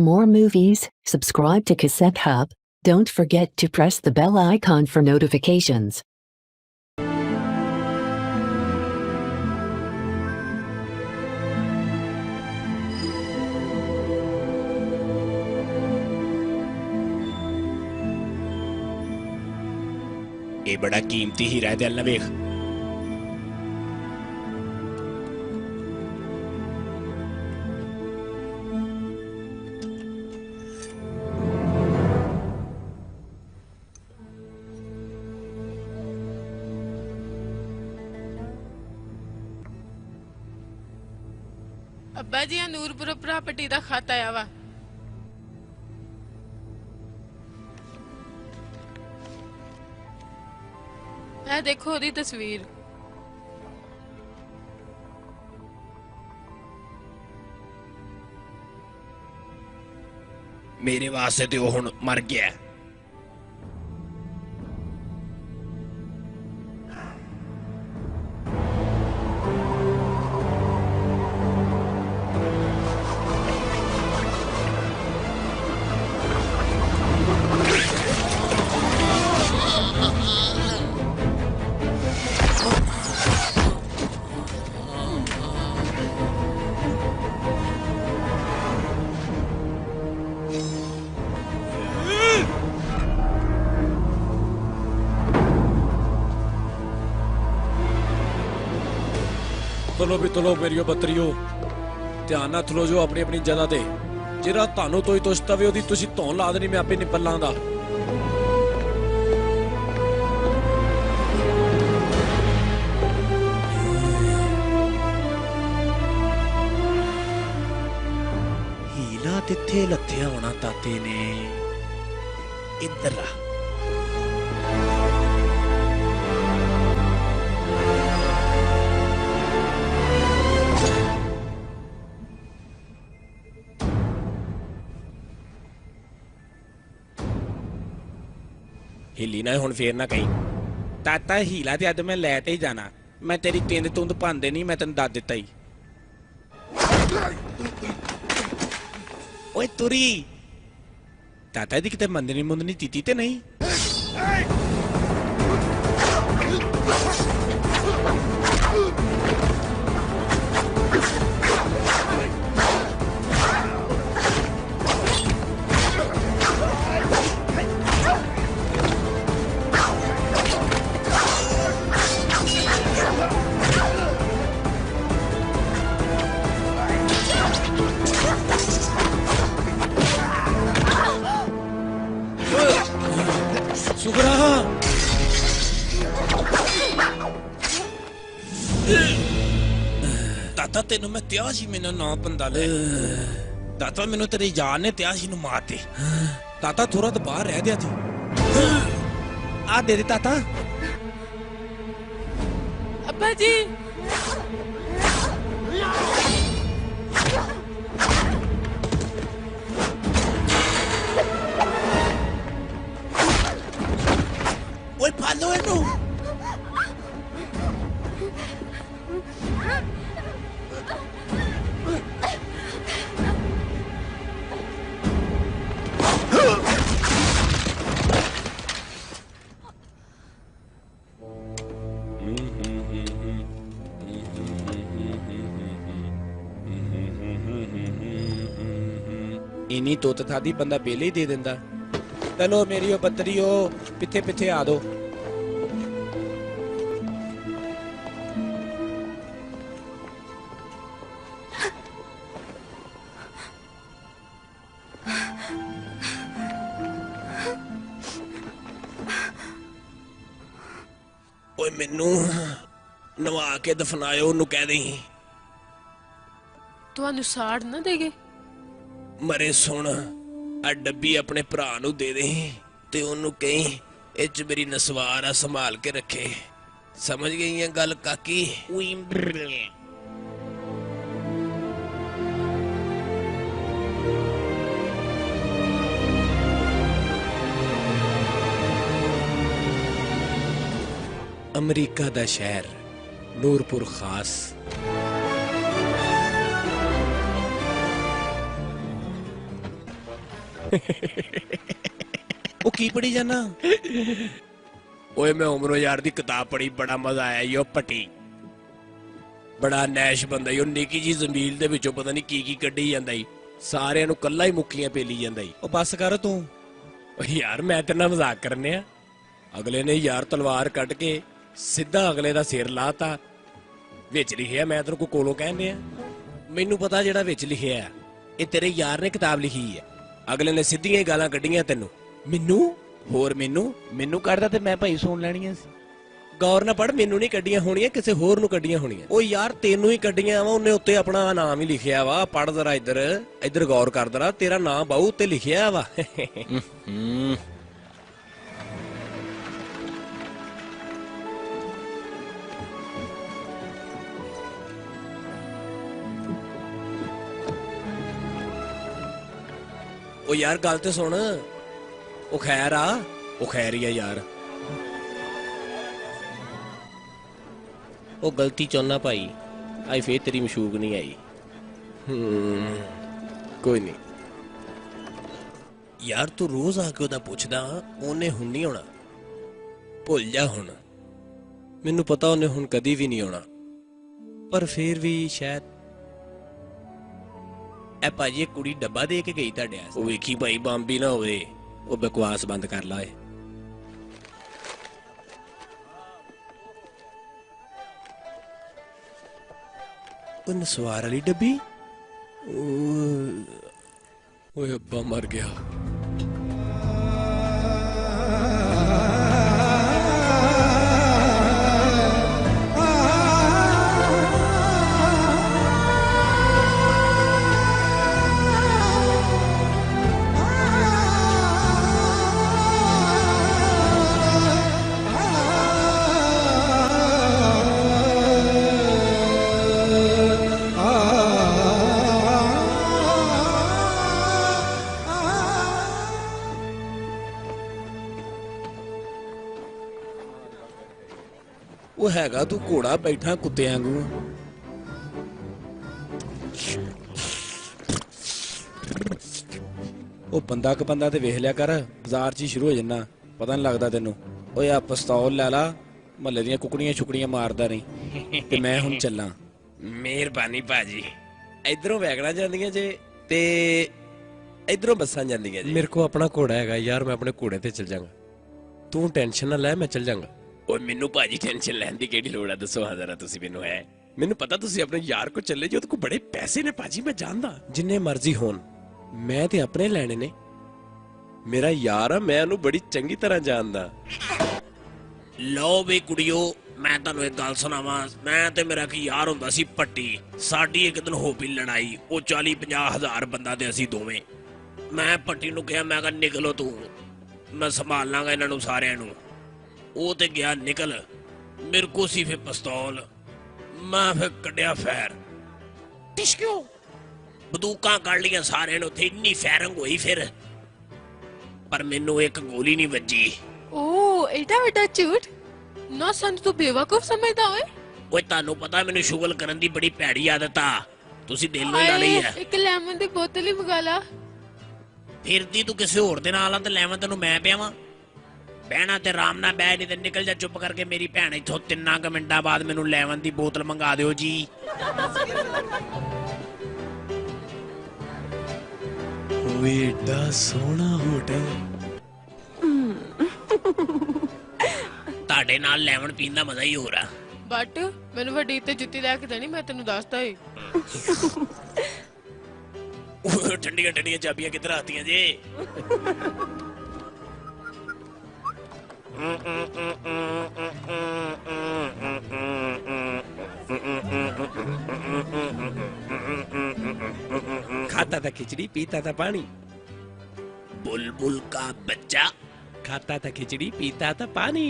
more movies, subscribe to Cassette Hub. Don't forget to press the bell icon for notifications. ये बड़ा कीमती हीरा है दिल ना वेख अब्बा जी नूरपुर प्रॉपर्टी दा खत आया वा मैं देखो ओदी तस्वीर मेरे वास्ते ते ओह हुण मर गया है। तुलो मेरियो बतरियो ध्यान नाल थलो जो अपनी अपनी जगह ते जेरा तानू तोई तुश्त आवे ओदी तुसी धौन ला देनी मैं आपे निपल लांदा हीला तिथे लथया होना ताते ने इधर ला हिली ना हुण फेर ना कहीं ताता हीला ते अज मैं लैते ही जाना मैं तेरी तिंद तुंद भांदे नहीं मैं तेन दस दिता ही ओए तुरी ताता दी किते मंदनी मुंदनी तीती ते नहीं दाता तेन मैं त्याशी मैंने ना बंदा ले दाता मैंने तेरे यार ने त्याशी नु मार दे दाता थोड़ा तो बाहर रह दिया थी आ दे दाता अब्बा जी ओए फालो इनू इन्नी तोत थादी बंदा पहले ही दे देंदा चलो मेरी बतरियो पिछे पिछे आ दो ओए मैनू नवा के दफनायो ओनू कह दे तुहानू साड़ ना देगे मरे सुन आ डब्बी अपने भरा नू दे दे ते ओनू कहीं इच मेरी नसवार आ संभाल के रखे समझ गई है गल काकी अमरीका दा शहर नूरपुर खास ਉਹ ਕੀ ਪੜੀ ਜਾਣਾ? ਓਏ ਮੈਂ ਉਮਰੋਂ ਯਾਰ ਦੀ ਕਿਤਾਬ ਪੜ੍ਹੀ, ਬੜਾ ਮਜ਼ਾ ਆਇਆ ਈ। ਉਹ ਪੱਟੀ ਬੜਾ ਨੈਸ਼ ਬੰਦਾ ਈ। ਉਹ ਨਿੱਕੀ ਜੀ ਜ਼ਮੀਲ ਦੇ ਵਿੱਚੋਂ ਪਤਾ ਨਹੀਂ ਕੀ ਕੱਢੀ ਜਾਂਦਾ ਈ, ਸਾਰਿਆਂ ਨੂੰ ਕੱਲਾ ਹੀ ਮੁੱਕੀਆਂ ਪੇਲੀ ਜਾਂਦਾ ਈ। ਉਹ ਬੱਸ ਕਰ ਤੂੰ। ਓ ਯਾਰ ਮੈਂ ਤੇਰੇ ਨਾਲ ਮਜ਼ਾਕ ਕਰਨੇ ਆ। ਅਗਲੇ ਨੇ ਯਾਰ ਤਲਵਾਰ ਕੱਢ ਕੇ ਸਿੱਧਾ ਅਗਲੇ ਦਾ ਸਿਰ ਲਾਤਾ। ਵਿੱਚ ਲਿਖਿਆ, ਮੈਂ ਤੈਨੂੰ ਕੋਲੋਂ ਕਹਿੰਦੇ ਆ। ਮੈਨੂੰ ਪਤਾ ਜਿਹੜਾ ਵਿੱਚ ਲਿਖਿਆ ਇਹ ਤੇਰੇ ਯਾਰ ਨੇ ਕਿਤਾਬ ਲਿਖੀ ਹੈ। ਅਗਲੇ ਨੇ ਸਿੱਧੀਆਂ ਹੀ ਗਾਲਾਂ ਕੱਢੀਆਂ ਤੈਨੂੰ। ਮੈਨੂੰ ਹੋਰ ਮੈਨੂੰ ਕੱਢਦਾ ਤੇ ਮੈਂ ਭਾਈ ਸੁਣ ਲੈਣੀਆਂ ਸੀ। ਗੌਰ ਨਾ ਪੜ, ਮੈਨੂੰ ਨਹੀਂ ਕੱਢੀਆਂ ਹੋਣੀਆਂ, ਕਿਸੇ ਹੋਰ ਨੂੰ ਕੱਢੀਆਂ ਹੋਣੀਆਂ। ਉਹ ਯਾਰ ਤੈਨੂੰ ਹੀ ਕੱਢੀਆਂ ਵਾ, ਉਹਨੇ ਉੱਤੇ ਆਪਣਾ ਨਾਮ ਹੀ ਲਿਖਿਆ ਵਾ। ਪੜ ਜ਼ਰਾ ਇੱਧਰ ਗੌਰ ਕਰ ਜ਼ਰਾ, ਤੇਰਾ ਨਾਮ ਬਾਹੂ ਉੱਤੇ ਲਿਖਿਆ ਵਾ। ਉਹ ਯਾਰ ਗੱਲ ਤੇ ਸੁਣ। ਉਹ ਖੈਰ ਆ, ਉਹ ਖੈਰ ਹੀ ਆ ਯਾਰ। ਉਹ ਗਲਤੀ ਚੋਨਾ ਭਾਈ, ਆਈ ਫੇਰ ਤੇਰੀ ਮਸ਼ੂਕ ਨਹੀਂ ਆਈ। ਕੋਈ ਨਹੀਂ ਯਾਰ, ਤੂੰ ਰੋਜ਼ ਆ ਕੇ ਉਹਦਾ ਪੁੱਛਦਾ, ਉਹਨੇ ਹੁਣ ਨਹੀਂ ਆਉਣਾ। ਭੁੱਲ ਜਾ ਹੁਣ। ਮੈਨੂੰ ਪਤਾ ਉਹਨੇ ਹੁਣ ਕਦੀ ਵੀ ਨਹੀਂ ਆਉਣਾ, ਪਰ ਫੇਰ ਵੀ ਸ਼ਾਇਦ। ਐ ਭਾਜੀ, ਇਹ ਕੁੜੀ ਡੱਬਾ ਦੇ ਕੇ ਗਈ ਤੁਹਾਡੇ ਆਸ। ਉਹ ਵੇਖੀ ਭਾਈ ਬੰਬੀ ਨਾ ਹੋਵੇ। ਉਹ ਬਕਵਾਸ ਬੰਦ ਕਰ ਲਾ ਏ। ਉਹ ਨਸਵਾਰ ਵਾਲੀ ਡੱਬੀ। ਓਏ ਅੱਬਾ ਮਰ ਗਿਆ। ਉਹ ਹੈਗਾ ਤੂੰ ਘੋੜਾ ਬੈਠਾ ਕੁੱਤਿਆਂ ਵਾਂਗੂ। ਉਹ ਬੰਦਾ ਕ ਬੰਦਾ ਤੇ ਵੇਖ ਲਿਆ ਕਰ, ਬਾਜ਼ਾਰ 'ਚ ਹੀ ਸ਼ੁਰੂ ਹੋ ਜੰਨਾ, ਪਤਾ ਨਹੀਂ ਲੱਗਦਾ ਤੈਨੂੰ। ਓਏ ਆ ਪਿਸਤੌਲ ਲੈ ਲਾ, ਮਹੱਲੇ ਦੀਆਂ ਕੁਕੜੀਆਂ ਛੁਕੜੀਆਂ ਮਾਰਦਾ ਨਹੀਂ। ਤੇ ਮੈਂ ਹੁਣ ਚੱਲਾਂ। ਮਿਹਰਬਾਨੀ ਭਾਜੀ। ਇਧਰੋਂ ਵੈਗਣਾ ਜਾਂਦੀਆਂ ਜੇ ਤੇ ਇਧਰੋਂ ਬੱਸਾਂ ਜਾਂਦੀਆਂ ਜੇ। ਮੇਰੇ ਕੋਲ ਆਪਣਾ ਘੋੜਾ ਹੈਗਾ ਯਾਰ, ਮੈਂ ਆਪਣੇ ਘੋੜੇ ਤੇ ਚੱਲ ਜਾਵਾਂਗਾ। ਤੂੰ ਟੈਨਸ਼ਨ ਨਾ ਲੈ, ਮੈਂ ਚੱਲ ਜਾਵਾਂਗਾ। ਓਏ ਮੈਨੂੰ ਭਾਜੀ ਟੈਨਸ਼ਨ ਲੈਣ ਦੀ ਕਿਹੜੀ ਲੋੜ ਆ, ਦੱਸੋ ਹਾਂ ਜ਼ਰਾ ਤੁਸੀਂ ਮੈਨੂੰ। ਹੈ ਮੈਨੂੰ ਪਤਾ ਤੁਸੀਂ ਆਪਣੇ ਯਾਰ ਕੋ ਚੱਲੇ ਜੀ, ਉਹਦੇ ਕੋਲ ਬੜੇ ਪੈਸੇ ਨੇ ਭਾਜੀ, ਮੈਂ ਜਾਣਦਾ। ਜਿੰਨੇ ਮਰਜ਼ੀ ਹੋਣ, ਮੈਂ ਤੇ ਆਪਣੇ ਲੈਣੇ ਨੇ। ਮੇਰਾ ਯਾਰ ਆ, ਮੈਂ ਉਹਨੂੰ ਬੜੀ ਚੰਗੀ ਤਰ੍ਹਾਂ ਜਾਣਦਾ। ਲਓ ਵੀ ਕੁੜੀਓ, ਮੈਂ ਤੁਹਾਨੂੰ ਇੱਕ ਗੱਲ ਸੁਣਾਵਾਂ। ਮੈਂ ਤੇ ਮੇਰਾ ਕੀ ਯਾਰ ਹੁੰਦਾ ਸੀ ਪੱਟੀ। ਸਾਡੀ ਇੱਕ ਦਿਨ ਹੋ ਪਈ ਲੜਾਈ। ਉਹ 40-50 ਹਜ਼ਾਰ ਬੰਦਾ ਤੇ ਅਸੀਂ ਦੋਵੇਂ। ਮੈਂ ਪੱਟੀ ਨੂੰ ਕਿਹਾ, ਮੈਂ ਕਿਹਾ ਨਿਕਲੋ ਤੂੰ, ਮੈਂ ਸੰਭਾਲ ਲਾਂਗਾ ਇਹਨਾਂ ਨੂੰ ਸਾਰਿਆਂ ਨੂੰ। ਉਹ ਤੇ ਗਿਆ ਨਿਕਲ। ਮੇਰੇ ਕੋ ਸੀ ਫਿਰ ਪਿਸਤੌਲ। ਮੈਂ ਫਿਰ ਕੱਢਿਆ ਫੈਰ, ਟਿਸ਼ਕਿਓ ਬੰਦੂਕਾਂ ਕੱਢ ਲੀਆਂ ਸਾਰਿਆਂ ਨੂੰ। ਉੱਥੇ ਇੰਨੀ ਫਾਇਰਿੰਗ ਹੋਈ ਫਿਰ, ਪਰ ਮੈਨੂੰ ਇੱਕ ਗੋਲੀ ਨਹੀਂ ਵੱਜੀ। ਓ ਐਡਾ ਵੱਡਾ ਝੂਠ ਨਾ। ਸਾਨੂੰ ਤੂੰ ਬੇਵਕੂਫ ਸਮਝਦਾ ਓਏ। ਓਏ ਤੁਹਾਨੂੰ ਪਤਾ ਮੈਨੂੰ ਸ਼ੁਗਲ ਕਰਨ ਦੀ ਬੜੀ ਭੈੜੀ ਆਦਤ ਆ। ਤੁਸੀਂ ਦਿਲ ਨੂੰ ਲਾ ਲਈ ਆ। ਇੱਕ ਲੈਮਨ ਦੀ ਬੋਤਲ ਹੀ ਮੰਗਾ ਲਾ। ਫਿਰਦੀ ਤੂੰ ਕਿਸੇ ਹੋਰ ਦੇ ਨਾਲ ਆ ਤੇ ਲੈਵਾਂ ਤੈਨੂੰ ਮੈਂ ਪਿਆਵਾਂ। ਬਹਿਣਾ ਤੇ ਆਰਾਮ ਨਾਲ ਬਹਿ, ਨਹੀਂ ਤੇ ਨਿਕਲ ਜਾ ਚੁੱਪ ਕਰਕੇ। ਮੇਰੀ ਭੈਣ ਇੱਥੋਂ 3 ਮਿੰਟਾਂ ਬਾਅਦ ਮੈਨੂੰ ਲੈਵਨ ਦੀ ਬੋਤਲ ਮੰਗਾ ਦਿਓ ਜੀ। ਓਏ ਏਡਾ ਸੋਹਣਾ ਹੋਟਲ। ਤੁਹਾਡੇ ਨਾਲ ਲੈਵਨ ਪੀਣ ਦਾ ਮਜ਼ਾ ਹੀ ਹੋਰ ਆ। ਬਟ ਮੈਨੂੰ ਵੱਡੀ ਤੇ ਜੁੱਤੀ ਲੈ ਕੇ ਦੇਣੀ, ਮੈਂ ਤੈਨੂੰ ਦੱਸਦਾ ਏ। ਠੰਡੀਆਂ ਠੰਡੀਆਂ ਚਾਬੀਆਂ ਕਿੱਧਰ ਆਤੀਆਂ ਜੇ? खाता था खिचड़ी, पीता था पानी। बुलबुल का बच्चा खाता था खिचड़ी, पीता था पानी।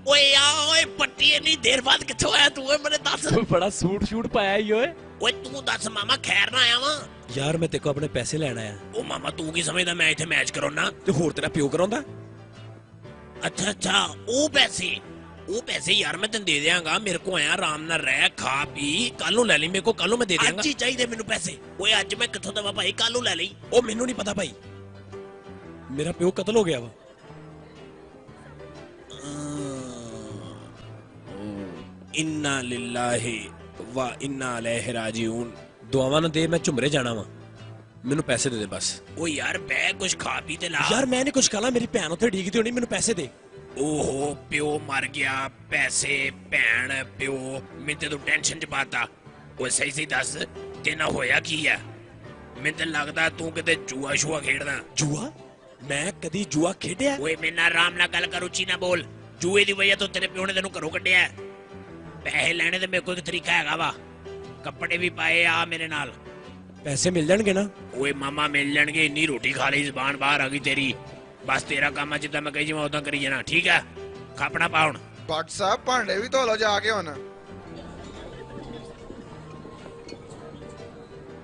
ओए ओए पट्टी इतनी देर बाद किथों आया तू? मैंने दस बड़ा सूट शूट पाया ही ओए। ओए तू दस मामा खैर ना आया वा? यार मैं तेको अपने पैसे लेना आया। ओ मामा तू की समझदा मैं इथे मैच कराउना ते होर तेरा प्यो कराउंदा? अच्छा अच्छा ओ पैसे ਉਹ ਪੈਸੇ ਯਾਰ ਮੈਂ ਤੈਨੂੰ ਦੇ ਦਿਆਂਗਾ, ਮੇਰੇ ਕੋ ਆਇਆ ਆਰਾਮ ਨਾਲ ਰਹਿ ਖਾ ਪੀ, ਕੱਲ ਨੂੰ ਲੈ ਲਈ, ਮੇਰੇ ਕੋ ਕੱਲ ਨੂੰ ਮੈਂ ਦੇ ਦਿਆਂਗਾ। ਅੱਜ ਹੀ ਚਾਹੀਦੇ ਮੈਨੂੰ ਪੈਸੇ। ਓਏ ਅੱਜ ਮੈਂ ਕਿੱਥੋਂ ਦਵਾ ਭਾਈ, ਕੱਲ ਨੂੰ ਲੈ ਲਈ। ਉਹ ਮੈਨੂੰ ਨਹੀਂ ਪਤਾ ਭਾਈ, ਮੇਰਾ ਪਿਓ ਕਤਲ ਹੋ ਗਿਆ ਵਾ। ਇੰਨਾ ਲਿਲਾਹੀ ਵਾ ਇੰਨਾ ਇਲੈਹਿ ਰਾਜਿਊਨ। ਦੁਆਵਾਂ ਨਾ ਦੇ, ਮੈਂ ਝੁਮਰੇ ਜਾਣਾ ਵਾ, ਮੈਨੂੰ ਪੈਸੇ ਦੇ ਦੇ ਬਸ। ਓ ਯਾਰ ਬੈ ਕੁਛ ਖਾ ਪੀ ਤੇ ਲਾ। ਯਾਰ ਮੈਂ ਨਹੀਂ ਕੁਝ ਕਹਲਾ, ਮੇਰੀ ਭੈਣ ਉੱਥੇ ਡੀਕਦੀ ਹੋਣੀ, ਮੈਨੂੰ ਪੈਸੇ ਦੇ। ਓਹੋ ਪਿਓ ਮਰ ਗਿਆ, ਪੈਸੇ ਭੈਣ ਪਿਓ, ਮੈਨੂੰ ਤੇ ਤੂੰ ਟੈਨਸ਼ਨ ਚ ਪਾਤਾ। ਓਏ ਸਹੀ ਸਹੀ ਦੱਸ ਤੇਨਾ ਹੋਇਆ ਕੀ ਆ? ਮੈਨੂੰ ਤਾਂ ਲੱਗਦਾ ਤੂੰ ਕਿਤੇ ਜੂਆ ਸ਼ੂਆ ਖੇਡਦਾ। ਜੂਆ? ਮੈਂ ਕਦੀ ਜੂਆ ਖੇਡਿਆ? ਓਏ ਮੇਰੇ ਨਾਲ ਆਰਾਮ ਨਾਲ ਗੱਲ ਕਰ, ਉੱਚੀ ਨਾ ਬੋਲ। ਜੂਏ ਦੀ ਵਜ੍ਹਾ ਤੋਂ ਤੇਰੇ ਪਿਓ ਨੇ ਤੈਨੂੰ ਘਰੋਂ ਕੱਢਿਆ। ਪੈਸੇ ਲੈਣੇ ਤੇ ਮੇਰੇ ਕੋਲ ਇੱਕ ਤਰੀਕਾ ਹੈਗਾ ਵਾ, ਕੱਪੜੇ ਵੀ ਪਾਏ ਆ ਮੇਰੇ ਨਾਲ। ਪੈਸੇ ਮਿਲ ਜਾਣਗੇ ਨਾ? ਓਏ ਮਾਮਾ ਮਿਲ ਜਾਣਗੇ, ਇੰਨੀ ਰੋਟੀ ਖਾ ਲਈ ਜ਼ਬਾਨ ਬਾਹਰ ਆ ਗਈ ਤੇਰੀ। ਬਸ ਤੇਰਾ ਕੰਮ ਆ ਜਿੱਦਾਂ ਮੈਂ ਕਹੀ ਜਾਵਾਂ ਉਦਾਂ ਕਰੀ ਜਾਣਾ, ਠੀਕ ਆ? ਖਾਪਣਾ ਪਾ ਹੁਣ। ਭੱਟ ਸਾਹਿਬ ਭਾਂਡੇ ਵੀ ਧੋ ਲਓ ਜਾ ਕੇ ਹੁਣ।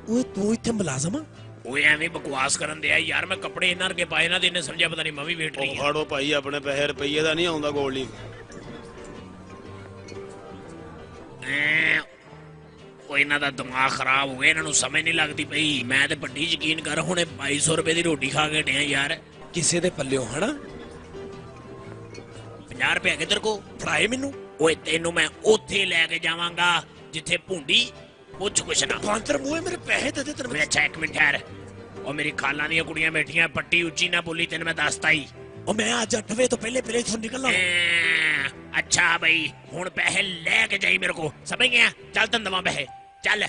ਓਏ ਤੂੰ ਇੱਥੇ ਮੁਲਾਜ਼ਮ ਆ? ਓਏ ਐਵੇਂ ਬਕਵਾਸ ਕਰਨ ਦਿਆ ਯਾਰ, ਮੈਂ ਕੱਪੜੇ ਇਹਨਾਂ ਰਕੇ ਪਾਏ ਨਾ ਤੇ ਇਹਨੇ ਸਮਝਿਆ ਪਤਾ ਨਹੀਂ ਮੈਂ ਵੀ ਵੇਟ ਲਈ ਆ। ਫੜੋ ਭਾਈ ਆਪਣੇ ਪੈਸੇ, ਰੁਪਈਏ ਦਾ ਨਹੀਂ ਆਉਂਦਾ ਗੋਲਡ ਨਹੀਂ। ਓਏ ਇਹਨਾਂ ਦਾ ਦਿਮਾਗ ਖਰਾਬ ਹੋ ਗਿਆ, ਇਹਨਾਂ ਨੂੰ ਸਮਝ ਨਹੀਂ ਲੱਗਦੀ ਪਈ। ਮੈਂ ਤੇ ਵੱਡੀ ਯਕੀਨ ਕਰ ਹੁਣੇ 2200 ਰੁਪਏ ਦੀ ਰੋਟੀ ਖਾ ਕੇ ਡਿਆ ਯਾਰ। ਕਿਸੇ ਦੇ ਪੱਲਿਓ ਹਨਾ? 50 ਰੁਪਏ ਕਿੱਧਰ ਕੋ ਫੜਾਏ ਮੈਨੂੰ। ਓਏ ਤੈਨੂੰ ਮੈਂ ਉੱਥੇ ਲੈ ਕੇ ਜਾਵਾਂਗਾ ਜਿੱਥੇ ਭੁੰਡੀ ਪੁੱਛ ਕੁਛ ਨਾ। ਬਾਂਦਰ ਮੂਹੇ ਮੇਰੇ ਪੈਸੇ ਦੇ ਦੇ ਤੈਨੂੰ। ਓਏ ਅੱਛਾ ਇੱਕ ਮਿੰਟ ਠਹਿਰ। ਉਹ ਮੇਰੀ ਖਾਲਾਂ ਦੀਆਂ ਕੁੜੀਆਂ ਬੈਠੀਆਂ, ਪੱਟੀ ਉੱਚੀ ਨਾ ਬੋਲੀ, ਤੈਨੂੰ ਮੈਂ ਦੱਸਤਾ ਹੀ। ਉਹ ਮੈਂ ਅੱਜ 8 ਵਜੇ ਤੋਂ ਪਹਿਲੇ ਪਹਿਲੇ ਇੱਥੋਂ ਨਿਕਲਣਾ। ਅੱਛਾ ਬਈ ਹੁਣ ਪੈਸੇ ਲੈ ਕੇ ਜਾਈ ਮੇਰੇ ਕੋ, ਸਮਝ ਗਿਆ? ਚੱਲ ਤੈਨੂੰ ਦਵਾਂ ਪੈਸੇ, ਚੱਲ।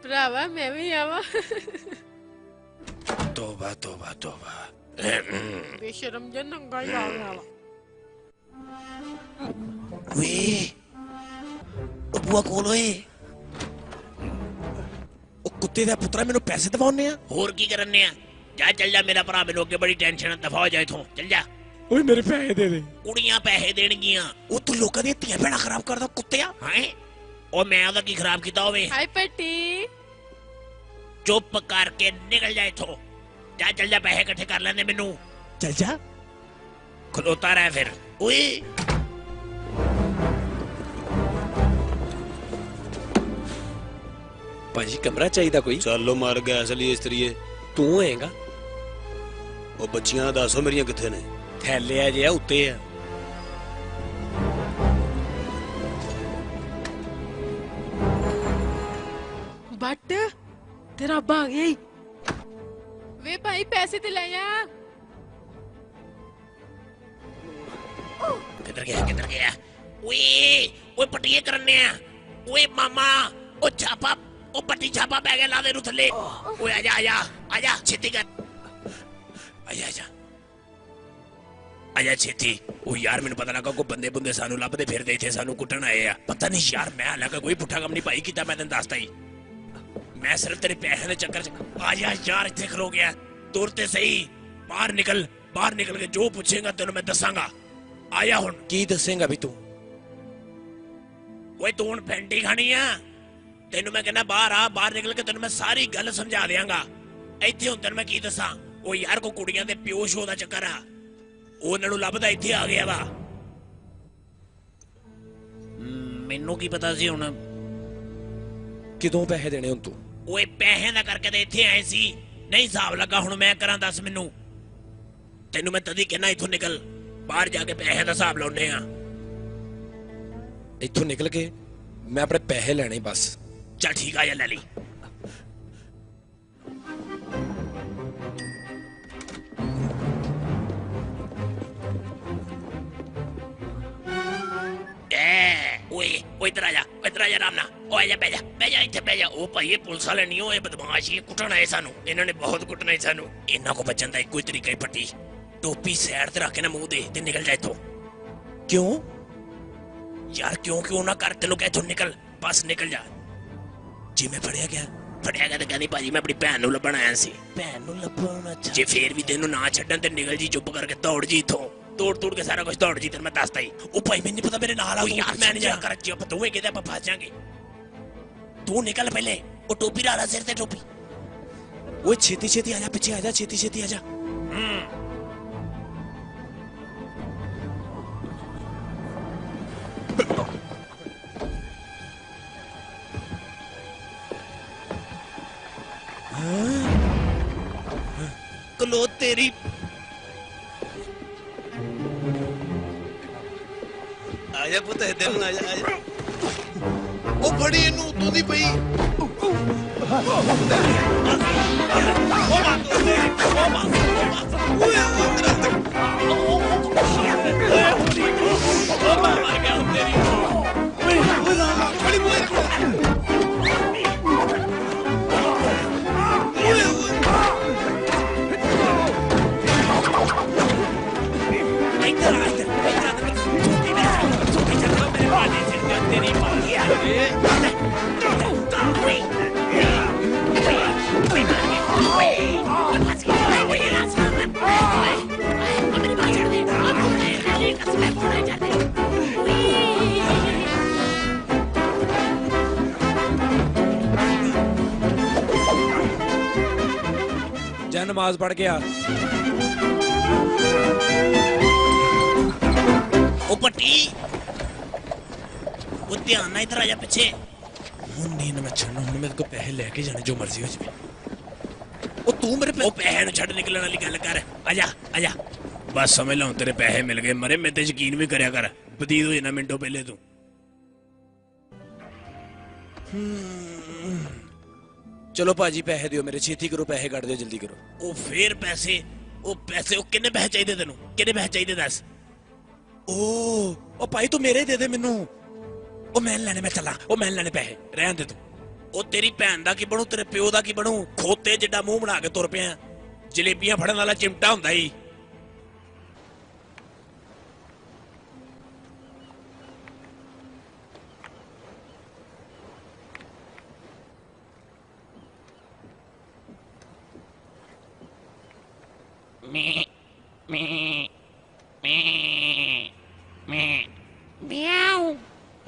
ਭਰਾਵਾ ਮੈਂ ਵੀ ਆਵਾਂ। ਤੋਬਾ ਤੋਬਾ ਤੋਬਾ। ਬੇਸ਼ਰਮ ਜਿਹਾ ਨੰਗਾ ਹੀ ਆ ਗਿਆ ਵਾ। ਵੇ ਉਹ ਬੁਆ ਕੋਲ ਓਏ। ਉਹ ਕੁੱਤੇ ਦਾ ਪੁੱਤਰਾ ਮੈਨੂੰ ਪੈਸੇ ਦਵਾਉਣੇ ਆ? ਹੋਰ ਕੀ ਕਰਨੇ ਆ? ਜਾ ਚੱਲ ਜਾ ਮੇਰਾ ਭਰਾ, ਮੈਨੂੰ ਅੱਗੇ ਬੜੀ ਟੈਨਸ਼ਨ ਆ, ਦਫਾ ਹੋ ਜਾ ਇਥੋਂ, ਚੱਲ ਜਾ। ਓਏ ਮੇਰੇ ਪੈਸੇ ਦੇ ਦੇ। ਕੁੜੀਆਂ ਪੈਸੇ ਦੇਣਗੀਆਂ। ਉਹ ਤੂੰ ਲੋਕਾਂ ਦੀਆਂ ਧੀਆਂ ਭੈਣਾਂ ਖਰਾਬ ਕਰਦਾ ਕੁੱਤਿਆ। ਹੈ ਉਹ ਮੈਂ ਉਹਦਾ ਕੀ ਖਰਾਬ ਕੀਤਾ ਹੋਵੇ? ਹਾਏ ਪੱਟੀ ਚੁੱਪ ਕਰਕੇ ਨਿਕਲ ਜਾ ਇਥੋਂ। ਜਾ ਚੱਲ ਜਾ, ਪੈਸੇ ਇਕੱਠੇ ਕਰ ਲੈਂਦੇ ਮੈਨੂੰ। ਚੱਲ ਜਾ। ਖਲੋਤਾ ਰਹਿ ਫਿਰ। ਓਏ ਭਾਜੀ ਕਮਰਾ ਚਾਹੀਦਾ ਕੋਈ? ਚੱਲੋ ਮਰ ਗਿਆ ਅਸਲੀ ਇਸਤਰੀਏ। ਤੂੰ ਹੋਏਗਾ। ਉਹ ਬੱਚੀਆਂ ਦੱਸੋ ਮੇਰੀਆਂ ਕਿੱਥੇ ਨੇ? ਥੈਲੇ ਆ ਜਿਆ ਉੱਤੇ ਆ। ਬੱਟ ਤੇਰਾ ਅੱਬਾ ਆ ਗਿਆ ਈ। ਵੇ ਭਾਈ ਪੈਸੇ ਤੇ ਲੈ ਆ। ਕਿੱਧਰ ਗਿਆ ਕਿੱਧਰ ਗਿਆ? ਓਏ ਓਏ ਪੱਟੀਏ ਕਰਨੇ ਆ। ਓਏ ਮਾਮਾ ਉਹ ਛਾਪਾ, ਉਹ ਪੱਟੀ ਛਾਪਾ ਪੈ ਗਿਆ, ਲਾ ਦੇ ਨੂੰ ਥੱਲੇ। ਓਏ ਆ ਜਾ ਆ ਜਾ ਆ ਜਾ, ਛੇਤੀ ਕਰ। ਆ ਜਾ ਆ ਜਾ ਆ ਜਾ ਛੇਤੀ। ਉਹ ਯਾਰ ਮੈਨੂੰ ਪਤਾ ਲੱਗਾ ਕੋਈ ਬੰਦੇ ਬੰਦੇ ਸਾਨੂੰ ਲੱਭਦੇ ਫਿਰਦੇ, ਇੱਥੇ ਸਾਨੂੰ ਕੁੱਟਣ ਆਏ ਆ। ਪਤਾ ਨਹੀਂ ਯਾਰ, ਮੈਂ ਹਾਲਾਂਕਿ ਕੋਈ ਪੁੱਠਾ ਕੰਮ ਨਹੀਂ ਭਾਈ ਕੀਤਾ, ਮੈਂ ਤੈਨੂੰ ਦੱਸਦਾ ਹੀ। ਮੈਂ ਸਿਰਫ ਤੇਰੇ ਪੈਸੇ ਦੇ ਚੱਕਰ 'ਚ। ਆ ਜਾ ਯਾਰ, ਇੱਥੇ ਖਲੋ ਗਿਆ। ਤੁਰ ਤੇ ਸਹੀ, ਬਾਹਰ ਨਿਕਲ ਕੇ ਜੋ ਪੁੱਛੇਗਾ ਤੈਨੂੰ ਮੈਂ ਦੱਸਾਂਗਾ। ਆਇਆ ਹੁਣ। ਕੀ ਦੱਸੇਗਾ ਵੀ ਤੂੰ? ਓਏ ਤੂੰ ਹੁਣ ਫੈਂਟੀ ਖਾਣੀ ਆ? ਤੈਨੂੰ ਮੈਂ ਕਹਿੰਦਾ ਬਾਹਰ ਆ, ਬਾਹਰ ਨਿਕਲ ਕੇ ਤੈਨੂੰ ਮੈਂ ਸਾਰੀ ਗੱਲ ਸਮਝਾ ਦਿਆਂਗਾ। ਇੱਥੇ ਹੁਣ ਤੈਨੂੰ ਮੈਂ ਕੀ ਦੱਸਾਂ? ਉਹ ਯਾਰ ਕੋ ਕੁੜੀਆਂ ਦੇ ਪਿਓ ਸ਼ੋ ਦਾ ਚੱਕਰ ਆ, ਉਹਨਾਂ ਨੂੰ ਲੱਭਦਾ ਇੱਥੇ ਆ ਗਿਆ ਵਾ। ਮੈਨੂੰ ਕੀ ਪਤਾ ਸੀ ਹੁਣ। ਕਿਦੋਂ ਪੈਸੇ ਦੇਣੇ ਹੁਣ ਤੂੰ? ਓਏ ਪੈਸੇ ਦਾ ਕਰਕੇ ਤੇ ਇੱਥੇ ਆਏ ਸੀ, ਨਹੀਂ ਹਿਸਾਬ ਲੱਗਾ। ਹੁਣ ਮੈਂ ਕਰਾਂ ਦੱਸ ਮੈਨੂੰ? ਤੈਨੂੰ ਮੈਂ ਤਦੀ ਕਹਿਣਾ ਇੱਥੋਂ ਨਿਕਲ, ਬਾਹਰ ਜਾ ਕੇ ਪੈਸੇ ਦਾ ਹਿਸਾਬ ਲਾਉਨੇ ਆ। ਇੱਥੋਂ ਨਿਕਲ ਕੇ ਮੈਂ ਆਪਣੇ ਪੈਸੇ ਲੈਣੇ ਬਸ। ਚੱਲ ਠੀਕ ਆ, ਜਾ ਲੈ ਲਈ। ਓਏ ਓਏ ਇਧਰ ਆ ਜਾ, ਇਧਰ ਆ ਜਾ ਆਰਾਮ ਨਾਲ। ਓ ਆ ਜਾ, ਬਹਿ ਜਾ ਇੱਥੇ ਬਹਿ ਜਾ। ਉਹ ਭਾਈ ਇਹ ਪੁਲਿਸ ਵਾਲੇ ਨਹੀਂ, ਇਹ ਬਦਮਾਸ਼ ਹੀ ਕੁੱਟਣ ਆਏ ਸਾਨੂੰ। ਇਹਨਾਂ ਨੇ ਬਹੁਤ ਕੁੱਟਣਾ ਹੈ ਸਾਨੂੰ। ਇਹਨਾਂ ਕੋ ਬਚਣ ਦਾ ਇੱਕੋ ਹੀ ਤਰੀਕਾ ਹੀ ਪੱਟੀ। ਟੋਪੀ ਸਾਈਡ ਤੇ ਰੱਖ ਕੇ ਨਾ ਮੂੰਹ ਦੇ ਤੇ ਨਿਕਲ ਜਾ ਇੱਥੋਂ। ਕਿਉਂ ਯਾਰ ਕਿਉਂ ਨਾ ਕਰ, ਤੈਨੂੰ ਕਹਿ ਇੱਥੋਂ ਨਿਕਲ, ਬਸ ਨਿਕਲ ਜਾ। ਜੇ ਮੈਂ ਫੜਿਆ ਗਿਆ ਤੇ ਕਹਿੰਦੀ ਭਾਜੀ ਮੈਂ ਆਪਣੀ ਭੈਣ ਨੂੰ ਲੱਭਣ ਆਇਆ ਸੀ। ਭੈਣ ਨੂੰ ਲੱਭਣ? ਅੱਛਾ। ਜੇ ਫੇਰ ਵੀ ਤੈਨੂੰ ਨਾ ਛੱਡਣ ਤੇ ਨਿਕਲ ਜੀ, ਚੁੱਪ ਕਰਕੇ ਦੌੜ ਜੀ ਇੱਥੋਂ। ਤੋੜ ਕੇ ਸਾਰਾ ਕੁਝ ਦੌੜ ਜੀ ਤੈਨੂੰ ਮੈਂ ਦੱਸਦਾ ਹੀ ਉਹ ਭਾਈ ਮੈਨੂੰ ਨਹੀਂ ਪਤਾ ਮੇਰੇ ਨਾਲ ਆ ਯਾਰ ਮੈਂ ਨਹੀਂ ਜਾ ਕਰ ਜੀ ਆਪਾਂ ਦੋਵੇਂ ਕਿਤੇ ਆਪਾਂ ਫਸ ਜਾਾਂਗੇ ਤੂੰ ਨਿਕਲ ਪਹਿਲੇ ਉਹ ਟੋਪੀ ਲਾ ਸਿਰ ਤੇ ਟੋਪੀ ਓਏ ਛੇਤੀ ਛੇਤੀ ਆ ਜਾ ਪਿੱਛੇ ਆ ਜਾ ਛੇਤੀ ਛੇਤੀ ਆ ਜਾ ਕਲੋ ਤੇਰੀ ਆ ਜਾ ਪੁੱਤ ਇੱਧਰ ਨੂੰ ਆ ਜਾ ਉਹ ਬੜੀ ਇਹਨੂੰ ਉਤੋਂ ਦੀ ਪਈ ਜਾ ਨਮਾਜ਼ ਪੜ ਕੇ ਆ ਉਹ ਪੱਟੀ ਉਹ ਧਿਆਨ ਨਾਲ ਇੱਧਰ ਆ ਜਾ ਪਿੱਛੇ ਹੁਣ ਨਹੀਂ ਨਾ ਮੈਂ ਛੱਡਣਾ ਹੁਣ ਮੇਰੇ ਕੋਲ ਪੈਸੇ ਲੈ ਕੇ ਜਾਣੇ ਜੋ ਮਰਜ਼ੀ ਹੋ ਜਾਵੇ ਉਹ ਤੂੰ ਮੇਰੇ ਉਹ ਪੈਸੇ ਨੂੰ ਛੱਡ ਨਿਕਲਣ ਵਾਲੀ ਗੱਲ ਕਰ ਆ ਜਾ ਬਸ ਸਮਝ ਲਾ ਤੇਰੇ ਪੈਸੇ ਮਿਲ ਗਏ ਮਰੇ ਮੈਂ ਤੇ ਯਕੀਨ ਵੀ ਕਰਿਆ ਕਰ ਬਦੀਦ ਹੋ ਜਾਣਾ ਮਿੰਟੋ ਪਹਿਲੇ ਤੂੰ ਚਲੋ ਭਾਜੀ ਪੈਸੇ ਦਿਓ ਮੇਰੇ ਛੇਤੀ ਕਰੋ ਪੈਸੇ ਕੱਢ ਦਿਓ ਜਲਦੀ ਕਰੋ ਉਹ ਫੇਰ ਪੈਸੇ ਉਹ ਕਿੰਨੇ ਪੈਸੇ ਚਾਹੀਦੇ ਤੈਨੂੰ ਕਿੰਨੇ ਪੈਸੇ ਚਾਹੀਦੇ ਦੱਸ ਉਹ ਭਾਈ ਤੂੰ ਮੇਰੇ ਦੇ ਦੇ ਮੈਨੂੰ ਉਹ ਮੈਂ ਲੈਣੇ ਮੈਂ ਚੱਲਾਂ ਉਹ ਮੈਂ ਲੈਣੇ ਪੈਸੇ ਰਹਿਣ ਦੇ ਤੂੰ ਉਹ ਤੇਰੀ ਭੈਣ ਦਾ ਕੀ ਬਣੂ ਤੇਰੇ ਪਿਓ ਦਾ ਕੀ ਬਣੂ ਖੋਤੇ ਜਿੱਡਾ ਮੂੰਹ ਬਣਾ ਕੇ ਤੁਰ ਪਿਆ ਜਲੇਬੀਆਂ ਫੜਨ ਵਾਲਾ ਚਿਮਟਾ ਹੁੰਦਾ ਹੀ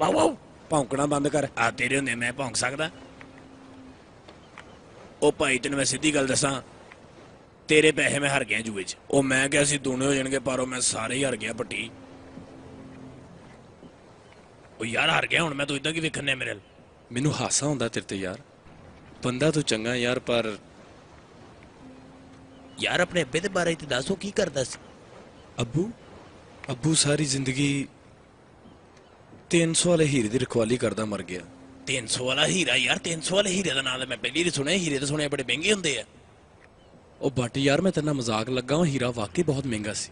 ਵਾਓ ਭੌਂਕਣਾ ਬੰਦ ਕਰ ਆ ਤੇਰੇ ਹੁੰਦੇ ਮੈਂ ਭੌਂਕ ਸਕਦਾ ਉਹ ਭਾਈ ਤੈਨੂੰ ਮੈਂ ਸਿੱਧੀ ਗੱਲ ਦੱਸਾਂ ਤੇਰੇ ਪੈਸੇ ਮੈਂ ਹਾਰ ਗਿਆ ਜੂਏ 'ਚ ਉਹ ਮੈਂ ਕਿਹਾ ਸੀ ਦੂਣੇ ਹੋ ਜਾਣਗੇ ਪਰ ਉਹ ਮੈਂ ਸਾਰੇ ਹੀ ਹਾਰ ਗਿਆ ਪੱਟੀ ਉਹ ਯਾਰ ਹਾਰ ਗਿਆ ਹੁਣ ਮੈਂ ਤੂੰ ਇਦਾਂ ਕੀ ਵੇਖਣੇ ਮੇਰੇ ਨਾਲ ਮੈਨੂੰ ਹਾਸਾ ਹੁੰਦਾ ਤੇਰੇ ਤੇ ਯਾਰ ਬੰਦਾ ਤੂੰ ਚੰਗਾ ਯਾਰ ਪਰ ਯਾਰ ਆਪਣੇ ਅੱਬੇ ਦੇ ਬਾਰੇ ਤੇ ਦੱਸੋ ਕੀ ਕਰਦਾ ਸੀ ਅੱਬੂ ਸਾਰੀ ਜ਼ਿੰਦਗੀ 300 ਵਾਲੇ ਹੀਰੇ ਦੀ ਰਖਵਾਲੀ ਕਰਦਾ ਮਰ ਗਿਆ 300 ਵਾਲਾ ਹੀਰਾ ਯਾਰ 300 ਵਾਲੇ ਹੀਰੇ ਦਾ ਨਾਮ ਤਾਂ ਮੈਂ ਪਹਿਲੀ ਵਾਰ ਸੁਣਿਆ ਹੀਰੇ ਤਾਂ ਸੁਣਿਆ ਬੜੇ ਮਹਿੰਗੇ ਹੁੰਦੇ ਆ ਉਹ ਬਾਟੀ ਯਾਰ ਮੈਂ ਤੇਰੇ ਨਾਲ ਮਜ਼ਾਕ ਲੱਗਾ ਉਹ ਹੀਰਾ ਵਾਕਈ ਬਹੁਤ ਮਹਿੰਗਾ ਸੀ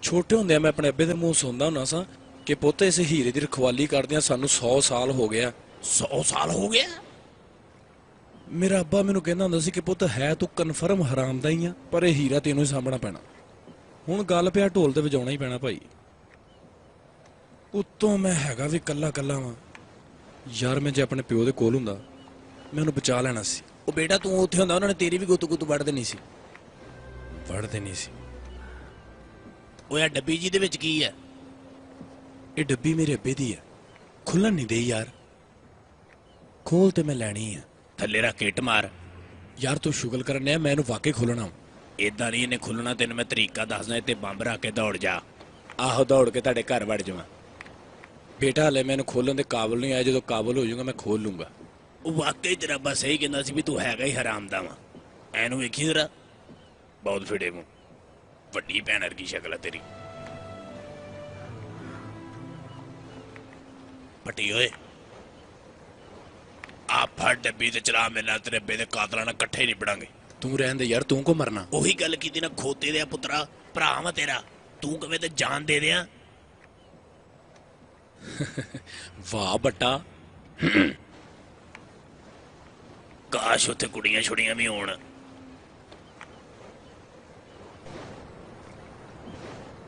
ਛੋਟੇ ਹੁੰਦੇ ਮੈਂ ਆਪਣੇ ਅੱਬੇ ਦੇ ਮੂੰਹ ਸੁਣਦਾ ਹੁੰਦਾ ਸਾਂ ਕਿ ਪੁੱਤ ਇਸ ਹੀਰੇ ਦੀ ਰਖਵਾਲੀ ਕਰਦਿਆਂ ਸਾਨੂੰ 100 ਸਾਲ ਹੋ ਗਿਆ 100 ਸਾਲ ਹੋ ਗਿਆ ਮੇਰਾ ਅੱਬਾ ਮੈਨੂੰ ਕਹਿੰਦਾ ਹੁੰਦਾ ਸੀ ਕਿ ਪੁੱਤ ਹੈ ਤੂੰ ਕਨਫਰਮ ਹਰਾਮ ਦਾ ਹੀ ਆ ਪਰ ਇਹ ਹੀਰਾ ਤੈਨੂੰ ਹੀ ਸਾਂਭਣਾ ਪੈਣਾ ਹੁਣ ਗੱਲ ਪਿਆ ਢੋਲ ਤੇ ਵਜਾਉਣਾ ਹੀ ਪੈਣਾ ਭਾਈ ਉੱਤੋਂ ਮੈਂ ਹੈਗਾ ਵੀ ਕੱਲਾ ਵਾਂ ਯਾਰ ਮੈਂ ਜੇ ਆਪਣੇ ਪਿਓ ਦੇ ਕੋਲ ਹੁੰਦਾ ਮੈਂ ਉਹਨੂੰ ਬਚਾ ਲੈਣਾ ਸੀ ਉਹ ਬੇਟਾ ਤੂੰ ਉੱਥੇ ਹੁੰਦਾ ਉਹਨਾਂ ਨੇ ਤੇਰੀ ਵੀ ਗੁੱਤ ਵੱਢ ਦੇਣੀ ਸੀ ਉਹ ਯਾਰ ਡੱਬੀ ਜੀ ਦੇ ਵਿੱਚ ਕੀ ਹੈ ਇਹ ਡੱਬੀ ਮੇਰੇ ਅੱਬੇ ਦੀ ਹੈ ਖੁੱਲਣ ਨਹੀਂ ਦੇ ਯਾਰ ਖੋਲ ਤੇ ਮੈਂ ਲੈਣੀ ਆ ਥੱਲੇ ਰੱਖ ਕੇ ਇੱਟ ਮਾਰ ਯਾਰ ਤੂੰ ਸ਼ੁਗਲ ਕਰਨ ਡਿਆ ਮੈਂ ਇਹਨੂੰ ਵਾਕਈ ਖੋਲਣਾ ਏਦਾਂ ਨਹੀਂ ਇਹਨੇ ਖੁੱਲਣਾ ਤੈਨੂੰ ਮੈਂ ਤਰੀਕਾ ਦੱਸਦਾ ਤੇ ਬੰਬ ਰੱਖ ਕੇ ਦੌੜ ਜਾ ਆਹੋ ਦੌੜ ਕੇ ਤੁਹਾਡੇ ਘਰ ਵੜ ਜਾਵਾਂ ਬੇਟਾ ਹਲੇ ਮੈਨੂੰ ਖੋਲਣ ਦੇ ਕਾਬਲ ਨਹੀਂ ਆਇਆ ਜਦੋਂ ਕਾਬਲ ਹੋ ਜਾਊਗਾ ਮੈਂ ਖੋਲ ਲੂੰਗਾ ਉਹ ਵਾਕਈ ਤੇਰਾ ਅੱਬਾ ਸਹੀ ਕਹਿੰਦਾ ਸੀ ਵੀ ਤੂੰ ਹੈਗਾ ਹੀ ਹਰਾਮ ਦਾ ਵਾ ਐਨੂੰ ਵੇਖੀ ਜ਼ਰਾ ਬਹੁਤ ਫਿੜੇ ਮੂੰਹ ਵੱਡੀ ਭੈਣ ਵਰਗੀ ਸ਼ਕਲ ਹੈ ਤੇਰੀ ਪੱਟੀ ਓਏ ਆ ਫੜ ਡੱਬੀ ਤੇ ਚਲਾ ਮੇਰੇ ਨਾਲ ਤੇਰੇ ਅੱਬੇ ਦੇ ਕਾਤਲਾਂ ਨਾਲ ਇਕੱਠੇ ਨਿਬੜਾਂਗੇ ਤੂੰ ਰਹਿਣ ਦੇ ਯਾਰ ਤੂੰ ਕੋ ਮਰਨਾ ਉਹੀ ਗੱਲ ਕੀਤੀ ਨਾ ਖੋਤੇ ਦੇ ਪੁੱਤਰਾ ਭਰਾ ਵਾ ਤੇਰਾ ਤੂੰ ਕਵੇਂ ਤੇ ਜਾਨ ਦੇ ਦਿਆਂ ਵਾਹ ਬੱਟਾ ਕਾਸ਼ ਉੱਥੇ ਕੁੜੀਆਂ ਛੁੜੀਆਂ ਵੀ ਹੋਣ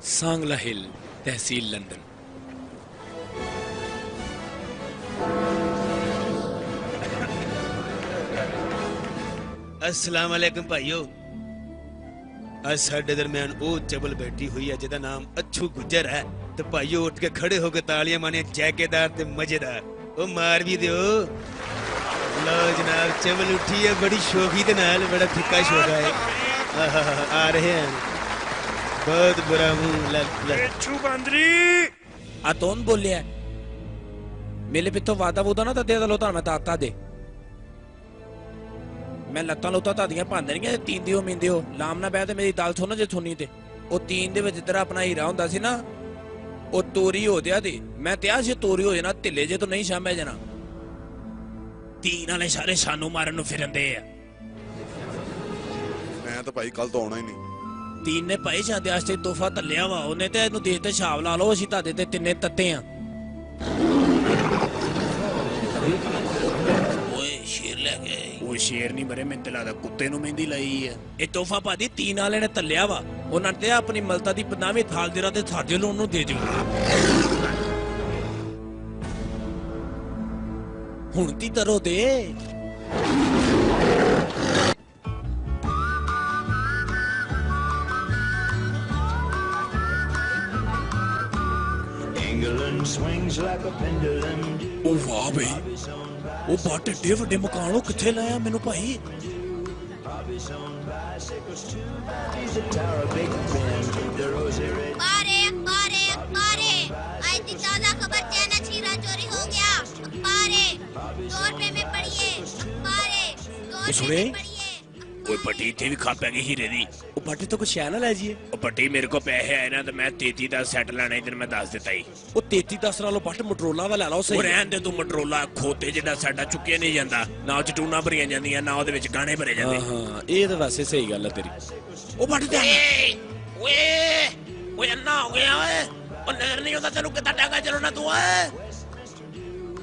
सांगला हिल तहसील लंदन अस्सलाम वालेकुम भाइयों ਅੱਜ ਸਾਡੇ ਦਰਮਿਆਨ ਉਹ ਚਬਲ ਬੈਠੀ ਹੋਈ ਹੈ ਜਿਹਦਾ ਨਾਮ ਅੱਛੂ ਗੁੱਜਰ ਹੈ ਤੇ ਭਾਈਓ ਉੱਠ ਕੇ ਖੜੇ ਹੋ ਕੇ ਤਾਲੀਆਂ ਮਾਰੀਆਂ ਜੈਕੇਦਾਰ ਤੇ ਮਜ਼ੇਦਾਰ ਉਹ ਮਾਰ ਵੀ ਦਿਓ ਲਓ ਜਨਾਬ ਚਬਲ ਉੱਠੀ ਹੈ ਬੜੀ ਸ਼ੋਖੀ ਦੇ ਨਾਲ ਬੜਾ ਫਿੱਕਾ ਸ਼ੋਖਾ ਹੈ ਆ ਰਹੇ ਹਨ ਬਹੁਤ ਬੁਰਾ ਮੂੰਹ ਛੂ ਬੰਦਰੀ ਆ ਤੌਨ ਬੋਲਿਆ ਮੇਲੇ ਪਿੱਛੋਂ ਵਾਦਾ ਵੂਦਾ ਨਾ ਤੱਦੇ ਦਾ ਲੋਤਾ ਮੈਂ ਤਾਤਾ ਦੇ ਮੈਂ ਲੱਤਾਂ ਲੋਤਾਂ ਤਾਦੀਆਂ ਭਾਂਦੇ ਨਹੀਂ ਤੀਨ ਦਿਓ ਮਿੰਦਿਓ ਲਾਮ ਨਾ ਬਹਿ ਤੇ ਮੇਰੀ ਗੱਲ ਸੁਣੋ ਜੇ ਸੁਣੀ ਤੇ ਉਹ ਤੀਨ ਦੇ ਵਿੱਚ ਤੇਰਾ ਆਪਣਾ ਹੀਰਾ ਹੁੰਦਾ ਸੀ ਨਾ ਉਹ ਤੋਰੀ ਹੋ ਦਿਆ ਤੇ ਮੈਂ ਤੇ ਆ ਜੇ ਤੋਰੀ ਹੋ ਜਾਣਾ ਢਿੱਲੇ ਜੇ ਤੋਂ ਨਹੀਂ ਸ਼ਾਮਿਆ ਜਾਣਾ ਤੀਨ ਵਾਲੇ ਸਾਰੇ ਸਾਨੂੰ ਮਾਰਨ ਨੂੰ ਫਿਰਦੇ ਆ ਮੈਂ ਤਾਂ ਭਾਈ ਕੱਲ ਤੋਂ ਆਉਣਾ ਹੀ ਨਹੀਂ ਤੀਨ ਨੇ ਭਾਈ ਜਾਂਦੇ ਵਾਸਤੇ ਤੋਹਫਾ ਧੱਲਿਆ ਵਾ ਉਹਨੇ ਤੇ ਇਹਨੂੰ ਦੇਖ ਤੇ ਛਾਪ ਲਾ ਲਓ ਅਸੀਂ ਤੁਹਾਡੇ ਤੇ ਤਿੰਨੇ ਤੱਤੇ ਆ ਓਏ ਸ਼ੇਰ ਲੈ ਗਏ ਉਹ ਸ਼ੇਰ ਨਹੀਂ ਮਰੇ ਮੈਨੂੰ ਤੇ ਲੱਗਦਾ ਕੁੱਤੇ ਨੂੰ ਮਹਿੰਦੀ ਲਾਈ ਆ ਇਹ ਤੋਹਫਾ ਭਾਦੀ ਤੀਨ ਵਾਲੇ ਨੇ ਧੱਲਿਆ ਵਾ ਉਹਨਾਂ ਤੇ ਆਪਣੀ ਮਲਤਾ ਦੀ ਪਨਾਵੇਂ ਥਾਲ ਦੇ ਰਾ ਤੇ ਸਾਡੇ ਨੂੰ ਉਹਨੂੰ ਦੇ ਦਿਓ ਹੁਣ ਤੀ ਤਰੋ ਦੇ ਉਹ ਵਾਹ ਬਈ ਉਹ ਬਾਟ ਏਡੇ ਵੱਡੇ ਮਕਾਨ ਉਹ ਕਿੱਥੇ ਲਾਇਆ ਮੈਨੂੰ ਭਾਈ अखबारे अखबारे अखबारे आज की ताजा खबर चैना हीरा चोरी हो गया अखबारे 2 रुपए में पढ़िए अखबारे 2 रुपए में पढ़िए कोई पट्टी थे भी खा पै गई हीरे दी ਉਹ ਪਾਟੀ ਤੋਂ ਕੁਛ ਹੈ ਨਾ ਲੈ ਜੀਏ ਉਹ ਪੱਟੀ ਮੇਰੇ ਕੋ ਪੈਸੇ ਆਏ ਨਾ ਤੇ ਮੈਂ 33 ਦਾ ਸੈੱਟ ਲੈਣਾ ਇਧਰ ਮੈਂ ਦੱਸ ਦਿੱਤਾ ਹੀ ਉਹ 33 10 ਨਾਲੋਂ ਪੱਟ ਮਟਰੋਲਾ ਦਾ ਲੈ ਲਓ ਉਹ ਸਹੀ ਰਹਿਣ ਦੇ ਤੂੰ ਮਟਰੋਲਾ ਖੋਤੇ ਜਿਹੜਾ ਸਾਡਾ ਚੁੱਕਿਆ ਨਹੀਂ ਜਾਂਦਾ ਨਾ ਉਹ ਚ ਟੂਣਾ ਭਰੀਆਂ ਜਾਂਦੀਆਂ ਨਾ ਉਹਦੇ ਵਿੱਚ ਗਾਣੇ ਭਰੇ ਜਾਂਦੇ ਹਾਂ ਇਹ ਤਾਂ ਵੈਸੇ ਸਹੀ ਗੱਲ ਹੈ ਤੇਰੀ ਉਹ ਪੱਟ ਦੇ ਓਏ ਓਏ ਅੰਨਾ ਹੋ ਗਿਆ ਓਏ ਉਹ ਨਜ਼ਰ ਨਹੀਂ ਆਉਂਦਾ ਤੈਨੂੰ ਕਿੱਦਾਂ ਡਾਂਗਾ ਚਲਾਉਣਾ ਤੂੰ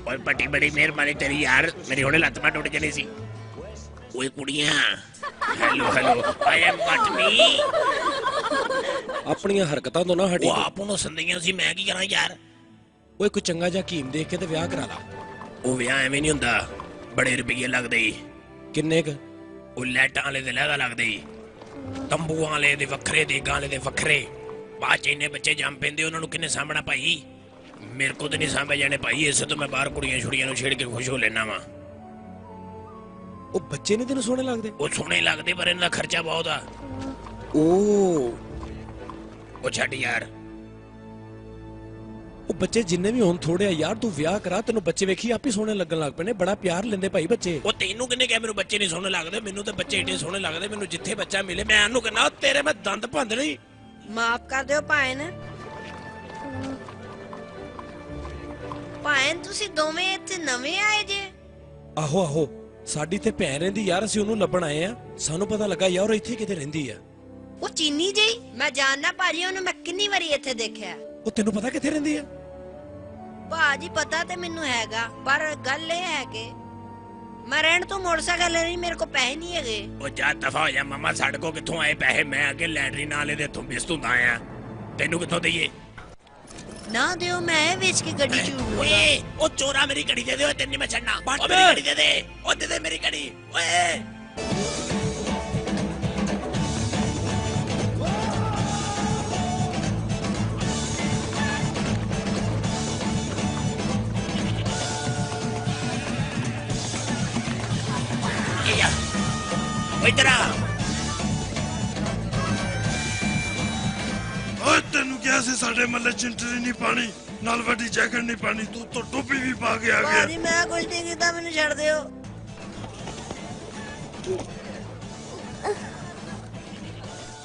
ਓਏ ਪੱਟੀ ਬੜੀ ਮਿਹਰਬਾਨੀ ਤੇਰੀ ਯਾਰ ਮੇਰੀ ਹੁਣੇ ਲੱਤ ਮਾਂ ਟੁੱਟ ਜਾਣੀ ਸੀ ਓਏ ਕੁੜੀਆਂ ਹੈਲੋ ਹੈਲੋ ਆਈ ਐਮ ਬਟਨੀ ਆਪਣੀਆਂ ਹਰਕਤਾਂ ਤੋਂ ਨਾ ਹਟੀ ਉਹ ਆਪ ਨੂੰ ਸੰਦੀਆਂ ਸੀ ਮੈਂ ਕੀ ਕਰਾਂ ਯਾਰ ਓਏ ਕੋਈ ਚੰਗਾ ਜਿਹਾ ਕੀਮ ਦੇਖ ਕੇ ਤੇ ਵਿਆਹ ਕਰਾ ਲਾ ਉਹ ਵਿਆਹ ਐਵੇਂ ਨਹੀਂ ਹੁੰਦਾ ਬੜੇ ਰੁਪਏ ਲੱਗਦੇ ਈ ਕਿੰਨੇ ਕ ਉਹ ਲੈਟਾਂ ਵਾਲੇ ਦੇ ਲਹਿਦਾ ਲੱਗਦੇ ਈ ਤੰਬੂਆਂ ਵਾਲੇ ਦੇ ਵੱਖਰੇ ਦੇਗਾਂ ਵਾਲੇ ਦੇ ਵੱਖਰੇ ਬਾਅਦ ਚ ਇੰਨੇ ਬੱਚੇ ਜੰਮ ਪੈਂਦੇ ਉਹਨਾਂ ਨੂੰ ਕਿੰਨੇ ਸਾਂਭਣਾ ਭਾਈ ਮੇਰੇ ਕੋਲ ਤੇ ਨਹੀਂ ਸਾਂਭੇ ਜਾਣੇ ਭਾਈ ਇਸੇ ਤੋਂ ਮੈਂ ਬਾਹਰ ਕੁੜੀਆਂ ਛੁੜੀਆਂ ਨੂੰ ਛੇੜ ਕੇ ਖੁਸ਼ ਹੋ ਲੈਣਾ ਵਾ ਉਹ ਬੱਚੇ ਨੇ ਤੈਨੂੰ ਸੋਹਣੇ ਲੱਗਦੇ ਉਹ ਸੋਹਣੇ ਲੱਗਦੇ ਪਰ ਇਹਨਾਂ ਦਾ ਖਰਚਾ ਬਹੁਤ ਆ ਉਹ ਛੱਡ ਯਾਰ ਉਹ ਬੱਚੇ ਜਿੰਨੇ ਵੀ ਹੁਣ ਥੋੜੇ ਆ ਯਾਰ ਤੂੰ ਵਿਆਹ ਕਰਾ ਤੈਨੂੰ ਬੱਚੇ ਵੇਖੀ ਆਪੇ ਸੋਹਣੇ ਲੱਗਣ ਲੱਗ ਪਏ ਨੇ ਬੜਾ ਪਿਆਰ ਲੈਂਦੇ ਭਾਈ ਬੱਚੇ ਉਹ ਤੈਨੂੰ ਕਿੰਨੇ ਕਿਹਾ ਮੈਨੂੰ ਬੱਚੇ ਨਹੀਂ ਸੋਹਣੇ ਲੱਗਦੇ ਮੈਨੂੰ ਤਾਂ ਬੱਚੇ ਏਡੇ ਸੋਹਣੇ ਲੱਗਦੇ ਮੈਨੂੰ ਜਿੱਥੇ ਬੱਚਾ ਮਿਲੇ ਮੈਂ ਉਹਨੂੰ ਕਹਿੰਦਾ ਤੇਰੇ ਮੈਂ ਦੰਦ ਭੰਨਣੇ ਮਾਫ ਕਰ ਦਿਓ ਭਾਇਨ ਭਾਇਨ ਤੁਸੀਂ ਦੋਵੇਂ ਇੱਥੇ ਨਵੇਂ ਆਏ ਜੇ ਆਹੋ ਆਹੋ ਸਾਡੀ ਤੇ ਭੈਣ ਰਹਿੰਦੀ ਯਾਰ ਅਸੀਂ ਉਹਨੂੰ ਲੱਭਣ ਆਏ ਆ ਸਾਨੂੰ ਪਤਾ ਲੱਗਾ ਯਾਰ ਉਹ ਇੱਥੇ ਕਿਤੇ ਰਹਿੰਦੀ ਆ ਉਹ ਚੀਨੀ ਜਿਹੀ ਮੈਂ ਜਾਣਦਾ ਭਾਜੀ ਉਹਨੂੰ ਮੈਂ ਕਿੰਨੀ ਵਾਰੀ ਇੱਥੇ ਦੇਖਿਆ ਉਹ ਤੈਨੂੰ ਪਤਾ ਕਿੱਥੇ ਰਹਿੰਦੀ ਆ ਭਾਜੀ ਪਤਾ ਤੇ ਮੈਨੂੰ ਹੈਗਾ ਪਰ ਗੱਲ ਇਹ ਹੈ ਕਿ ਮੈਂ ਰਹਿਣ ਤੋਂ ਮੋਟਰਸਾਈਕਲ ਨਹੀਂ ਮੇਰੇ ਕੋਲ ਪੈਸੇ ਨਹੀਂ ਹੈਗੇ ਉਹ ਜਾ ਦਫਾ ਹੋ ਜਾ ਮਾਮਾ ਸਾਡੇ ਕੋ ਕਿੱਥੋਂ ਆਏ ਪੈਸੇ ਮੈਂ ਅੱਗੇ ਲੈਟਰੀਨ ਵਾਲੇ ਦੇ ਤੋਂ ਬਿਸਤੁੰਦਾ ਆਇਆ ਤੈਨੂੰ ਕਿੱਥੋਂ ਦਈਏ ਨਾ ਦਿਓ ਮੈਂ ਵੇਚ ਕੇ ਗੱਡੀ ਚ ਓਏ ਉਹ ਚੋਰਾ ਮੇਰੀ ਘੜੀ ਦੇ ਦੇ ਤੈਨੂੰ ਮੈਂ ਛੱਡਣਾ ਉਹ ਮੇਰੀ ਘੜੀ ਦੇ ਦੇ ਉਹ ਦੇ ਦੇ ਮੇਰੀ ਘੜੀ ਓਏ ਓਏ ਤੇਰਾ ਓਏ ਤੈਨੂੰ ਕਿਹਾ ਸੀ ਸਾਡੇ ਮੱਲੇ ਚਿੰਟਰੀ ਨਹੀਂ ਪਾਣੀ ਨਾਲ ਵੱਡੀ ਜੈਕਟ ਨਹੀਂ ਪਾਣੀ ਤੂੰ ਤਾਂ ਟੋਪੀ ਵੀ ਪਾ ਕੇ ਆ ਗਿਆ ਭਾਜੀ ਮੈਂ ਕੁਝ ਨਹੀਂ ਕੀਤਾ ਮੈਨੂੰ ਛੱਡ ਦਿਓ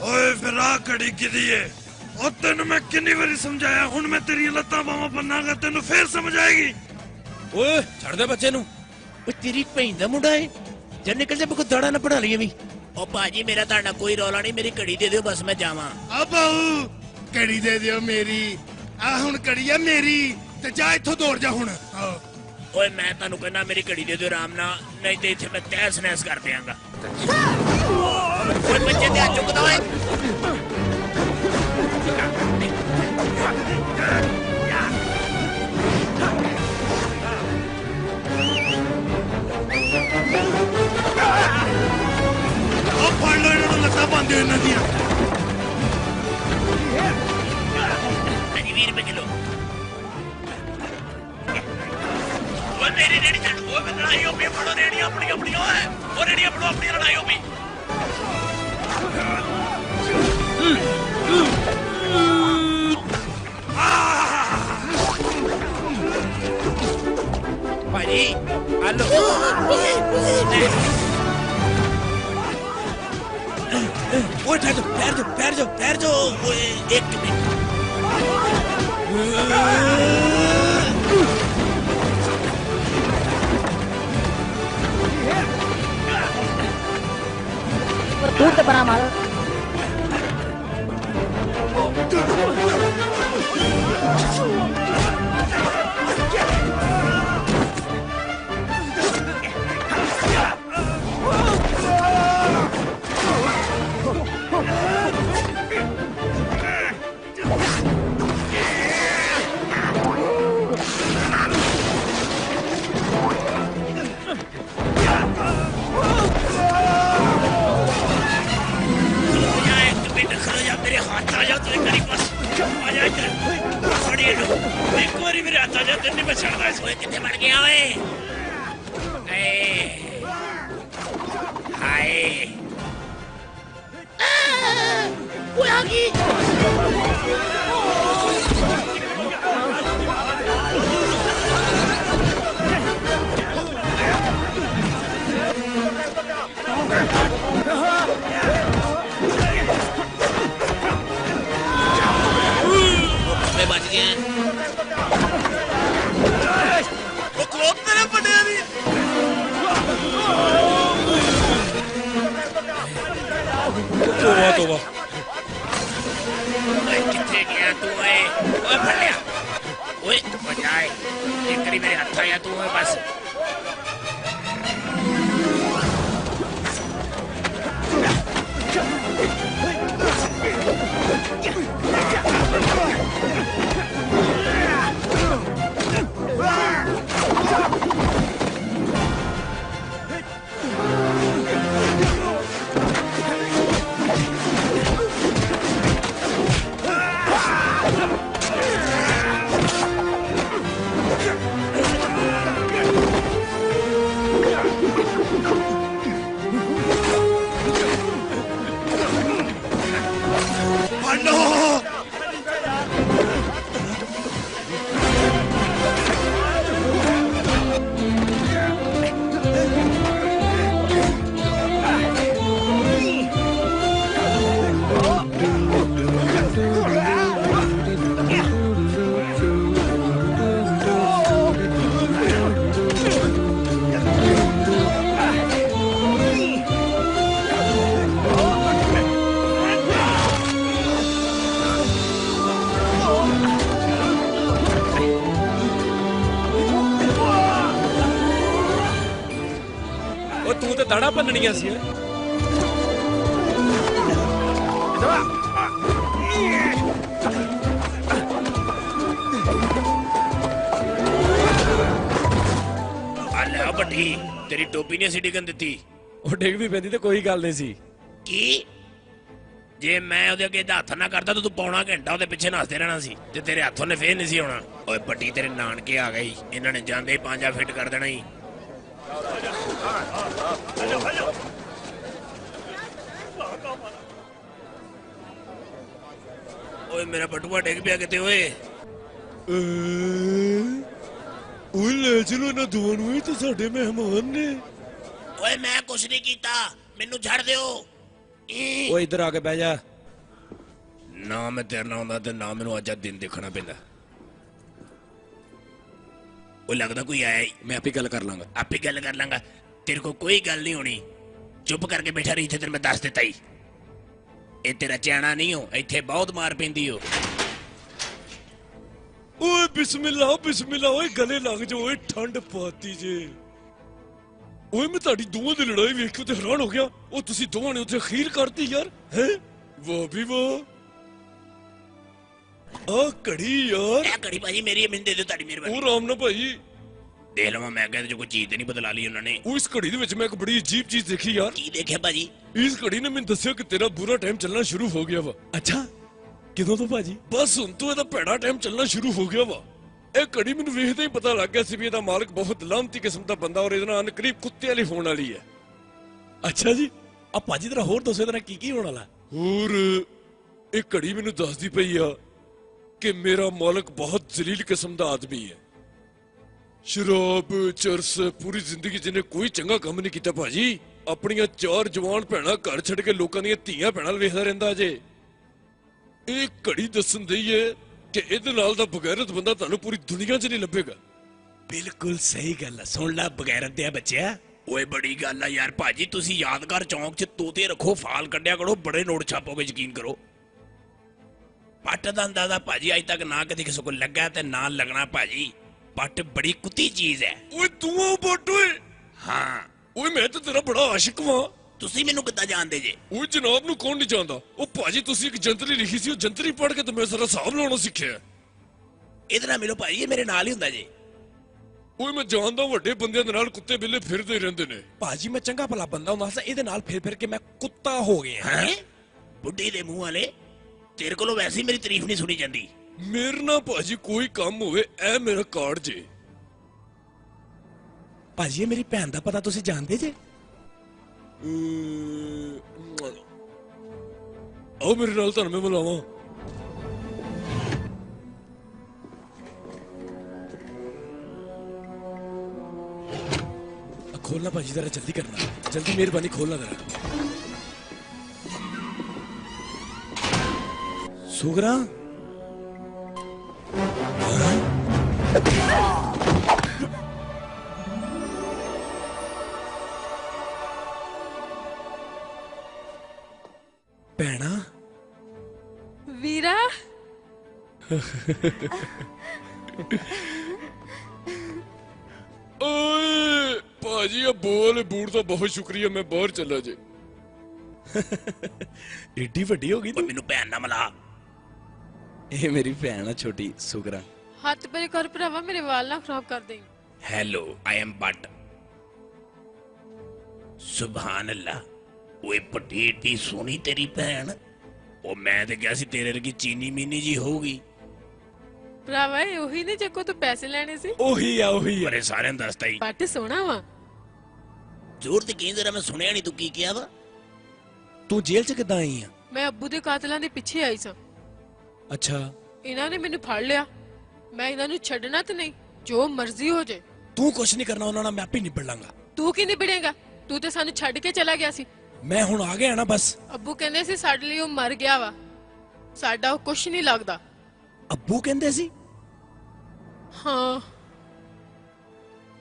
ਓਏ ਫਿਰ ਆ ਘੜੀ ਕਿਦੀ ਏ ਉਹ ਤੈਨੂੰ ਮੈਂ ਕਿੰਨੀ ਵਾਰੀ ਸਮਝਾਇਆ ਹੁਣ ਮੈਂ ਤੇਰੀਆਂ ਲੱਤਾਂ ਬਾਹਾਂ ਬੰਨਾਂਗਾ ਤੈਨੂੰ ਫੇਰ ਸਮਝ ਆਏਗੀ ਓਏ ਛੱਡ ਦੇ ਬੱਚੇ ਨੂੰ ਓ ਤੇਰੀ ਭੈਣ ਦਾ ਮੁੰਡਾ ਏ ਜਦ ਨਿਕਲ ਜਾ ਕੋ ਦਾੜਾ ਨਾ ਪੜਾ ਲਈ ਵੀ ਓ ਭਾਜੀ ਮੇਰਾ ਤੁਹਾਡਾ ਕੋਈ ਰੌਲਾ ਨਹੀਂ ਮੇਰੀ ਘੜੀ ਦੇ ਦਿਓ ਬਸ ਮੈਂ ਜਾਵਾਂ ਆ ਬਾਊ ਘੜੀ ਦੇ ਦਿਓ ਮੇਰੀ ਆ ਹੁਣ ਘੜੀ ਆ ਮੇਰੀ ਤੇ ਜਾ ਇੱਥੋਂ ਦੌੜ ਜਾ ਹੁਣ ਓਏ ਮੈਂ ਤੁਹਾਨੂੰ ਕਹਿੰਦਾ ਮੇਰੀ ਘੜੀ ਦੇ ਦਿਓ ਆਰਾਮ ਨਾਲ ਨਹੀਂ ਤੇ ਇੱਥੇ ਮੈਂ ਤਹਿਸ ਨਹਿਸ ਕਰ ਦਿਆਂਗਾ ਓਏ ਬੱਚੇ ਤੇ ਆ ਚੁੱਕਦਾ ਓਏ ਉਹ ਫੜ ਲੋ ਇਹਨਾਂ ਨੂੰ ਲੱਤਾਂ ਬੰਦੇ ਇਹਨਾਂ ਦੀਆਂ ठहर जाओ ओए एक मिनट दूर से बना मारो मेरे हाथ आ जाओ तेरे करीब बस आ जा इधर खड़ी लो एक बारी मेरे हाथ आ जा तेरे नहीं बचड़ा इस ओए कितने बढ़ गया ओए हाय ओए आ गई बच गए वो क्लोथ तेरे पड़े नहीं तोबा कितने गया तू ओए ओए फड़ लिया ओए बजाए एक करी मेरे हाथ आया तू ओए बस ਤੂੰ ਤੇ ਦਾੜਾ ਭੰਨਣੀਆਂ ਸੀ ਅੱਲਾ ਬੱਟੀ ਤੇਰੀ ਟੋਪੀ ਨੇ ਸਿੱਟੀ ਗੰ ਦਿੱਤੀ ਉਹ ਡਿੱਗ ਵੀ ਪੈਂਦੀ ਤੇ ਕੋਈ ਗੱਲ ਨਹੀਂ ਸੀ ਕੀ ਜੇ ਮੈਂ ਉਹਦੇ ਅੱਗੇ ਹੱਥ ਨਾ ਕਰਦਾ ਤਾਂ ਤੂੰ ਪੌਣਾ ਘੰਟਾ ਉਹਦੇ ਪਿੱਛੇ ਨੱਸਦੇ ਰਹਿਣਾ ਸੀ ਤੇ ਤੇਰੇ ਹੱਥੋਂ ਨੇ ਫੇਰ ਨਹੀਂ ਸੀ ਆਉਣਾ ਓਏ ਬੱਟੀ ਤੇਰੇ ਨਾਨਕੇ ਆ ਗਈ ਇਹਨਾਂ ਨੇ ਜਾਂਦੇ ਹੀ ਪੰਜਾ ਫਿੱਟ ਕਰ ਦੇਣਾ ਹੀ ਓਏ ਮੇਰਾ ਬਟੂਆ ਡਿੱਗ ਪਿਆ ਕਿਤੇ ਓਏ ਉਹ ਲੈ ਚਲੋ ਨਾ ਦੋਵਾਂ ਨੂੰ ਇਹ ਤਾਂ ਸਾਡੇ ਮਹਿਮਾਨ ਨੇ ਓਏ ਮੈਂ ਕੁਛ ਨਹੀਂ ਕੀਤਾ ਮੈਨੂੰ ਛੱਡ ਦਿਓ ਓਏ ਇੱਧਰ ਆ ਕੇ ਬਹਿ ਜਾ ਨਾ ਮੈਂ ਤੇਰੇ ਨਾਲ ਆਉਂਦਾ ਤੇ ਨਾ ਮੈਨੂੰ ਅੱਜ ਦਿਨ ਦੇਖਣਾ ਪੈਂਦਾ ਉਹ ਲੱਗਦਾ ਕੋਈ ਆਇਆ ਹੀ ਮੈਂ ਆਪੇ ਗੱਲ ਕਰ ਲਾਂਗਾ ਆਪੇ ਗੱਲ ਕਰ ਲਾਂਗਾ तेरे को कोई गल नहीं होनी चुप करके बैठा रही थे तेरे मैं दस दिता ही ये तेरा चैना नहीं हो इत्थे बहुत मार पेंदी हो ओए बिस्मिल्लाह ओए गले लग जाओ ओए ठंड पाती जे ओए मैं ताड़ी दोवां दी लड़ाई वेख के ते हैरान हो गया ओ तुसी दोवां ने उत्थे खीर करती यार हैं वाह भी वाह आ घड़ी यार ए घड़ी भाजी मेरी मैंने दे दो ताड़ी मेहरबानी ओ राम ना भाई देख लवा मैं कहते जो कोई चीज नहीं बदला ली उन्होंने इस घड़ी ਦੇ ਵਿੱਚ ਮੈਂ ਇੱਕ ਬੜੀ ਅਜੀਬ ਚੀਜ਼ ਦੇਖੀ ਯਾਰ की देखे भाजी ਇਸ ਘੜੀ ਨੇ ਮੈਨੂੰ ਦੱਸਿਆ ਕਿ ਤੇਰਾ ਬੁਰਾ ਟਾਈਮ ਚੱਲਣਾ ਸ਼ੁਰੂ ਹੋ ਗਿਆ ਵਾ ਅੱਛਾ ਕਿਦੋਂ ਤੋਂ ਭਾਜੀ ਬਸ ਹੁਣ ਤੋਂ ਇਹਦਾ ਭੈੜਾ ਟਾਈਮ ਚੱਲਣਾ ਸ਼ੁਰੂ ਹੋ ਗਿਆ ਵਾ ਇਹ ਘੜੀ ਮੈਨੂੰ ਵੇਖਦੇ ਹੀ ਪਤਾ ਲੱਗ ਗਿਆ ਸੀ ਵੀ ਇਹਦਾ ਮਾਲਕ ਬਹੁਤ ਲਾਮਤੀ ਕਿਸਮ ਦਾ ਬੰਦਾ ਔਰ ਇਹਦੇ ਨਾਲ ਅਨਕਰੀਬ ਕੁੱਤੇ ਵਾਲੀ ਹੋਣ ਵਾਲੀ ਹੈ ਅੱਛਾ ਜੀ ਆ ਭਾਜੀ ਤੇਰਾ ਹੋਰ ਦੱਸੋ ਇਹਦੇ ਨਾਲ ਕੀ ਹੋਣ ਵਾਲਾ ਹੋਰ ਇਹ ਘੜੀ ਮੈਨੂੰ ਦੱਸਦੀ ਪਈ ਆ ਕਿ ਮੇਰਾ ਮਾਲਕ ਬਹੁਤ ਜ਼ਲੀਲ ਕਿਸਮ ਦਾ ਆਦਮੀ ਹੈ शराब चरस पूरी जिंदगी जिन्हें कोई चंगा काम नहीं किया भाजी ਆਪਣੀਆਂ 4 ਜਵਾਨ ਭੈਣਾਂ ਘਰ ਛੱਡ ਕੇ ਲੋਕਾਂ ਦੀਆਂ ਧੀਆਂ ਭੈਣਾਂ ਵੱਲ ਵੇਖਦਾ ਰਹਿੰਦਾ ਜੇ। ਇਹ ਘੜੀ ਦੱਸਣ ਦਈ ਏ ਕਿ ਇਹਦੇ ਨਾਲ ਦਾ ਬਗੈਰਤ ਬੰਦਾ ਤੁਹਾਨੂੰ ਪੂਰੀ ਦੁਨੀਆ 'ਚ ਨਹੀਂ ਲੱਭੇਗਾ। ਬਿਲਕੁਲ ਸਹੀ ਗੱਲ ਆ, ਸੁਣ ਲੈ ਬਗੈਰਤ ਦੇ ਬੱਚਿਆ। ਓਏ ਬੜੀ ਗੱਲ ਆ ਯਾਰ ਭਾਜੀ, ਤੁਸੀਂ ਯਾਦਗਾਰ ਚੌਂਕ 'ਚ ਤੋਤੇ ਰੱਖੋ, ਫਾਲ ਕੱਢਿਆ ਕਰੋ, ਬੜੇ ਨੋਟ ਛਾਪੋਗੇ, ਯਕੀਨ ਕਰੋ। ਪੱਟ ਦਾ ਅੰਦਾਜ਼ਾ ਭਾਜੀ ਅੱਜ ਤੱਕ ਨਾ ਕਦੇ ਕਿਸੇ ਕੋਲ ਲੱਗਾ ਤੇ ਨਾ ਲੱਗਣਾ ਭਾਜੀ। ਪੱਟ ਬੜੀ ਕੁੱਤੀ ਚੀਜ਼ ਹੈ। ਓਏ ਤੂੰ ਆ ਪੱਟ ਓਏ? ਹਾਂ। ਓਏ ਮੈਂ ਤਾਂ ਤੇਰਾ ਬੜਾ ਆਸ਼ਿਕ ਵਾਂ। ਤੁਸੀਂ ਮੈਨੂੰ ਕਿੱਦਾਂ ਜਾਣਦੇ ਜੇ? ਓਏ ਜਨਾਬ ਨੂੰ ਕੌਣ ਨਹੀਂ ਜਾਣਦਾ? ਉਹ ਭਾਜੀ ਤੁਸੀਂ ਇੱਕ ਜੰਤਰੀ ਲਿਖੀ ਸੀ, ਉਹ ਜੰਤਰੀ ਪੜ੍ਹ ਕੇ ਤੇ ਮੈਂ ਸਾਰਾ ਹਿਸਾਬ ਲਾਉਣਾ ਸਿੱਖਿਆ। ਇਹਦੇ ਨਾਲ ਮਿਲੋ ਭਾਜੀ, ਇਹ ਮੇਰੇ ਨਾਲ ਹੀ ਹੁੰਦਾ ਜੇ। ਓਏ ਮੈਂ ਜਾਣਦਾ ਵੱਡੇ ਬੰਦਿਆਂ ਦੇ ਨਾਲ ਕੁੱਤੇ ਬਿੱਲੇ ਫਿਰਦੇ ਰਹਿੰਦੇ ਨੇ। ਭਾਜੀ ਮੈਂ ਚੰਗਾ ਭਲਾ ਬੰਦਾ ਹੁੰਦਾ ਸੀ, ਇਹਦੇ ਨਾਲ ਫਿਰ ਫਿਰ ਕੇ ਮੈਂ ਕੁੱਤਾ ਹੋ ਗਿਆ। ਹੈਂ? ਬੁੱਢੀ ਦੇ ਮੂੰਹ ਵਾਲੇ, ਤੇਰੇ ਕੋਲੋਂ ਵੈਸੇ ਹੀ ਮੇਰੀ ਤਾਰੀਫ ਨਹੀਂ ਸੁਣੀ ਜਾਂਦੀ। ਮੇਰੇ ਨਾਲ ਭਾਜੀ ਕੋਈ ਕੰਮ ਹੋਵੇ, ਇਹ ਮੇਰਾ ਕਾਰਡ ਜੇ। ਭਾਜੀ ਇਹ ਮੇਰੀ ਭੈਣ ਦਾ ਪਤਾ ਤੁਸੀਂ ਜਾਣਦੇ ਜੇ? ਆਓ ਮੇਰੇ ਨਾਲ, ਤੁਹਾਨੂੰ ਮੈਂ ਮਿਲਾਵਾਂ। खोलना भाजी जरा जल्दी करना, जल्दी मेहरबानी खोलना जरा। सुगरा भैना वीरा ਓਏ ਭਾਜੀ ਆ ਬੋਲ ਬੂੜ ਦਾ ਬਹੁਤ ਸ਼ੁਕਰੀਆ, ਮੈਂ ਬਾਹਰ ਚੱਲਾ ਜੇ। एडी ਵੱਡੀ ਹੋ ਗਈ ਓਏ ਮੈਨੂੰ ਭੈਣ ਨਾ ਮਿਲਾ। ਇਹ ਮੇਰੀ ਭੈਣ ਆ ਛੋਟੀ ਸੁਗਰਾ। ਹੱਥ ਪਰੇ ਕਰ ਭਰਾਵਾ, ਮੇਰੇ ਵਾਲ ਨਾ ਖਰਾਬ ਕਰ ਦੇਈਂ। Hello, I am Butt. ਸੁਭਾਨ ਅੱਲਾ। ਓਏ ਵੱਡੀ ਏਡੀ ਸੋਹਣੀ ਤੇਰੀ ਭੈਣ। ਉਹ ਮੈਂ ਤੇ ਕਿਹਾ ਸੀ ਤੇਰੇ ਵਰਗੀ ਚੀਨੀ ਮੀਨੀ ਜੀ ਹੋਊਗੀ। ਭਰਾਵਾ ਇਹ ਉਹੀ ਨੇ ਜੇ ਕੋ ਤੂੰ ਪੈਸੇ ਲੈਣੇ ਸੀ। ਉਹੀ ਆ ਬੜੇ ਸਾਰਿਆਂ ਨੂੰ ਦੱਸਤਾ ਹੀ। ਪੱਟ ਸੋਹਣਾ ਵਾ। ਜ਼ੋਰ ਤੇ ਕਹੀਂ ਜ਼ਰਾ, ਮੈਂ ਸੁਣਿਆ ਨਹੀਂ ਤੂੰ ਕੀ ਕਿਹਾ ਵਾ। ਤੂੰ ਜੇਲ੍ਹ 'ਚ ਕਿੱਦਾਂ ਆਈ ਆ? ਮੈਂ ਅੱਬੂ ਦੇ ਕਾਤਲਾਂ ਦੇ ਪਿੱਛੇ ਆਈ ਸਾਂ। ਅੱਛਾ ਇਹਨਾਂ ਨੇ ਮੈਨੂੰ ਫੜ ਲਿਆ, ਮੈਂ ਇਹਨਾਂ ਨੂੰ ਛੱਡਣਾ ਤੇ ਨਹੀਂ, ਜੋ ਮਰਜ਼ੀ ਹੋ ਜੇ। ਤੂੰ ਕੁਛ ਨਹੀਂ ਕਰਨਾ, ਉਹਨਾਂ ਨਾਲ ਮੈਂ ਆਪੇ ਨਿਬੜ ਲਾਂਗਾ। ਤੂੰ ਕੀ ਨਿਬੜੇਗਾ? ਤੂੰ ਤੇ ਸਾਨੂੰ ਛੱਡ ਕੇ ਚਲਾ ਗਿਆ ਸੀ। ਮੈਂ ਹੁਣ ਆ ਗਿਆ ਨਾ ਬਸ। ਅੱਬੂ ਕਹਿੰਦੇ ਸੀ ਸਾਡੇ ਲਈ ਉਹ ਮਰ ਗਿਆ ਵਾ, ਸਾਡਾ ਉਹ ਕੁਛ ਨਹੀਂ ਲੱਗਦਾ। ਅੱਬੂ ਕਹਿੰਦੇ ਸੀ? ਹਾਂ।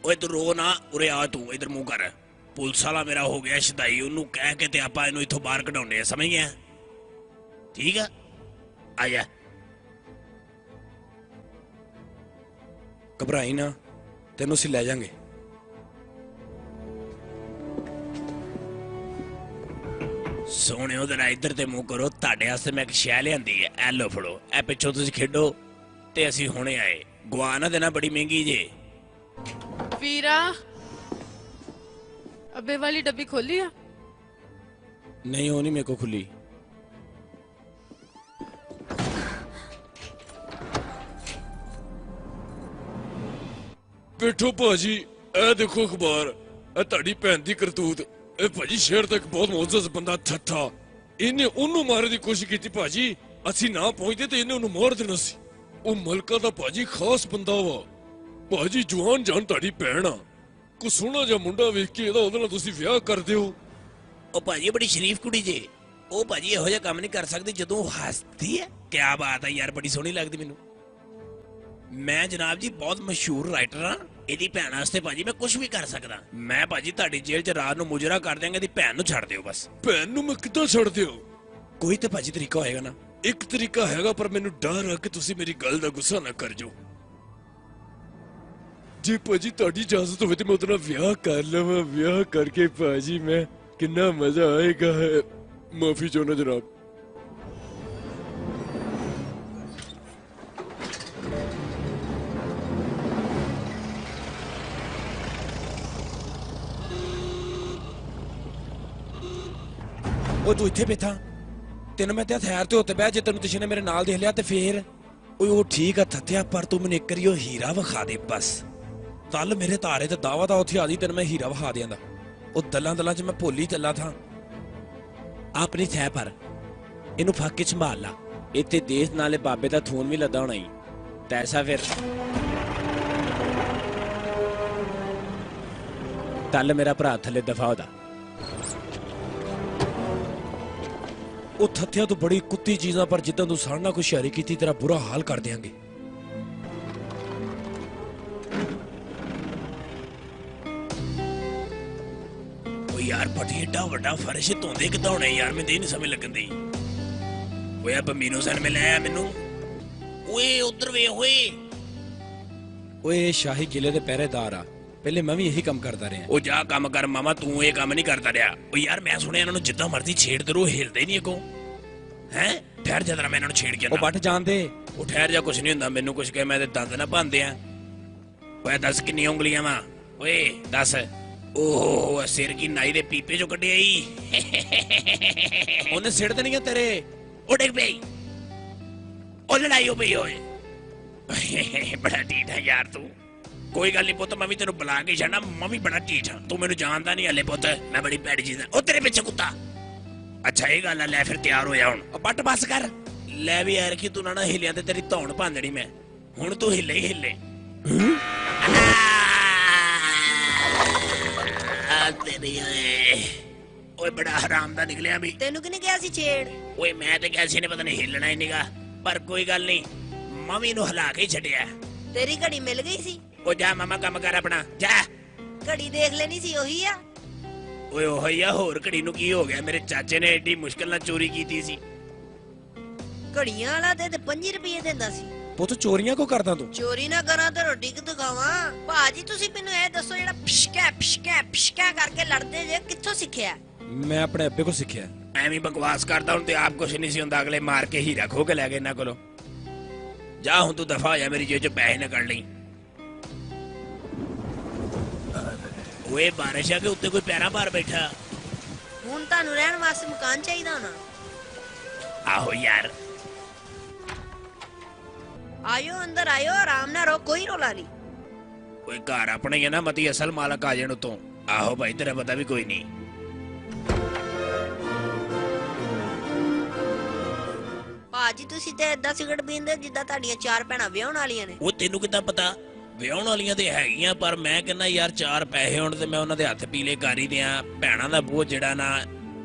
ਓਏ ਤੂੰ ਰੋ ਨਾ, ਉਰੇ ਆ, ਤੂੰ ਇਧਰ ਮੂੰਹ ਕਰ। ਪੁਲਿਸ ਵਾਲਾ ਮੇਰਾ ਹੋ ਗਿਆ ਸ਼ਦਾਈ, ਉਹਨੂੰ ਕਹਿ ਕੇ ਤੇ ਆਪਾਂ ਇਹਨੂੰ ਇੱਥੋਂ ਬਾਹਰ ਕਢਾਉਣੇ ਆ, ਸਮਝ ਗਿਆ? ਠੀਕ ਆ, ਆ ਜਾ। ਘਬਰਾਈ ਨਾ, ਤੈਨੂੰ ਅਸੀਂ ਲੈ ਜਾਾਂਗੇ। ਸੋਹਣਿਓ ਜਰਾ ਇੱਧਰ ਤੇ ਮੂੰਹ ਕਰੋ, ਤੁਹਾਡੇ ਵਾਸਤੇ ਮੈਂ ਇੱਕ ਸ਼ੈ ਲਿਆਂਦੀ ਹੈ, ਐ ਲੋ ਫੜੋ। ਇਹ ਪਿੱਛੋਂ ਤੁਸੀਂ ਖੇਡੋ ਤੇ ਅਸੀਂ ਹੁਣੇ ਆਏ। ਗਵਾ ਨਾ ਦੇਣਾ, ਬੜੀ ਮਹਿੰਗੀ ਜੇ। ਵੀਰਾ ਅੱਬੇ ਵਾਲੀ ਡੱਬੀ ਖੋਲੀ ਆ? ਨਹੀਂ ਉਹ ਨਹੀਂ ਮੇਰੇ ਕੋ ਖੁੱਲੀ। ਬੈਠੋ ਭਾਜੀ, ਇਹ ਦੇਖੋ ਅਖਬਾਰ, ਇਹ ਤੁਹਾਡੀ ਭੈਣ ਦੀ ਕਰਤੂਤ। ਇਹ ਭਾਜੀ ਸ਼ਹਿਰ ਦਾ ਇੱਕ ਬਹੁਤ ਮੌਜੂਦ ਬੰਦਾ ਠੱਠਾ, ਇਹਨੇ ਉਹਨੂੰ ਮਾਰਨ ਦੀ ਕੋਸ਼ਿਸ਼ ਕੀਤੀ ਭਾਜੀ। ਅਸੀਂ ਨਾ ਪਹੁੰਚਦੇ ਤੇ ਇਹਨੇ ਉਹਨੂੰ ਮਾਰ ਦੇਣਾ ਸੀ। ਉਹ ਮਲਕਾ ਦਾ ਭਾਜੀ ਖਾਸ ਬੰਦਾ ਵਾ ਭਾਜੀ, ਜਵਾਨ ਜਾਨ ਤੁਹਾਡੀ ਭੈਣ ਆ। ਕੋ ਸੋਹਣਾ ਜਿਹਾ ਮੁੰਡਾ ਵੇਖ ਕੇ ਇਹਦਾ ਉਹਦੇ ਨਾਲ ਤੁਸੀਂ ਵਿਆਹ ਕਰ ਦਿਓ। ਉਹ ਭਾਜੀ ਬੜੀ ਸ਼ਰੀਫ ਕੁੜੀ ਜੇ। ਉਹ ਭਾਜੀ ਇਹੋ ਜਿਹਾ ਕੰਮ ਨਹੀਂ ਕਰ ਸਕਦੀ ਜਦੋਂ ਉਹ ਹੱਸਦੀ ਹੈ। ਕਿਆ ਬਾਤ ਹੈ ਯਾਰ, ਬੜੀ ਸੋਹਣੀ ਲੱਗਦੀ ਮੈਨੂੰ। ਮੈਂ ਜਨਾਬ ਜੀ ਬਹੁਤ ਮਸ਼ਹੂਰ ਰਾਈਟਰ ਹਾਂ। ਇਹਦੀ ਭੈਣ ਵਾਸਤੇ ਭਾਜੀ ਮੈਂ ਕੁਝ ਵੀ ਕਰ ਸਕਦਾ। ਮੈਂ ਭਾਜੀ ਤੁਹਾਡੀ ਜੇਲ੍ਹ 'ਚ ਰਾਤ ਨੂੰ ਮੁਜਰਾ ਕਰ ਦਿਆਂਗਾ, ਇਹਦੀ ਭੈਣ ਨੂੰ ਛੱਡ ਦਿਓ ਬਸ। ਭੈਣ ਨੂੰ ਮੈਂ ਕਿੱਦਾਂ ਛੱਡ ਦਿਓ? ਕੋਈ ਤੇ ਭਾਜੀ ਤਰੀਕਾ ਹੋਏਗਾ ਨਾ। ਇੱਕ ਤਰੀਕਾ ਹੈਗਾ, ਪਰ ਮੈਨੂੰ ਡਰ ਆ ਕਿ ਤੁਸੀਂ ਮੇਰੀ ਗੱਲ ਦਾ ਗੁੱਸਾ ਨਾ ਕਰ ਜਾਓ। ਜੇ ਭਾਜੀ ਤੁਹਾਡੀ ਇਜਾਜ਼ਤ ਹੋਵੇ ਤੇ ਮੈਂ ਉਹਦੇ ਨਾਲ ਵਿਆਹ ਕਰ ਲਵਾਂ। ਵਿਆਹ ਕਰਕੇ ਭਾਜੀ ਮੈਂ ਕਿੰਨਾ ਮਜ਼ਾ ਆਏਗਾ। ਮਾਫੀ ਚਾਹੁੰਦਾ ਜਨਾਬ। ਉਹ ਤੂੰ ਇੱਥੇ ਬੈਠਾ, ਤੈਨੂੰ ਮੈਂ ਤੇ ਹਥਿਆਰ ਤੇ ਉੱਤੇ ਬਹਿ, ਜੇ ਤੈਨੂੰ ਕਿਸੇ ਨੇ ਮੇਰੇ ਨਾਲ ਦੇਖ ਲਿਆ ਤੇ ਫੇਰ? ਓਏ ਉਹ ਠੀਕ ਆ ਥੱਥਿਆ, ਪਰ ਤੂੰ ਮੈਨੂੰ ਇੱਕ ਵਾਰੀ ਉਹ ਹੀਰਾ ਵਿਖਾ ਦੇ ਬਸ। ਕੱਲ ਮੇਰੇ ਤਾਰੇ ਤੇ ਦਾਵਾ ਦਾ ਉੱਥੇ ਆਦੀ, ਤੈਨੂੰ ਮੈਂ ਹੀਰਾ ਵਿਖਾ ਦਿਆਂਦਾ। ਉਹ ਦਲਾਂ ਦਲਾਂ 'ਚ ਮੈਂ ਭੋਲੀ ਚੱਲਾ ਥਾਂ। ਆਪਣੀ ਥੈ ਪਰ ਇਹਨੂੰ ਫੱਕ ਕੇ ਸੰਭਾਲ ਲਾ। ਇੱਥੇ ਦੇਸ਼ ਨਾਲੇ ਬਾਬੇ ਦਾ ਥੂਨ ਵੀ ਲੱਦਾ ਹੋਣਾ ਹੀ ਤੈਸਾ। ਫਿਰ ਤਲ ਮੇਰਾ ਭਰਾ ਥੱਲੇ ਦਫਾ ਉਹਦਾ। ਉਹ ਥੱਥਿਆਂ ਤੋਂ ਬੜੀ ਕੁੱਤੀ ਚੀਜ਼ਾਂ, ਪਰ ਜਿੱਦਾਂ ਤੂੰ ਸਾਡੇ ਨਾਲ ਕੋਈ ਹੁਸ਼ਿਆਰੀ ਕੀਤੀ ਤੇਰਾ ਬੁਰਾ ਹਾਲ ਕਰ ਦਿਆਂਗੇ। ਓ ਯਾਰ ਪੱਟੀ ਏਡਾ ਵੱਡਾ ਫਰਸ਼ ਧੋਂਦੇ ਕਿੱਦਾਂ ਹੋਣੇ ਯਾਰ, ਮੈਨੂੰ ਇਹ ਨਹੀਂ ਸਮਝ ਲੱਗਣ ਦੀ। ਓਏ ਬੰਮੀਨੋ ਸਨ ਮਿਲ ਆਇਆ ਮੈਨੂੰ। ਓਏ ਉਧਰ ਵੇ ਓਏ। ਓਏ ਸ਼ਾਹੀ ਕਿਲੇ ਦੇ ਪਹਿਰੇਦਾਰ ਆ, ਪਹਿਲੇ ਮੈਂ ਵੀ ਇਹੀ ਕੰਮ ਕਰਦਾ ਰਿਹਾ। ਉਹ ਜਾ ਕੰਮ ਕਰ ਮਾਮਾ, ਤੂੰ ਇਹ ਕੰਮ ਨਹੀਂ ਕਰਦਾ ਰਿਹਾ। ਓ ਯਾਰ ਮੈਂ ਸੁਣਿਆ ਇਹਨਾਂ ਨੂੰ ਜਿੱਦਾਂ ਮਰਜ਼ੀ ਛੇੜਦੇ ਰਹੋ, ਹਿਲਦੇ ਨਹੀਂ ਅੱਗੋਂ। ਹੈ ਠਹਿਰ ਜਾ ਜਰਾ, ਮੈਂ ਇਹਨਾਂ ਨੂੰ ਛੇੜ ਕੇ ਉਹ ਬੱਟ ਜਾਣਦੇ। ਉਹ ਠਹਿਰ ਜਾ, ਕੁਛ ਨਹੀਂ ਹੁੰਦਾ, ਮੈਨੂੰ ਕੁਛ ਕਹੇ ਮੈਂ ਤੇ ਦੰਦ ਨਾ ਭੰਦੇ ਆ। ਓਏ ਦੱਸ ਕਿੰਨੀਆਂ ਉਂਗਲੀਆਂ ਵਾ? ਓਏ ਦੱਸ। ਓਹ ਸਿਰ ਕੀ ਨਾਈ ਦੇ ਪੀਪੇ ਚੋਂ ਕੱਢਿਆ ਈ। ਉਹਨੇ ਸਿੜ ਦੇਣੀਆਂ ਤੇਰੇ। ਉਹ ਡਿੱਗ ਪਈ, ਉਹ ਲੜਾਈ ਹੋ ਪਈ ਓਏ। ਬੜਾ ਢੀਠ ਹੈ ਯਾਰ ਤੂੰ। ਕੋਈ ਗੱਲ ਨਹੀਂ ਪੁੱਤ, ਮੈਂ ਵੀ ਤੈਨੂੰ ਬੁਲਾ ਕੇ ਛੱਡਣਾ, ਮੈਂ ਵੀ ਬੜਾ ਢੀਠ ਹਾਂ। ਤੂੰ ਮੈਨੂੰ ਜਾਣਦਾ ਨਹੀਂ ਹਲੇ ਪੁੱਤ, ਮੈਂ ਬੜੀ ਭੈੜੀ ਚੀਜ਼ ਹਾਂ। ਉਹ ਤੇਰੇ ਪਿੱਛੇ ਕੁੱਤਾ। ਅੱਛਾ ਇਹ ਗੱਲ ਆ, ਲੈ ਫਿਰ ਤਿਆਰ ਹੋ ਜਾ ਹੁਣ। ਬੱਟ ਬੱਸ ਕਰ। ਲੈ ਵੀ ਯਾਰ ਕਿ ਤੂੰ ਨਾ ਹਿੱਲਿਆਂ ਤੇ ਤੇਰੀ ਧੌਣ ਭੰਨਣੀ ਮੈਂ। ਹੁਣ ਤੂੰ ਹਿੱਲੇ ਹੀ ਹਿੱਲੇ। ਤੇਰੀ ਓਏ, ਓਏ ਬੜਾ ਹਰਾਮ ਦਾ ਨਿਕਲਿਆ ਵੀ। ਤੈਨੂੰ ਕਿਹਨੇ ਕਿਹਾ ਸੀ ਛੇੜ? ਓਏ ਮੈਂ ਤੇ ਕਿਹਾ ਸੀ ਨੇ ਪਤਾ ਨਹੀਂ ਹਿੱਲਣਾ ਹੀ ਨੀਗਾ, ਪਰ ਕੋਈ ਗੱਲ ਨਹੀਂ, ਮਮੀ ਨੂੰ ਹਿਲਾ ਕੇ ਹੀ ਛੱਡਿਆ। ਤੇਰੀ ਘੜੀ ਮਿਲ ਗਈ ਸੀ? ਉਹ ਜਾ ਮਾਮਾ ਕੰਮ ਕਰ ਆਪਣਾ ਜਾ। ਘੜੀ ਦੇਖ ਲੈਣੀ ਸੀ, ਉਹੀ ਆ? ਓਏ ਉਹੀ ਆ, ਹੋਰ ਘੜੀ ਨੂੰ ਕੀ ਹੋ ਗਿਆ? ਮੇਰੇ ਚਾਚੇ ਨੇ ਏਡੀ ਮੁਸ਼ਕਿਲ ਨਾਲ ਚੋਰੀ ਕੀਤੀ ਸੀ। ਘੜੀਆਂ ਵਾਲਾ ਤੇ 5 ਰੁਪਏ ਦਿੰਦਾ ਸੀ। ਪੁੱਤ ਚੋਰੀਆਂ ਕੋ ਕਰਦਾ ਤੂੰ? ਚੋਰੀ ਨਾ ਕਰਾਂ ਤੇ ਰੋਟੀ ਕਿੱਥੋਂ ਖਾਵਾਂ? ਭਾਜੀ ਤੁਸੀਂ ਮੈਨੂੰ ਇਹ ਦੱਸੋ, ਜਿਹੜਾ ਫਿਸ਼ਕਾ ਕਰਕੇ ਲੜਦੇ ਜੇ, ਕਿੱਥੋਂ ਸਿੱਖਿਆ? ਮੈਂ ਆਪਣੇ ਅੱਬੇ ਕੋ ਸਿੱਖਿਆ। ਐਵੇਂ ਬਕਵਾਸ ਕਰਦਾ ਹੁਣ ਤੇ ਆਪ ਕੁਛ ਨਹੀਂ ਸੀ ਹੁੰਦਾ, ਅਗਲੇ ਮਾਰ ਕੇ ਹੀਰਾ ਖੋ ਕੇ ਲੈ ਗਏ ਇਹਨਾਂ ਕੋਲੋਂ। ਜਾ ਹੁਣ ਤੂੰ ਦਫਾ ਹੋ ਜਾ, ਮੇਰੀ ਜੇਬ ਚੋਂ ਪੈਸੇ ਨਾ ਕੱਢ ਲਈ। ਓਏ ਬਾਰਿਸ਼ ਆ ਕੇ ਉੱਤੇ ਕੋਈ ਪੈਰਾਂ ਭਾਰ ਬੈਠਾ। ਹੁਣ ਤੁਹਾਨੂੰ ਰਹਿਣ ਵਾਸਤੇ ਮਕਾਨ ਚਾਹੀਦਾ ਹੋਣਾ। ਆਹੋ ਯਾਰ। ਆਇਓ ਅੰਦਰ ਆਇਓ, ਆਰਾਮ ਨਾਲ ਰਹੋ, ਕੋਈ ਰੋਲਾ ਨਹੀਂ। ਓਏ ਘਰ ਆਪਣੇ ਹੀ ਆ ਨਾ, ਮਤੀ ਅਸਲ ਮਾਲਕ ਆ ਜਾਣ ਉਤੋਂ। ਆਹੋ ਭਾਈ ਤੇਰਾ ਪਤਾ ਵੀ ਕੋਈ ਨਹੀਂ। ਭਾਜੀ ਤੁਸੀਂ ਤੇ ਏਦਾਂ ਸਿਗਰਟ ਪੀਂਦੇ ਜਿੱਦਾਂ ਤੁਹਾਡੀਆਂ 4 ਭੈਣਾਂ ਵਿਆਹਣ ਵਾਲੀਆਂ ਨੇ। ਉਹ ਤੈਨੂੰ ਕਿੱਦਾਂ ਪਤਾ? ਵਿਆਹਣ ਵਾਲੀਆਂ ਤੇ ਹੈਗੀਆਂ, ਪਰ ਮੈਂ ਕਹਿੰਦਾ ਯਾਰ 4 ਪੈਸੇ ਹੋਣ ਤੇ ਮੈਂ ਉਹਨਾਂ ਦੇ ਹੱਥ ਪੀਲੇ ਕਰ ਹੀ ਦਿਆਂ। ਭੈਣਾਂ ਦਾ ਬੋਝ ਜਿਹੜਾ ਨਾ,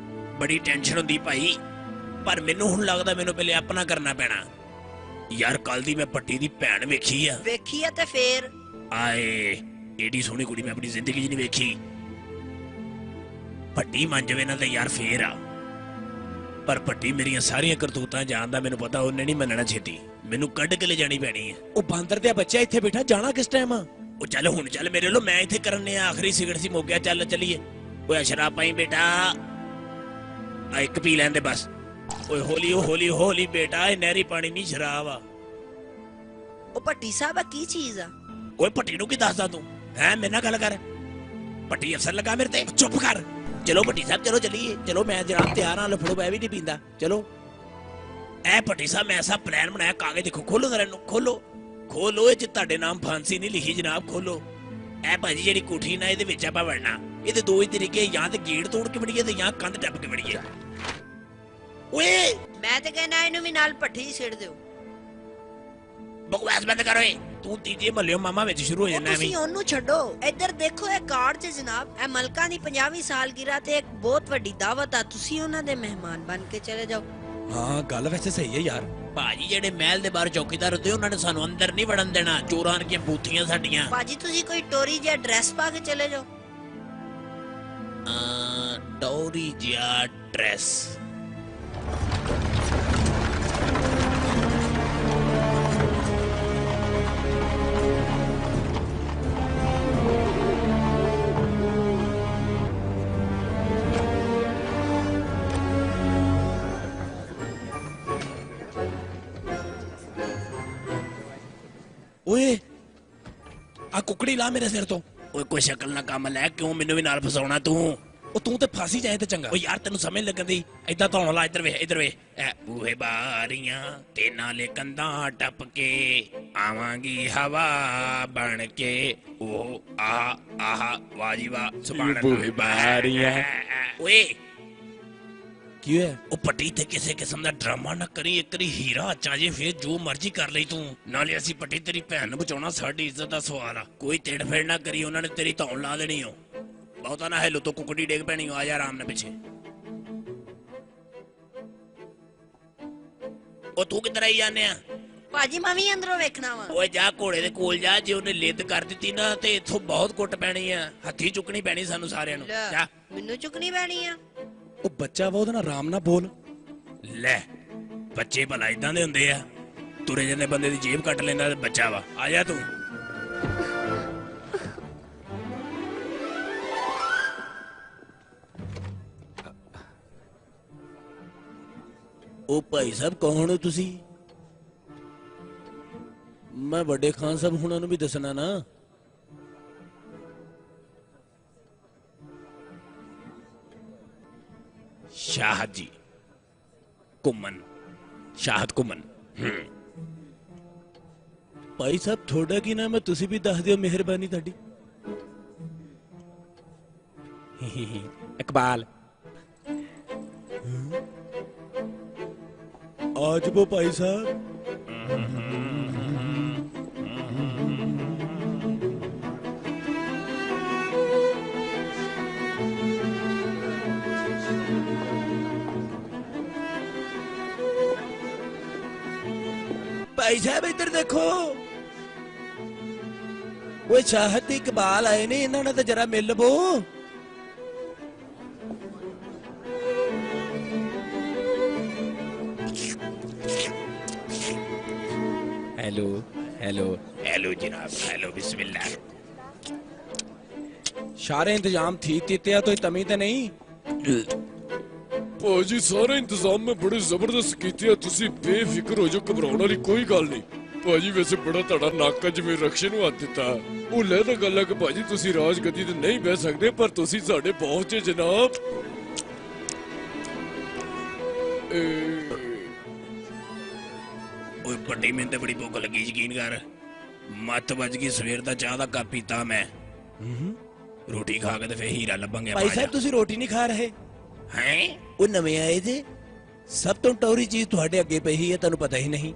ਬੜੀ ਟੈਨਸ਼ਨ ਹੁੰਦੀ ਭਾਈ। ਪਰ ਮੈਨੂੰ ਹੁਣ ਲੱਗਦਾ ਮੈਨੂੰ ਪਹਿਲੇ ਆਪਣਾ ਕਰਨਾ ਪੈਣਾ। ਯਾਰ ਕੱਲ ਦੀ ਮੈਂ ਪੱਟੀ ਦੀ ਭੈਣ ਵੇਖੀ ਆ। ਵੇਖੀ ਆ ਤੇ ਫੇਰ? ਆਏ ਏਡੀ ਸੋਹਣੀ ਕੁੜੀ ਮੈਂ ਆਪਣੀ ਜ਼ਿੰਦਗੀ 'ਚ ਨਹੀਂ ਵੇਖੀ। ਪੱਟੀ ਮੰਨ ਜਾਵੇ ਨਾ ਤੇ ਯਾਰ ਫੇਰ ਆ, ਪਰ ਪੱਟੀ ਮੇਰੀਆਂ ਸਾਰੀਆਂ ਕਰਤੂਤਾਂ ਜਾਣਦਾ, ਮੈਨੂੰ ਪਤਾ ਉਹਨੇ ਨਹੀਂ ਮੰਨਣਾ ਛੇਤੀ। ਮੈਨੂੰ ਕੱਢ ਕੇ ਲੈ ਜਾਣੀ ਪੈਣੀ ਹੈ। ਉਹ ਬਾਂਦਰ ਦੇ ਬੱਚਾ ਇੱਥੇ ਬੈਠਾ, ਜਾਣਾ ਕਿਸ ਟਾਈਮ ਆ? ਉਹ ਚੱਲ ਹੁਣ ਚੱਲ ਮੇਰੇ ਲੋ, ਮੈਂ ਇੱਥੇ ਕਰਨੇ ਆ, ਆਖਰੀ ਸਿਗਰਟ ਸੀ ਮੁੱਕ ਗਿਆ, ਚੱਲ ਚੱਲੀਏ। ਓਏ ਸ਼ਰਾਬ ਪਾਈ ਬੇਟਾ, ਆ ਇੱਕ ਪੀ ਲੈਂਦੇ ਬਸ। ਓਏ ਹੌਲੀ ਹੌਲੀ ਹੌਲੀ ਬੇਟਾ, ਇਹ ਨਹਿਰੀ ਪਾਣੀ ਨਹੀਂ ਸ਼ਰਾਬ ਆ। ਉਹ ਭੱਟੀ ਸਾਹਿਬ ਆ ਕੀ ਚੀਜ਼ ਆ? ਓਏ ਭੱਟੀ ਨੂੰ ਕੀ ਦੱਸਦਾ ਤੂੰ? ਹੈ ਮੇਰੇ ਨਾਲ ਗੱਲ ਕਰ। ਭੱਟੀ ਅਫਸਰ ਲਗਾ ਮੇਰੇ ਤੇ। ਚੁੱਪ ਕਰ। ਚਲੋ ਭੱਟੀ ਸਾਹਿਬ ਚਲੋ ਚੱਲੀਏ, ਚਲੋ ਮੈਂ ਜਨਾਬ ਤਿਆਰ ਹਾਂ। ਲਫੜੋ ਮੈਂ ਵੀ ਨਹੀਂ ਪੀਂਦਾ, ਚਲੋ। ਐ ਭੱਟੀ ਸਾਹਿਬ ਮੈਂ ਐਸਾ ਪਲਾਨ ਬਣਾਇਆ, ਕਾਗਜ਼ ਦੇਖੋ, ਖੋਲੋ ਜ਼ਰਾ ਇਹਨੂੰ, ਖੋਲੋ ਖੋਲੋ। ਇਹ 'ਚ ਤੁਹਾਡੇ ਨਾਮ ਫਾਂਸੀ ਨਹੀਂ ਲਿਖੀ ਜਨਾਬ, ਖੋਲੋ। ਐ ਭਾਜੀ ਜਿਹੜੀ ਕੋਠੀ ਨਾ, ਇਹਦੇ ਵਿੱਚ ਆਪਾਂ ਵੜਨਾ। ਇਹਦੇ 2 ਹੀ ਤਰੀਕੇ, ਜਾਂ ਤੇ ਗੇਟ ਤੋੜ ਕੇ ਵੜੀਏ ਤੇ ਜਾਂ ਕੰਧ ਟੱਪ ਕੇ ਵੜੀਏ। ਓਏ ਮੈਂ ਤੇ ਕਹਿੰਦਾ ਇਹਨੂੰ ਵੀ ਨਾਲ ਭੱਠੀ ਹੀ ਛੇੜ ਦਿਓ। ਬਕਵਾਸ ਬੰਦ ਕਰ ਓਏ। ਤੂੰ ਤੀਜੇ ਮਹੱਲਿਓ ਮਾਮਾ ਵਿੱਚ ਸ਼ੁਰੂ ਹੋ ਜਾਣਾ। ਤੁਸੀਂ ਉਹਨੂੰ ਛੱਡੋ, ਇੱਧਰ ਦੇਖੋ ਇਹ ਕਾਰਡ 'ਚ ਜਨਾਬ, ਇਹ ਮਲਕਾਂ ਦੀ 50ਵੀਂ ਸਾਲਗਿਰਾ ਤੇ ਇੱਕ ਬਹੁਤ ਵੱਡੀ ਦਾਵਤ ਆ, ਤੁਸੀਂ ਉਹਨਾਂ ਦੇ ਮਹਿਮਾਨ ਬਣ ਕੇ ਚਲੇ ਜਾਓ। ਹਾਂ ਗੱਲ ਵੈਸੇ ਸਹੀ ਹੈ ਯਾਰ। ਭਾਜੀ ਜਿਹੜੇ ਮਹਿਲ ਦੇ ਬਾਹਰ ਚੌਕੀਦਾਰ ਹੁੰਦੇ, ਉਹਨਾਂ ਨੇ ਸਾਨੂੰ ਅੰਦਰ ਨਹੀਂ ਵੜਨ ਦੇਣਾ, ਚੋਰਾਂ ਦੀਆਂ ਬੂਥੀਆਂ ਸਾਡੀਆਂ। ਭਾਜੀ ਤੁਸੀਂ ਕੋਈ ਟੋਰੀ ਜਿਹਾ ਡਰੈਸ ਪਾ ਕੇ ਚਲੇ ਜਾਓ। ਟੋਰੀ ਜਿਹਾ ਡਰੈਸ? ਓਏ ਆ ਕੁਕੜੀ ਲਾ ਮੇਰੇ ਸਿਰ ਤੋਂ। ਓਏ ਕੋਈ ਸ਼ਕਲ ਨਾ ਕੰਮ ਲੈ, ਕਿਉਂ ਮੈਨੂੰ ਵੀ ਨਾਲ ਫਸਾਉਣਾ ਤੂੰ? ਉਹ ਤੂੰ ਤੇ ਫਾਸੀ ਜਾਏ ਤੇ ਚੰਗਾ। ਓ ਯਾਰ ਤੈਨੂੰ ਸਮਝ ਲੱਗਣ ਦੀ, ਏਦਾਂ ਧੌਣ ਲਾ, ਇੱਧਰ ਵੇ ਇੱਧਰ ਵੇ। ਐ ਬੂਹੇ ਬਾਰੀਆਂ ਤੇ ਨਾਲੇ ਕੰਧਾਂ ਟੱਪ ਕੇ ਆਵਾਂਗੀ ਹਵਾ ਬਣ ਕੇ। ਉਹ ਆਹ ਵਾਹ ਜੀ ਵਾਹ, ਸੁਭਾਨ ਅੱਲਾਹ। ਬੂਹੇ ਬਾਰੀਆਂ। ਓਏ ਕੀ ਹੋਇਆ? ਉਹ ਪੱਟੀ ਤੇ ਕਿਸੇ ਕਿਸਮ ਦਾ ਡਰਾਮਾ ਨਾ ਕਰੀ, ਇੱਕ ਵਾਰੀ ਹੀਰਾ ਅੱਚਾ ਜੇ ਫੇਰ ਜੋ ਮਰਜ਼ੀ ਕਰ ਲਈ ਤੂੰ। ਨਾਲੇ ਅਸੀਂ ਪੱਟੀ ਤੇਰੀ ਭੈਣ ਨੂੰ ਬਚਾਉਣਾ ਸਾਡੀ ਇੱਜ਼ਤ ਦਾ ਸਵਾਲ ਆ। ਕੋਈ ਤੇੜ ਫੇੜ ਨਾ ਕਰੀ, ਉਹਨਾਂ ਨੇ ਤੇਰੀ ਧੌਣ ਲਾ ਦੇਣੀ ਓ। ਬਹੁਤਾ ਨਾ ਹਿੱਲੋ ਤੋਂ ਕੁਕੜੀ ਡੇਗ ਪੈਣੀ ਓ। ਆ ਜਾ ਆਰਾਮ ਨਾਲ ਪਿੱਛੇ। ਉਹ ਤੂੰ ਕਿੱਧਰ ਆਈ ਜਾਂਦੇ ਆ? ਭਾਜੀ ਮੈਂ ਵੀ ਅੰਦਰੋਂ ਵੇਖਣਾ ਵਾ। ਓਏ ਜਾ ਘੋੜੇ ਦੇ ਕੋਲ ਜਾ, ਜੇ ਉਹਨੇ ਲਿੱਦ ਕਰ ਦਿੱਤੀ ਨਾ ਤੇ ਇੱਥੋਂ ਬਹੁਤ ਕੁੱਟ ਪੈਣੀ ਆ, ਹੱਥੀ ਚੁੱਕਣੀ ਪੈਣੀ ਸਾਨੂੰ ਸਾਰਿਆਂ ਨੂੰ। ਲੈ, ਜਾ। ਮੈਨੂੰ ਚੁੱਕਣੀ ਪੈਣੀ ਆ। ਉਹ ਬੱਚਾ ਵਾ, ਉਹਦੇ ਨਾਲ ਆਰਾਮ ਨਾਲ ਬੋਲ। ਲੈ ਬੱਚੇ ਭਲਾ ਇਦਾਂ ਦੇ ਹੁੰਦੇ ਆ, ਤੁਰੇ ਜਾਂਦੇ ਬੰਦੇ ਦੀ ਜੇਬ ਕੱਟ ਲੈਂਦਾ ਤੇ ਬੱਚਾ ਵਾ। ਆ ਜਾ ਤੂੰ। ਉਹ ਭਾਈ ਸਾਹਿਬ ਕੌਣ ਹੋ ਤੁਸੀਂ? ਮੈਂ ਵੱਡੇ ਖਾਨ ਸਾਹਿਬ ਹੁਣਾਂ ਨੂੰ ਵੀ ਦੱਸਣਾ ਨਾ। ਸ਼ਾਹਦ ਜੀ ਘੁੰਮਣ, ਸ਼ਾਹਦ ਘੁੰਮਣ। ਭਾਈ ਸਾਹਿਬ ਤੁਹਾਡਾ ਕੀ ਨਾਮ ਹੈ? ਤੁਸੀਂ ਵੀ ਦੱਸ ਦਿਓ, ਮਿਹਰਬਾਨੀ ਤੁਹਾਡੀ। ਇਕਬਾਲ। आज वो भाई साहब ਭਾਈ ਸਾਹਿਬ ਇੱਧਰ ਦੇਖੋ, ਓਏ ਸ਼ਾਹਦ ਤੇ ਇਕਬਾਲ ਆਏ ਨੇ, ਇਹਨਾਂ ਨਾਲ ਤਾਂ ਜਰਾ ਮਿਲ ਲਵੋ। ਹੈਲੋ ਹੈਲੋ ਹੈਲੋ ਜਨਾਬ, ਹੈਲੋ, ਬਿਸਮਿल्लाह। सारे इंतजाम ठीक कीते तो तमी तो नहीं? ਭਾਜੀ ਸਾਰੇ ਇੰਤਜ਼ਾਮ ਮੈਂ ਬੜੇ ਜ਼ਬਰਦਸਤ ਕੀਤੇ ਆ, ਤੁਸੀਂ ਬੇਫਿਕਰ ਹੋ ਜਾਓ, ਘਬਰਾਉਣ ਵਾਲੀ ਕੋਈ ਗੱਲ ਨਹੀਂ। ਭਾਜੀ ਵੈਸੇ ਬੜਾ ਤੁਹਾਡਾ ਨੱਕ ਜਿਵੇਂ ਰਕਸ਼ੇ ਨੂੰ ਹੱਥ ਦਿੱਤਾ। ਉਹ ਲੈ ਤਾਂ ਗੱਲ ਹੈ ਕਿ ਭਾਜੀ ਤੁਸੀਂ ਰਾਜਗੱਦੀ ਤੇ ਨਹੀਂ ਬਹਿ ਸਕਦੇ, ਪਰ ਤੁਸੀਂ ਸਾਡੇ ਬਹੁਤ ਜੇ ਜਨਾਬ। ਓਏ ਵੱਡੀ, ਮੈਨੂੰ ਤੇ ਬੜੀ ਭੁੱਖ ਲੱਗੀ, ਯਕੀਨ ਕਰ। ਮੱਤ ਵੱਜ ਗਈ, ਸਵੇਰ ਦਾ ਚਾਹ ਦਾ ਕੱਪ ਪੀਤਾ ਮੈਂ। ਰੋਟੀ ਖਾ ਕੇ ਤੇ ਫੇਰ ਹੀਰਾ ਲੱਭਾਂਗੇ। ਭਾਈ ਸਾਹਿਬ ਤੁਸੀਂ ਰੋਟੀ ਨਹੀਂ ਖਾ ਰਹੇ? हैं? ਉਹ ਨਵੇਂ ਆਏ ਜੇ, ਸਭ ਤੋਂ ਟੌਰੀ ਚੀਜ਼ ਤੁਹਾਡੇ ਅੱਗੇ ਪਈ ਹੈ, ਤੁਹਾਨੂੰ ਪਤਾ ਹੀ ਨਹੀਂ।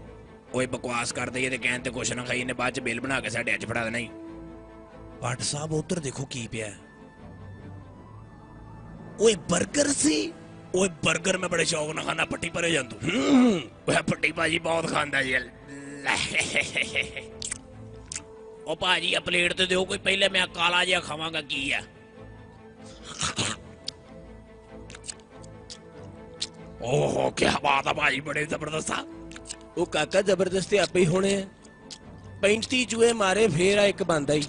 ਓਏ ਬਕਵਾਸ ਕਰਦੇ ਤੇ ਕਹਿਣ ਤੇ ਕੁਛ ਨਾ ਖਾਈ ਨੇ, ਬਾਅਦ ਚ ਬਿੱਲ ਬਣਾ ਕੇ ਸਾਡੇ ਅੱਜ ਫੜਾ ਦੇਣਾ ਹੀ। ਭੱਟ ਸਾਹਿਬ ਉਧਰ ਦੇਖੋ ਕੀ ਪਿਆ। ਓਏ 버ਗਰ ਸੀ। ਓਏ 버ਗਰ ਮੈਂ ਬੜੇ ਸ਼ੌਕ ਨਾਲ ਖਾਣਾ, ਪੱਟੀ ਭਰੇ ਜਾਂ ਤੂੰ। ਓਏ ਪੱਟੀ ਭਾਜੀ ਬਹੁਤ ਖਾਂਦਾ ਜੀ। ਉਹ ਭਾਜੀ ਆ ਪਲੇਟ ਤੇ ਦਿਓ ਕੋਈ, ਪਹਿਲੇ ਮੈਂ ਕਾਲਾ ਜਿਹਾ ਖਾਵਾਂਗਾ। ਕੀ ਆ? ਓਹ ਕੀ ਬਾਤ ਆ ਭਾਜੀ, ਬੜੇ ਜ਼ਬਰਦਸਤ ਆ। ਉਹ ਕਾਕਾ ਜ਼ਬਰਦਸਤੀ ਆਪੇ ਹੀ ਹੋਣੇ ਆ। 35 ਚੂਹੇ ਮਾਰੇ ਫੇਰ ਆ ਇੱਕ ਬੰਦਾ ਹੀ।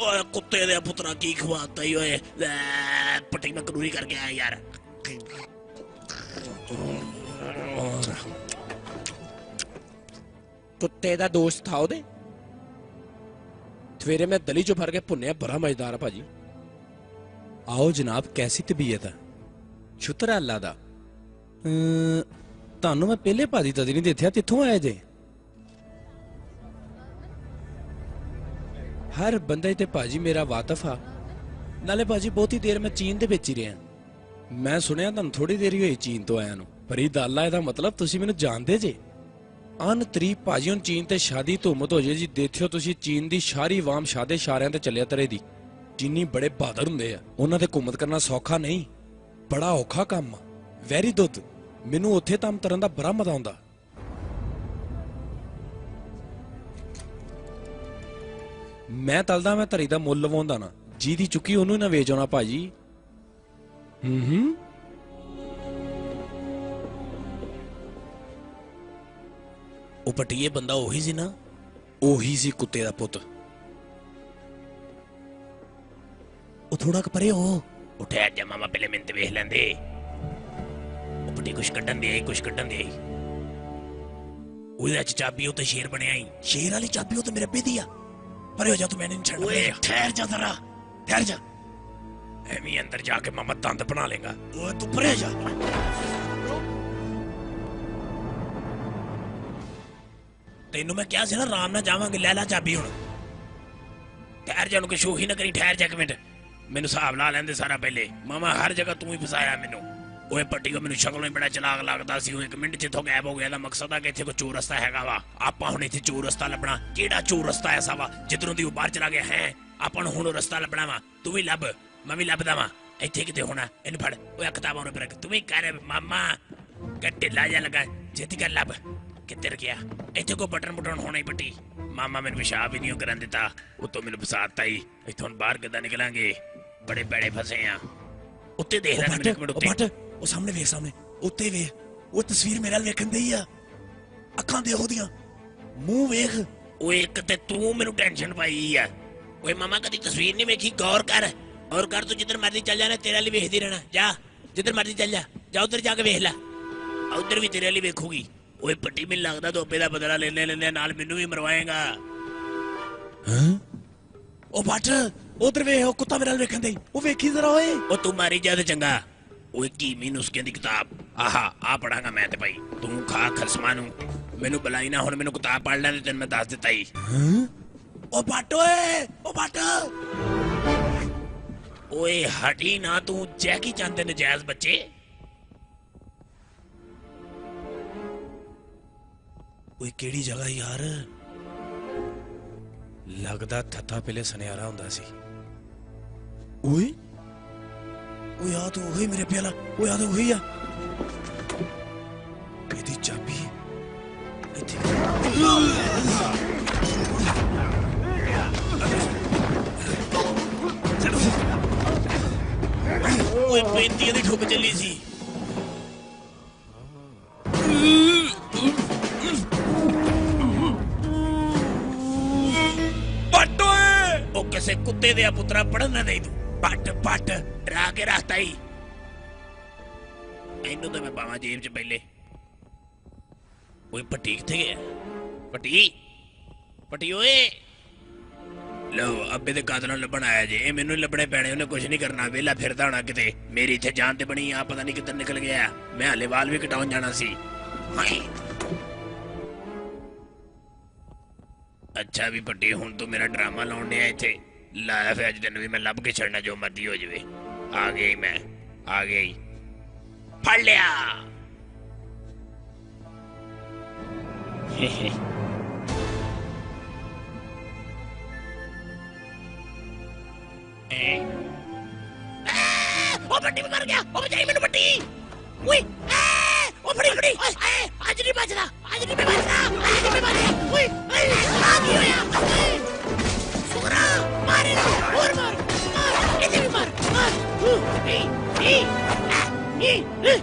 ਓਏ ਕੁੱਤੇ ਦੇ ਪੁੱਤਰਾ ਕੀ ਖਵਾਤਾ ਈ ਓਏ। ਪੱਟੀ ਮੈਂ ਕਰੂਰੀ ਕਰਕੇ ਆਇਆ ਯਾਰ। ਕੁੱਤੇ ਦਾ ਦੋਸਤ ਥਾ ਉਹਦੇ। ਸਵੇਰੇ ਮੈਂ ਦਲੀ ਚੋਂ ਫੜ ਕੇ ਭੁੰਨਿਆ, ਬੜਾ ਮਜ਼ੇਦਾਰ ਆ ਭਾਜੀ। ਆਓ ਜਨਾਬ, ਕੈਸੀ ਤਬੀਅਤ ਹੈ? ਸ਼ੁਕਰ ਹੈ ਅੱਲਾ ਦਾ। ਤੁਹਾਨੂੰ ਮੈਂ ਪਹਿਲੇ ਭਾਜੀ ਤਦ ਨਹੀਂ ਦੇਖਿਆ, ਕਿੱਥੋਂ ਆਏ ਜੇ? ਹਰ ਬੰਦੇ ਤੇ ਭਾਜੀ ਮੇਰਾ ਵਾਤਫ ਆ। ਨਾਲੇ ਭਾਜੀ ਬਹੁਤੀ ਦੇਰ ਮੈਂ ਚੀਨ ਦੇ ਵਿੱਚ ਹੀ ਰਿਹਾ। ਮੈਂ ਸੁਣਿਆ ਤੁਹਾਨੂੰ ਥੋੜੀ ਦੇਰ ਹੀ ਹੋਈ ਚੀਨ ਤੋਂ ਆਇਆ ਨੂੰ। ਪਰੀ ਦਾਲਾ, ਇਹਦਾ ਮਤਲਬ ਤੁਸੀਂ ਮੈਨੂੰ ਜਾਣਦੇ ਜੇ। ਅਨ ਤਰੀਬ ਭਾਜੀ ਹੁਣ ਚੀਨ ਤੇ ਸ਼ਾਦੀ ਧੂਮਤ ਹੋ ਜੇ ਜੀ। ਦੇਖਿਓ ਤੁਸੀਂ, ਚੀਨ ਦੀ ਸਾਰੀ ਆਵਾਮ ਸ਼ਾਦੇ ਇਸ਼ਾਰਿਆਂ ਤੇ ਚੱਲਿਆ ਤਰੇ ਦੀ। ਚੀਨੀ ਬੜੇ ਬਹਾਦਰ ਹੁੰਦੇ ਆ, ਉਹਨਾਂ ਤੇ ਘੁੰਮਤ ਕਰਨਾ ਸੌਖਾ ਨਹੀਂ, ਬੜਾ ਔਖਾ ਕੰਮ ਆ। ਵੈਰੀ ਦੁੱਧ, ਮੈਨੂੰ ਉੱਥੇ ਤਮ ਤਰਨ ਦਾ ਬੜਾ ਮਜ਼ਾ ਆਉਂਦਾ। ਮੈਂ ਤਲਦਾ, ਮੈਂ ਧਰੀ ਦਾ ਮੁੱਲ ਲਵਾਉਂਦਾ ਨਾ। ਜਿਹਦੀ ਚੁੱਕੀ ਉਹਨੂੰ ਹੀ ਨਾ ਵੇਚ ਆਉਣਾ ਭਾਜੀ। ਉਹ ਪਟੀਏ ਬੰਦਾ ਉਹੀ ਸੀ ਨਾ? ਉਹੀ ਸੀ ਕੁੱਤੇ ਦਾ ਪੁੱਤ। ਉਹ ਥੋੜਾ ਕੁ ਪਰੇ ਹੋ। ਉੱਠਿਆ ਜਾ ਮਾਮਾ, ਪਹਿਲੇ ਮੈਨੂੰ ਤੇ ਵੇਖ ਲੈਂਦੇ। ਉਹ ਪੱਟੀ ਕੁਛ ਕੱਢਣ ਦੇ ਆਈ, ਕੁਛ ਕੱਢਣ ਦੇ ਆਈ। ਉਹਦੇ ਚ ਚਾਬੀ ਉੱਤੇ ਸ਼ੇਰ ਬਣਿਆ ਹੀ। ਸ਼ੇਰ ਵਾਲੀ ਚਾਬੀ ਉਹ ਤੇ ਮੇਰੇ ਬੇਦੀ ਆ। ਪਰੇ ਹੋ ਜਾ ਤੂੰ, ਮੈਨੂੰ ਨਹੀਂ ਛੱਡਣਾ। ਓਏ ਠਹਿਰ ਜਾ ਜ਼ਰਾ, ਠਹਿਰ ਜਾ। ਐਵੇਂ ਅੰਦਰ ਜਾ ਕੇ ਮਾਮਾ ਦੰਦ ਬਣਾ ਲੇਗਾ। ਓਏ ਤੂੰ ਪਰੇ ਜਾ। ਤੈਨੂੰ ਮੈਂ ਕਿਹਾ ਸੀ ਨਾ ਆਰਾਮ ਨਾਲ ਜਾਵਾਂਗੇ। ਲੈ ਲੈ ਚਾਬੀ ਹੁਣ। ਠਹਿਰ ਜਾ, ਨੂੰ ਕਿ ਸ਼ੋਹੀ ਨਾ ਕਰੀ। ਠਹਿਰ ਜਾ ਇੱਕ ਮਿੰਟ, ਮੈਨੂੰ ਹਿਸਾਬ ਲਾ ਲੈਂਦੇ ਸਾਰਾ ਪਹਿਲੇ। ਮਾਮਾ ਹਰ ਜਗ੍ਹਾ ਤੂੰ ਹੀ ਫਸਾਇਆ ਮੈਨੂੰ। ਓਏ ਪੱਟੀ ਕੋ ਮੈਨੂੰ ਸ਼ਕਲੋਂ ਹੀ ਬੜਾ ਚਲਾਕ ਲੱਗਦਾ ਸੀ। ਉਹ ਇੱਕ ਮਿੰਟ ਚ ਇੱਥੋਂ ਗਾਇਬ ਹੋ ਗਿਆ। ਇਹਦਾ ਮਕਸਦ ਆ ਕਿ ਇੱਥੇ ਕੋਈ ਚੋਰ ਰਸਤਾ ਹੈਗਾ ਵਾ। ਆਪਾਂ ਹੁਣ ਇੱਥੇ ਚੋਰ ਰਸਤਾ ਲੱਭਣਾ। ਕਿਹੜਾ ਚੋਰ ਰਸਤਾ ਐਸਾ ਵਾ ਜਿੱਧਰੋਂ ਦੀ ਉਹ ਬਾਹਰ ਚਲਾ ਗਿਆ ਹੈ? ਆਪਾਂ ਨੂੰ ਹੁਣ ਉਹ ਰਸਤਾ ਲੱਭਣਾ ਵਾ। ਤੂੰ ਵੀ ਲੱਭ, ਮੈਂ ਵੀ ਲੱਭਦਾ ਵਾਂ। ਇੱਥੇ ਕਿਤੇ ਹੋਣਾ। ਇਹਨੂੰ ਫੜ। ਓਏ ਕਿਤਾਬਾਂ ਨੂੰ ਫਿਰ ਤੂੰ ਵੀ ਕਰ ਮਾਮਾ। ਕਿ ਢਿੱਲਾ ਜਿਹਾ ਲੱਗਾ ਛੇਤੀ ਕਰ ਲੱਭ ਕਿੱਧਰ ਗਿਆ ਇੱਥੇ ਕੋਈ ਬਟਨ ਬਟਨ ਹੋਣਾ ਹੀ ਪੱਟੀ ਮਾਮਾ ਮੈਨੂੰ ਪਿਸ਼ਾਬ ਹੀ ਨਹੀਂ ਕਰਨ ਦਿੱਤਾ ਉਤੋਂ ਮੈਨੂੰ ਫਸਾਤਾ ਹੀ ਇੱਥੋਂ ਬਾਹਰ ਕਿੱਦਾਂ ਨਿਕਲਾਂਗੇ ਬੜੇ ਬੜੇ ਫਸੇ ਆ ਉੱਤੇ ਦੇਖ ਲੈ ਮੈਨੂੰ ਇੱਕ ਮਿੰਟ ਉੱਤੇ ਉਹ ਸਾਹਮਣੇ ਵੇਖ ਸਾਹਮਣੇ ਉੱਤੇ ਵੇਖ ਉਹ ਤਸਵੀਰ ਮੇਰੇ ਨਾਲ ਵੇਖਣ ਦਈ ਆ ਅੱਖਾਂ ਦੇ ਉਹਦੀਆਂ ਮੂੰਹ ਵੇਖ ਓਏ ਇੱਕ ਤੇ ਤੂੰ ਮੈਨੂੰ ਟੈਨਸ਼ਨ ਪਾਈ ਆ ਓਏ ਮਾਮਾ ਕਦੀ ਤਸਵੀਰ ਨਹੀਂ ਵੇਖੀ ਗੌਰ ਕਰ ਤੂੰ ਜਿੱਧਰ ਮਰਜ਼ੀ ਚੱਲ ਜਾਣਾ ਤੇਰੇ ਲਈ ਵੇਖਦੀ ਰਹਿਣਾ ਜਾ ਜਿੱਧਰ ਮਰਜ਼ੀ ਚੱਲ ਜਾ ਉਧਰ ਜਾ ਕੇ ਵੇਖ ਲੈ ਉਧਰ ਵੀ ਤੇਰੇ ਲਈ ਵੇਖੂਗੀ ਓਏ ਪੱਟੀ ਮੈਨੂੰ ਲੱਗਦਾ ਧੋਪੇ ਦਾ ਬਦਲਾ ਲੈਣੇ ਨਾਲ ਮੈਨੂੰ ਵੀ ਮਰਵਾਏਗਾ ਹਾਂ ਉਹ ਬੱਟ ਉਧਰ ਵੇਖ ਉਹ ਕੁੱਤਾ ਮੇਰੇ ਨਾਲ ਵੇਖਣ ਦਈ ਉਹ ਵੇਖੀ ਜ਼ਰਾ ਓਏ ਉਹ ਤੂੰ ਮਾਰੀ ਜਾ ਤੇ ਚੰਗਾ ਓਏ ਕੀ ਨੁਸਖਿਆਂ ਦੀ ਕਿਤਾਬ ਆਹਾ ਆ ਪੜਾਂਗਾ ਮੈਂ ਤੇ ਭਾਈ ਤੂੰ ਖਾ ਖਸਮਾਂ ਨੂੰ ਮੈਨੂੰ ਬੁਲਾਈ ਨਾ ਹੁਣ ਮੈਨੂੰ ਕਿਤਾਬ ਪੜ ਲੈਣ ਤੇ ਤੈਨੂੰ ਮੈਂ ਦੱਸ ਦਿੱਤਾ ਹੀ ਉਹ ਬੱਟ ਓਏ ਉਹ ਬੱਟ ਓਏ ਹਟੀ ਨਾ ਤੂੰ ਜੈਕੀ ਚੰਦ ਦੇ ਨਜਾਇਜ਼ ਬੱਚੇ ਓਏ ਕਿਹੜੀ ਜਗ੍ਹਾ ਯਾਰ ਲੱਗਦਾ ਥੱਥਾ ਪਹਿਲੇ ਸੁਨਿਆਰਾ ਹੁੰਦਾ ਸੀ ਓਏ ਓਏ ਆ ਤਾਂ ਉਹੀ ਮੇਰੇ ਪਿਆਲਾ ਓਏ ਆ ਤਾਂ ਉਹੀ ਆ ਇਹਦੀ ਚਾਬੀ ਇੱਥੇ ਓਏ ਪੈਂਤੀ ਦੀ ਠੁੱਕ ਚੱਲੀ ਸੀ ਬੱਟ ਓਏ ਉਹ ਕਿਸੇ ਕੁੱਤੇ ਦੇ ਪੁੱਤਰਾ ਪੜਨ ਨਾ ਨਹੀਂ ਤੂੰ ਪੱਟ ਪੱਟ ਡਰਾ ਕੇ ਰੱਖਤਾ ਹੀ ਇਹਨੂੰ ਤਾਂ ਮੈਂ ਪਾਵਾਂ ਜੇਬ 'ਚ ਪਹਿਲੇ ਓਏ ਪੱਟੀ ਕਿੱਥੇ ਗਿਆ ਪੱਟੀ ਓਏ ਲਓ ਅੱਬੇ ਦੇ ਕਾਤਲ ਨੂੰ ਲੱਭਣ ਆਇਆ ਜੇ ਇਹ ਮੈਨੂੰ ਹੀ ਲੱਭਣੇ ਪੈਣੇ ਉਹਨੇ ਕੁਝ ਨਹੀਂ ਕਰਨਾ ਵਿਹਲਾ ਫਿਰਦਾ ਹੋਣਾ ਕਿਤੇ ਮੇਰੀ ਇੱਥੇ ਜਾਨ ਤੇ ਬਣੀ ਆ ਪਤਾ ਨਹੀਂ ਕਿੱਧਰ ਨਿਕਲ ਗਿਆ ਮੈਂ ਹਲੇ ਵਾਲ ਵੀ ਕਟਾਉਣ ਜਾਣਾ ਸੀ ਹਾਏ ਅੱਛਾ ਵੀ ਪੱਟੀ ਹੁਣ ਤੂੰ ਮੇਰਾ ਡਰਾਮਾ ਲਾਉਣ ਡਿਆ ਇੱਥੇ ਲਾਇਆ ਫਿਰ ਅੱਜ ਤੈਨੂੰ ਵੀ ਮੈਂ ਲੱਭ ਕੇ ਛੱਡਣਾ ਜੋ ਮਰਜ਼ੀ ਹੋ ਜਾਵੇ ਆ ਗਿਆ ਹੀ ਫੜ ਲਿਆ ਉਹ ਪੱਟੀ ਵੀ ਕਰ ਗਿਆ ਉਹ ਬਚਾਈ ਮੈਨੂੰ ਪੱਟੀ ਓਏ ਉਹ ਫੜੀ ਅੱਜ ਨਹੀਂ ਬਚਦਾ ਓਏ ਆ ਕੀ ਹੋਇਆ ਸੁਗਰਾ ਮਾਰੇ ਹੋਰ ਮਾਰ ਇਹਦੇ ਵੀ ਮਾਰ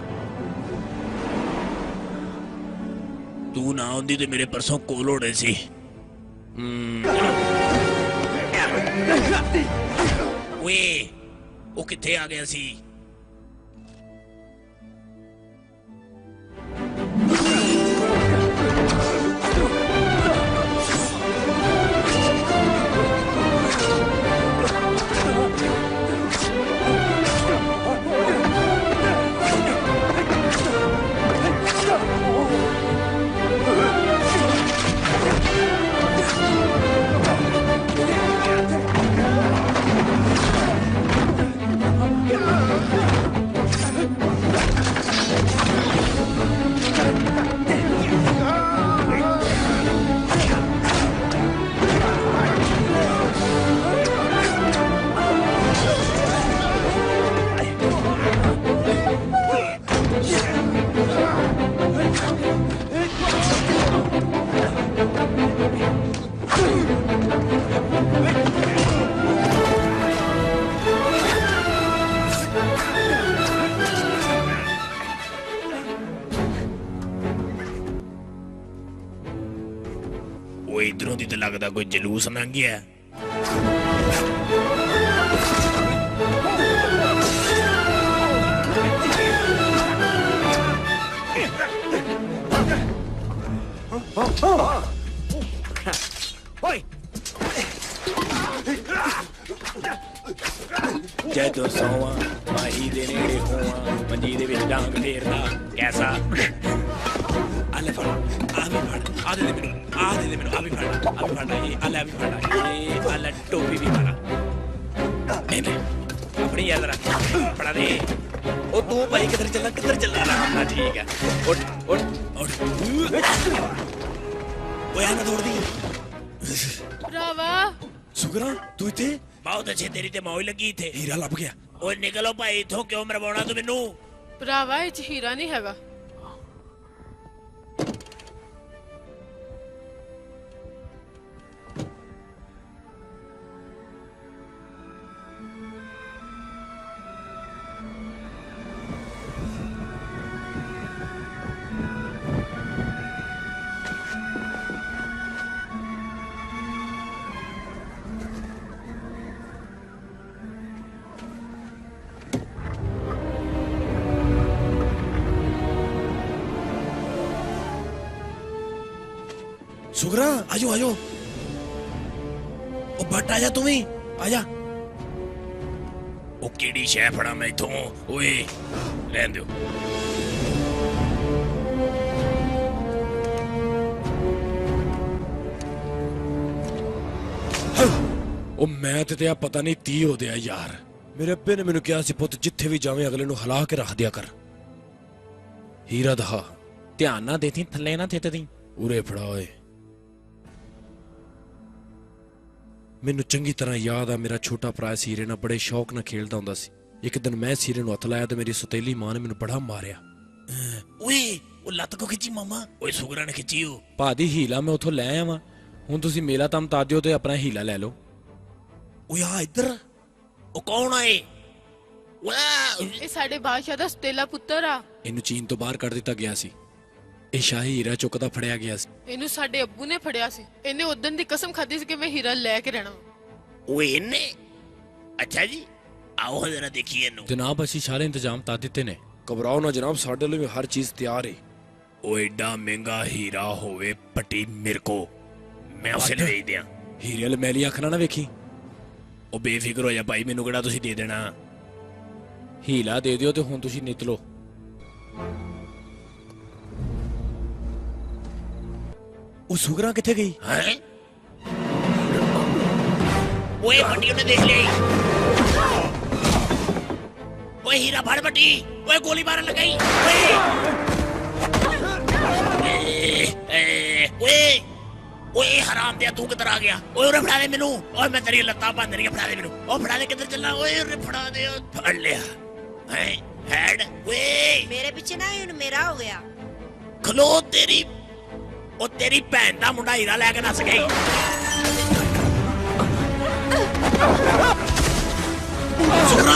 ਤੂੰ ਨਾ ਹੁੰਦੀ ਤੇ ਮੇਰੇ ਪਰਸੋਂ ਕੋਲ ਹੋਣੇ ਸੀ ਓਏ ਉਹ ਕਿੱਥੇ ਆ ਗਿਆ ਸੀ ਓਏ ਇਧਰੋਂ ਦੀ ਤਾਂ ਲੱਗਦਾ ਕੋਈ ਜਲੂਸ ਲੰਘ ਗਿਆ ਜਦੋਂ ਸੌਵਾਂ ਮਾਹੀ ਦੇ ਨੇੜੇ ਹੋਵਾਂ ਮੰਜੀ ਦੇ ਵਿੱਚ ਡਾਂਗ ਫੇਰਦਾ ਕੈਸਾ ਆ ਲੈ ਫੜ ਆ ਦੇ ਮੈਨੂੰ ਆ ਵੀ ਫੜਨਾ ਇਹ ਆ ਲੈ ਵੀ ਫੜਨਾ ਇਹ ਆ ਲੈ ਟੋਪੀ ਵੀ ਫੜਾ ਇਹਨੇ ਆਪਣੀ ਯਾਦ ਰੱਖ ਫੜਾ ਦੇ ਉਹ ਤੂੰ ਭਾਈ ਕਿੱਧਰ ਚੱਲਣਾ ਹਾਂ ਠੀਕ ਹੈ ਉੱਠ ਓਏ ਆ ਨਾ ਦੌੜਦੀ ਭਰਾਵਾ ਸੁਗਰਾ ਤੂੰ ਇੱਥੇ ਬਹੁਤ ਅੱਛੇ ਤੇਰੀ ਤੇ ਮੌਜ ਲੱਗੀ ਇੱਥੇ ਹੀਰਾ ਲੱਭ ਗਿਆ ਓਏ ਨਿਕਲੋ ਭਾਈ ਇਥੋਂ ਕਿਉਂ ਮਰਵਾਉਣਾ ਤੂੰ ਮੈਨੂੰ ਭਰਾਵਾ ਇਹ ਚ ਹੀਰਾ ਨਹੀਂ ਹੈਗਾ सुगरा आजो आजो ओ बट आजा तू भी आजा ਉਹ ਕਿਹੜੀ ਸ਼ੈ ਫੜਾ ਮੈਂ ਇਥੋਂ ਓਏ ਰਹਿਣ ਦਿਓ ਉਹ ਮੈਂ ਤੇ ਆ ਪਤਾ ਨਹੀਂ 30 ਹੋ ਦਿਆ ਯਾਰ ਮੇਰੇ ਅੱਬੇ ਨੇ ਮੈਨੂੰ ਕਿਹਾ ਸੀ ਪੁੱਤ ਜਿੱਥੇ ਵੀ ਜਾਵੇਂ ਅਗਲੇ ਨੂੰ ਹਿਲਾ ਕੇ ਰੱਖ ਦਿਆ ਕਰ ਹੀਰਾ ਦਹਾ ਧਿਆਨ ਨਾ ਦੇਤੀ ਥੱਲੇ ਨਾ ਥਿੱਤਦੀ ਉਰੇ ਫੜਾ ਓਏ ਮੈਨੂੰ ਚੰਗੀ ਤਰ੍ਹਾਂ ਯਾਦ ਆ ਮੇਰਾ ਛੋਟਾ ਭਰਾ ਸੀਰੇ ਨਾਲ ਬੜੇ ਸ਼ੌਕ ਨਾਲ ਖੇਡਦਾ ਹੁੰਦਾ ਸੀ ਇੱਕ ਦਿਨ ਮੈਂ ਸੀਰੇ ਨੂੰ ਹੱਥ ਲਾਇਆ ਤੇ ਮੇਰੀ ਸੁਤੇਲੀ ਮਾਂ ਨੇ ਮੈਨੂੰ ਬੜਾ ਮਾਰਿਆ ਓਏ ਉਹ ਲੱਤ ਕੋ ਖਿੱਚੀ ਮਾਮਾ ਓਏ ਸੁਗਰਾ ਨੇ ਖਿੱਚੀ ਉਹ ਭਾਦੀ ਹੀਲਾ ਮੈਂ ਉੱਥੋਂ ਲੈ ਆਵਾਂ ਹੁਣ ਤੁਸੀਂ ਮੇਲਾ ਤਮ ਤਾਜੋ ਤੇ ਆਪਣਾ ਹੀਲਾ ਲੈ ਲਓ ਓਏ ਆ ਇੱਧਰ ਉਹ ਕੌਣ ਆਏ ਵਾਹ ਇਹ ਸਾਡੇ ਬਾਦਸ਼ਾਹ ਦਾ ਸਤੇਲਾ ਪੁੱਤਰ ਆ ਇਹਨੂੰ ਚੀਨ ਤੋਂ ਬਾਹਰ ਕੱਢ ਦਿੱਤਾ ਗਿਆ ਸੀ ਇਹ ਸ਼ਾਹੀ ਹੀਰਾ ਚੁੱਕਦਾ ਫੜਿਆ ਗਿਆ ਸੀ ਇਹਨੂੰ ਸਾਡੇ ਅੱਬੂ ਨੇ ਫੜਿਆ ਸੀ ਇਹਨੇ ਉਦੋਂ ਦੀ ਕਸਮ ਖਾਧੀ ਸੀ ਕਿ ਮੈਂ ਹੀਰਾ ਲੈ ਕੇ ਰਹਿਣਾ ਓਏ ਇਹਨੇ ਅੱਛਾ ਜੀ ਆਓ ਜਰਾ ਦੇਖੀਏ ਇਹਨੂੰ ਜਨਾਬ ਅਸੀਂ ਸਾਰੇ ਇੰਤਜ਼ਾਮ ਤਾਂ ਦਿੱਤੇ ਨੇ ਘਬਰਾਓ ਨਾ ਜਨਾਬ ਸਾਡੇ ਲਈ ਹਰ ਚੀਜ਼ ਤਿਆਰ ਹੈ ਉਹ ਏਡਾ ਮਹਿੰਗਾ ਹੀਰਾ ਹੋਵੇ ਪੱਟੀ ਮੇਰੇ ਕੋ ਮੈਂ ਉਸੇ ਨੂੰ ਵੇਚ ਦਿਆਂ ਹੀਰੇ ਵਾਲੇ ਮੈਲੀ ਅੱਖ ਨਾ ਵੇਖੀ ਉਹ ਬੇਫਿਕਰ ਹੋ ਜਾ ਭਾਈ ਮੈਨੂੰ ਕਿਹੜਾ ਤੁਸੀਂ ਦੇ ਦੇਣਾ ਹੀਲਾ ਦੇ ਦਿਓ ਤੇ ਹੁਣ ਤੁਸੀਂ ਨਿਤ ਲਓ ਉਹ ਸੁਗਰਾ ਕਿੱਥੇ ਗਈ ਹੈ ਓਏ ਪੱਟੀ ਉਹਨੇ ਦੇਖ ਲਈ ਓਏ ਹੀਰਾ ਫੜ ਪੱਟੀ ਓਏ ਗੋਲੀ ਮਾਰਨ ਲਗਾਈ ਓਏ ਓਏ ਹਰਾਮ ਦਿਆ ਤੂੰ ਕਿੱਧਰ ਆ ਗਿਆ ਓਏ ਉਰੇ ਫੜਾ ਦੇ ਮੈਨੂੰ ਓਏ ਮੈਂ ਤੇਰੀ ਲੱਤਾਂ ਬੰਨ ਰਹੀਆਂ ਫੜਾ ਦੇ ਮੈਨੂੰ ਉਹ ਫੜਾ ਦੇ ਕਿੱਧਰ ਚੱਲਾ ਓਏ ਉਰੇ ਫੜਾ ਦੇ ਫੜ ਲਿਆ ਹੈ ਹੈਡ ਓਏ ਮੇਰੇ ਪਿੱਛੇ ਨਾ ਹੁਣ ਮੇਰਾ ਹੋ ਗਿਆ ਖਲੋ ਤੇਰੀ ਉਹ ਤੇਰੀ ਭੈਣ ਦਾ ਮੁੰਡਾ ਹੀਰਾ ਲੈ ਕੇ ਨੱਸ ਗਈ ਸੁਗਰਾ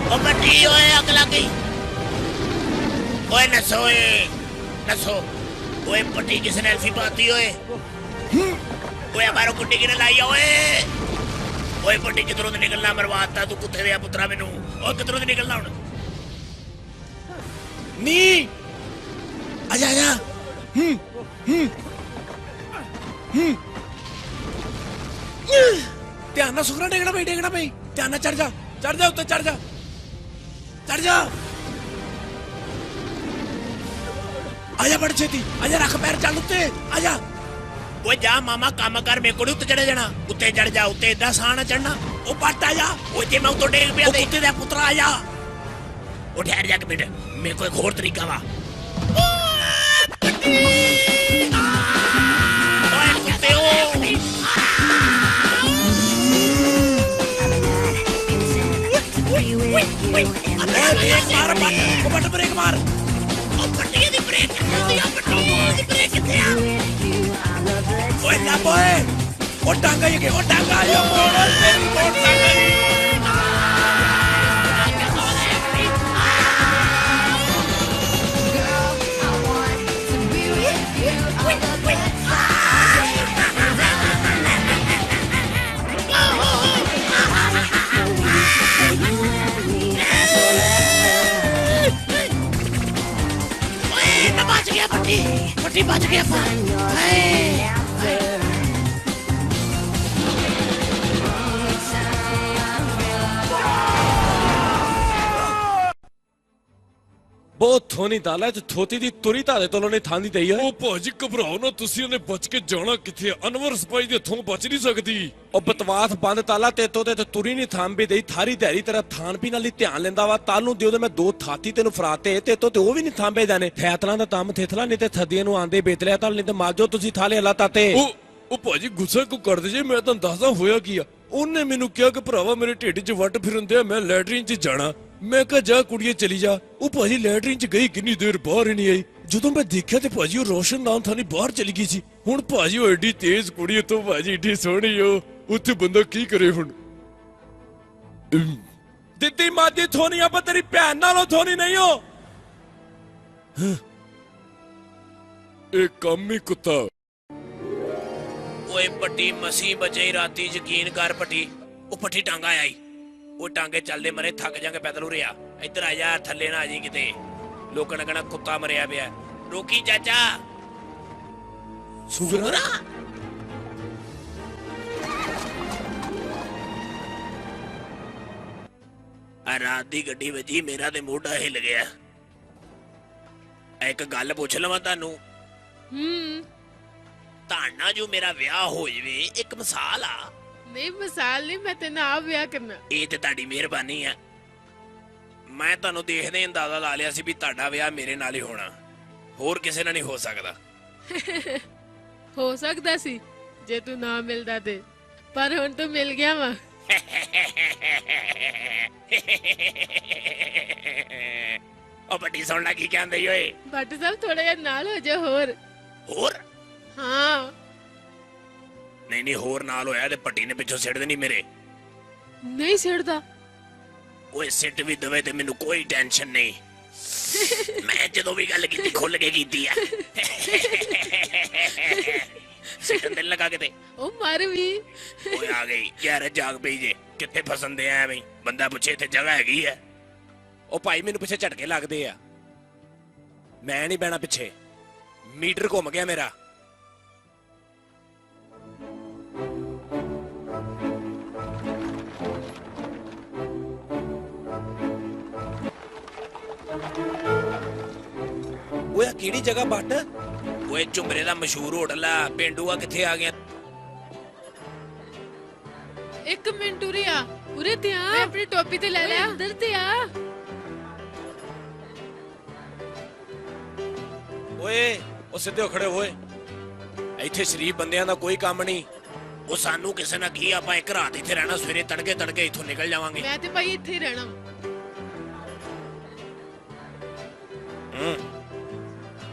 ਉਹ ਬੱਟੀ ਓਏ ਅੱਗ ਲੱਗ ਗਈ ਓਏ ਨਸੋ ਓਏ ਨਸੋ ਓਏ ਪੱਟੀ ਕਿਸਨੇ ਐਲਫੀ ਪਾਤੀ ਓਏ ਓਏ ਹਮਾਰੇ ਕੁੱਟੀ ਕਿਨੇ ਲਾਈ ਓਏ ਓਏ ਪੱਟੀ ਕਿਧਰੋਂ ਦੀ ਨਿਕਲਣਾ ਮਰਵਾਤਾ ਤੂੰ ਕੁੱਤੇ ਦੇ ਪੁੱਤਰਾ ਮੈਨੂੰ ਓ ਕਿਧਰੋਂ ਦੀ ਨਿਕਲਣਾ ਹੁਣ ਨੀ ਆਜਾ ਆਜਾ ਧਿਆਨ ਨਾਲ ਸੁਗਰਾ ਡੇਗਣਾ ਪਈ ਧਿਆਨ ਨਾਲ ਚੜ ਜਾ ਉੱਤੇ ਚੜ ਜਾ ਆਜਾ ਬੜ ਛੇਤੀ ਆਜਾ ਰੱਖ ਪੈਰ ਚੱਲ ਉੱਤੇ ਆਜਾ ਓਏ ਜਾ ਮਾਮਾ ਕੰਮ ਕਰ ਮੇਰੇ ਕੋਲ ਉੱਤੇ ਚੜੇ ਜਾਣਾ ਉੱਤੇ ਚੜ ਜਾ ਉੱਤੇ ਏਦਾਂ ਸਾਹ ਚੜਨਾ ਉਹ ਪੱਟ ਆ ਜਾ ਓਏ ਜੇ ਮੈਂ ਉੱਤੋਂ ਡੇਗ ਪਿਆ ਤੇ ਕੁੱਤੇ ਦਾ ਪੁੱਤਰਾ ਆ ਜਾ ਉਹ ਠਹਿਰ ਜਾ ਕੇ ਬੇਟਾ ਮੇਰੇ ਕੋਲ ਇੱਕ ਹੋਰ ਤਰੀਕਾ ਵਾ ਓਏ ਕੁੱਤੇ ਬ੍ਰੇਕ ਮਾਰ ਉਹ ਬੱਟ ਬ੍ਰੇਕ ਮਾਰ ਉਹ ਪੱਟੀਏ ਦੀ ਬ੍ਰੇਕ ਕਿੱਥੇ ਆ ਪੱਟੀਏ ਦੀ ਬ੍ਰੇਕ ਕਿੱਥੇ ਆ ਓਏ ਲੱਭ ਓਏ ਉਹ ਟਾਂਗਾ ਉਹ ਟਾਂਗਾ ਇਹ ਮੋੜ ਤੇਰੀ ਮੋੜ ਟਾਂਗਾ पट्टी बच गया ਬਹੁਤ ਥੋਨੀ ਤਾਲਾ ਚ ਥੋਤੀ ਦੀ ਤੁਰੀ ਤਾਦੇ ਤੋਂ ਨਹੀਂ ਥਾਂਦੀ ਤਈ ਉਹ ਭਾਜੀ ਘਬਰਾਓ ਨਾ ਤੁਸੀਂ ਉਹਨੇ ਬਚ ਕੇ ਜਾਣਾ ਕਿੱਥੇ ਅਨਵਰ ਸਪਾਈ ਦੇ ਹੱਥੋਂ ਬਚ ਨਹੀਂ ਸਕਦੀ ਉਹ ਬਤਵਾਸ ਬੰਦ ਤਾਲਾ ਤੇਤੋਂ ਤੇ ਤੁਰੀ ਨਹੀਂ ਥਾਂਬੀ ਦੇਈ ਥਾਰੀ ਧੈਰੀ ਤੇਰਾ ਥਾਨ ਪੀ ਨਾਲ ਹੀ ਧਿਆਨ ਲੈਂਦਾ ਵਾ ਤਾਲ ਨੂੰ ਦਿਓ ਤੇ ਮੈਂ ਦੋ ਥਾਤੀ ਤੈਨੂੰ ਫਰਾਤੇ ਤੇਤੋਂ ਤੇ ਉਹ ਵੀ ਨਹੀਂ ਥਾਂਬੇ ਜਾਣੇ ਥੈਤਲਾਂ ਦਾ ਤੰਮ ਥੇਥਲਾ ਨਹੀਂ ਤੇ ਥੱਦੀਆਂ ਨੂੰ ਆਂਦੇ ਬੇਤਲਿਆ ਤਾਲ ਨਹੀਂ ਤੇ ਮਾਜੋ ਤੁਸੀਂ ਥਾਲੇ ਹਲਾ ਤਾਤੇ ਉਹ ਭਾਜੀ ਗੁੱਸਾ ਕਿਉਂ ਕਰਦੇ ਜੇ ਮੈਂ ਤੁਹਾਨੂੰ ਦੱਸਦਾ ਹੋਇਆ ਕੀ ਆ ਉਹਨੇ ਮੈਨੂੰ ਕਿਹਾ ਕਿ ਭਰਾਵਾ ਮੇਰੇ ਢਿੱਡ 'ਚ ਵੱਟ ਫਿਰਦੇ ਆ ਮੈਂ ਲੈਟਰਿਨ 'ਚ ਜਾਣਾ ਮੈਂ ਕਿਹਾ ਜਾ ਕੁੜੀਏ ਚਲੀ ਜਾ ਉਹ ਭਾਜੀ ਲੈਟਰਿਨ 'ਚ ਗਈ ਕਿੰਨੀ ਦੇਰ ਬਾਹਰ ਹੀ ਨਹੀਂ ਆਈ ਜਦੋਂ ਮੈਂ ਦੇਖਿਆ ਤੇ ਭਾਜੀ ਉਹ ਰੋਸ਼ਨ ਨਾਮ ਥਾਨੀ ਬਾਹਰ ਚਲੀ ਗਈ ਸੀ ਹੁਣ ਭਾਜੀ ਉਹ ਐਡੀ ਤੇਜ਼ ਕੁੜੀ ਤੋਂ ਭਾਜੀ ਏਡੀ ਸੋਹਣੀ ਉਹ ਉੱਥੇ ਬੰਦਾ ਕੀ ਕਰੇ ਹੁਣ ਦਿੱਤੀ ਮਾਦੀ ਥੋਨੀ ਆਪਾਂ ਤੇਰੀ ਭੈਣ ਨਾਲੋਂ ਥੋਨੀ ਨਹੀਂ ਹੋ ਇਹ ਕੰਮ ਹੀ ਕੁੱਤਾ ਓਏ ਪੱਟੀ ਮਸੀਂ ਬਚੇ ਰਾਤੀ ਯਕੀਨ ਕਰ ਪੱਟੀ ਉਹ ਪੱਟੀ ਟਾਂਗਾ ਆਈ ਉਹ ਟਾਂਗੇ ਚੱਲਦੇ ਮਰੇ ਥੱਕ ਜਾਂਗੇ ਪੈਦਲ ਉਰਿਆ ਇੱਧਰ ਆ ਜਾ ਥੱਲੇ ਨਾ ਆ ਜੀ ਕਿਤੇ ਲੋਕਾਂ ਨੇ ਕਹਿਣਾ ਕੁੱਤਾ ਮਰਿਆ ਪਿਆ ਰੋਕੀ ਚਾਚਾ ਸੁਗਰਾ ਆ ਰਾਤ ਦੀ ਗੱਡੀ ਵੱਜੀ ਮੇਰਾ ਤੇ ਮੋਢਾ ਹਿੱਲ ਗਿਆ ਇੱਕ ਗੱਲ ਪੁੱਛ ਲਵਾਂ ਤੁਹਾਨੂੰ ਤੁਹਾਡਾ ਜੋ ਮੇਰਾ ਵਿਆਹ ਹੋ ਜਵੇ ਇੱਕ ਮਿਸਾਲ ਆ ਨਹੀਂ ਮਿਸਾਲ ਨਹੀਂ ਮੈਂ ਤੈਨੂੰ ਆਪ ਵਿਆਹ ਕਰਨਾ ਇਹ ਤੇ ਤੁਹਾਡੀ ਮਿਹਰਬਾਨੀ ਆ ਮੈਂ ਤੁਹਾਨੂੰ ਦੇਖਦੇ ਅੰਦਾਜ਼ਾ ਲਾ ਲਿਆ ਸੀ ਵੀ ਤੁਹਾਡਾ ਵਿਆਹ ਮੇਰੇ ਨਾਲ ਹੀ ਹੋਣਾ ਹੋਰ ਕਿਸੇ ਨਾਲ ਨਹੀਂ ਹੋ ਸਕਦਾ ਹੋ ਸਕਦਾ ਸੀ ਜੇ ਤੂੰ ਨਾ ਮਿਲਦਾ ਤੇ ਪਰ ਹੁਣ ਤੂੰ ਮਿਲ ਗਿਆ ਵਾ ਉਹ ਵੱਡੀ ਸੁਣਨਾ ਕੀ ਕਹਿੰਦੇ ਓਏ ਬੱਟ ਸਾਹਿਬ ਥੋੜਾ ਜਿਹਾ ਨਾਲ ਹੋ ਜਾ ਹੋਰ ਹਾਂ ਨਹੀਂ ਹੋਰ ਨਾਲ ਹੋਇਆ ਤੇ ਪੱਟੀ ਨੇ ਪਿੱਛੋਂ ਸਿੱਟ ਦੇਣੀ ਮੇਰੇ ਨਹੀਂ ਸਿੜਦਾ ਓਏ ਸਿੱਟ ਵੀ ਦਵੇ ਤੇ ਮੈਨੂੰ ਕੋਈ ਟੈਨਸ਼ਨ ਨਹੀਂ ਮੈਂ ਜਦੋਂ ਵੀ ਗੱਲ ਕੀਤੀ ਖੁੱਲ ਕੇ ਕੀਤੀ ਆ ਸਿੱਟਣ ਦਿਲ ਲਗਾ ਕੇ ਤੇ ਉਹ ਮਰ ਵੀ ਓਏ ਆ ਗਈ ਯਾਰ ਜਾਗ ਪਈ ਜੇ ਕਿੱਥੇ ਫਸੰਦੇ ਆ ਐਵੇਂ ਬੰਦਾ ਪੁੱਛੇ ਇੱਥੇ ਜਗ੍ਹਾ ਹੈਗੀ ਆ ਉਹ ਭਾਈ ਮੈਨੂੰ ਪਿੱਛੇ ਝਟਕੇ ਲੱਗਦੇ ਆ ਮੈਂ ਨਹੀਂ ਬਹਿਣਾ ਪਿੱਛੇ ਮੀਟਰ ਘੁੰਮ ਗਿਆ ਮੇਰਾ ਓਏ ਕਿਹੜੀ ਜਗ੍ਹਾ ਬੱਟ ਓਏ ਝੁੰਬਰੇ ਦਾ ਮਸ਼ਹੂਰ ਹੋਟਲ ਆ ਪਿੰਡੂ ਆ ਕਿੱਥੇ ਆ ਗਿਆ ਇੱਕ ਮਿੰਟ ਉਰੇ ਆ ਉਰੇ ਤੇ ਆ ਮੈਂ ਆਪਣੀ ਟੋਪੀ ਤੇ ਲੈ ਲਿਆ ਅੰਦਰ ਤੇ ਆ ਓਏ ਉਹ ਸਿੱਧੇ ਹੋ ਖੜੇ ਹੋਏ ਇੱਥੇ ਸ਼ਰੀਫ ਬੰਦਿਆਂ ਦਾ ਕੋਈ ਕੰਮ ਨਹੀਂ ਉਹ ਸਾਨੂੰ ਕਿਸੇ ਨਾਲ ਕੀ ਆਪਾਂ ਇੱਕ ਰਾਤ ਇੱਥੇ ਰਹਿਣਾ ਸਵੇਰੇ ਤੜਕੇ ਤੜਕੇ ਇੱਥੋਂ ਨਿਕਲ ਜਾਵਾਂਗੇ ਮੈਂ ਤੇ ਭਾਈ ਇੱਥੇ ਹੀ ਰਹਿਣਾ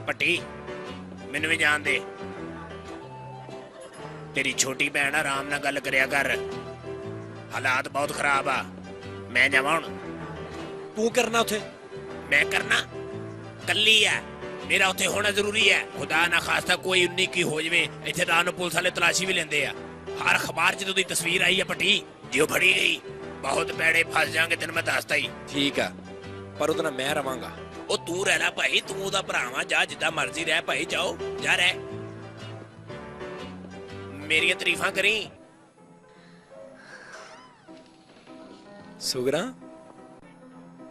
ਪੱਟੀ ਮੈਨੂੰ ਵੀ ਜਾਣ ਦੇ ਤੇਰੀ ਛੋਟੀ ਭੈਣ ਆਰਾਮ ਨਾਲ ਗੱਲ ਕਰਿਆ ਕਰ ਹਾਲਾਤ ਬਹੁਤ ਖਰਾਬ ਆ ਮੈਂ ਜਾਵਾਂ ਹੁਣ ਤੂੰ ਕਰਨਾ ਉੱਥੇ ਮੈਂ ਕਰਨਾ ਕੱਲੀ ਆ ਮੇਰਾ ਉੱਥੇ ਹੋਣਾ ਜ਼ਰੂਰੀ ਹੈ ਖੁਦਾ ਨਾ ਖਾਸਤਾ ਕੋਈ 19 ਕੀ ਹੋ ਜਵੇ ਇੱਥੇ ਰਾਤ ਨੂੰ ਪੁਲਿਸ ਵਾਲੇ ਤਲਾਸ਼ੀ ਵੀ ਲੈਂਦੇ ਆ ਹਰ ਅਖਬਾਰ 'ਚ ਉਹਦੀ ਤਸਵੀਰ ਆਈ ਆ ਪੱਟੀ ਜੇ ਉਹ ਫੜੀ ਗਈ ਬਹੁਤ ਪੈੜੇ ਫਸ ਜਾਾਂਗੇ ਤੈਨੂੰ ਮੈਂ ਦੱਸਦਾ ਹੀ ਠੀਕ ਆ ਪਰ ਉਹਦੇ ਨਾਲ ਮੈਂ ਰਵਾਂਗਾ ਉਹ ਤੂੰ ਰਹਿਣਾ ਭਾਈ ਤੂੰ ਉਹਦਾ ਭਰਾਵਾ ਜਾ ਜਿੱਦਾਂ ਮਰਜ਼ੀ ਰਹਿ ਭਾਈ ਜਾਓ ਜਾ ਰਹਿ ਮੇਰੀਆਂ ਤਾਰੀਫਾਂ ਕਰੀ ਸੁਗਰਾ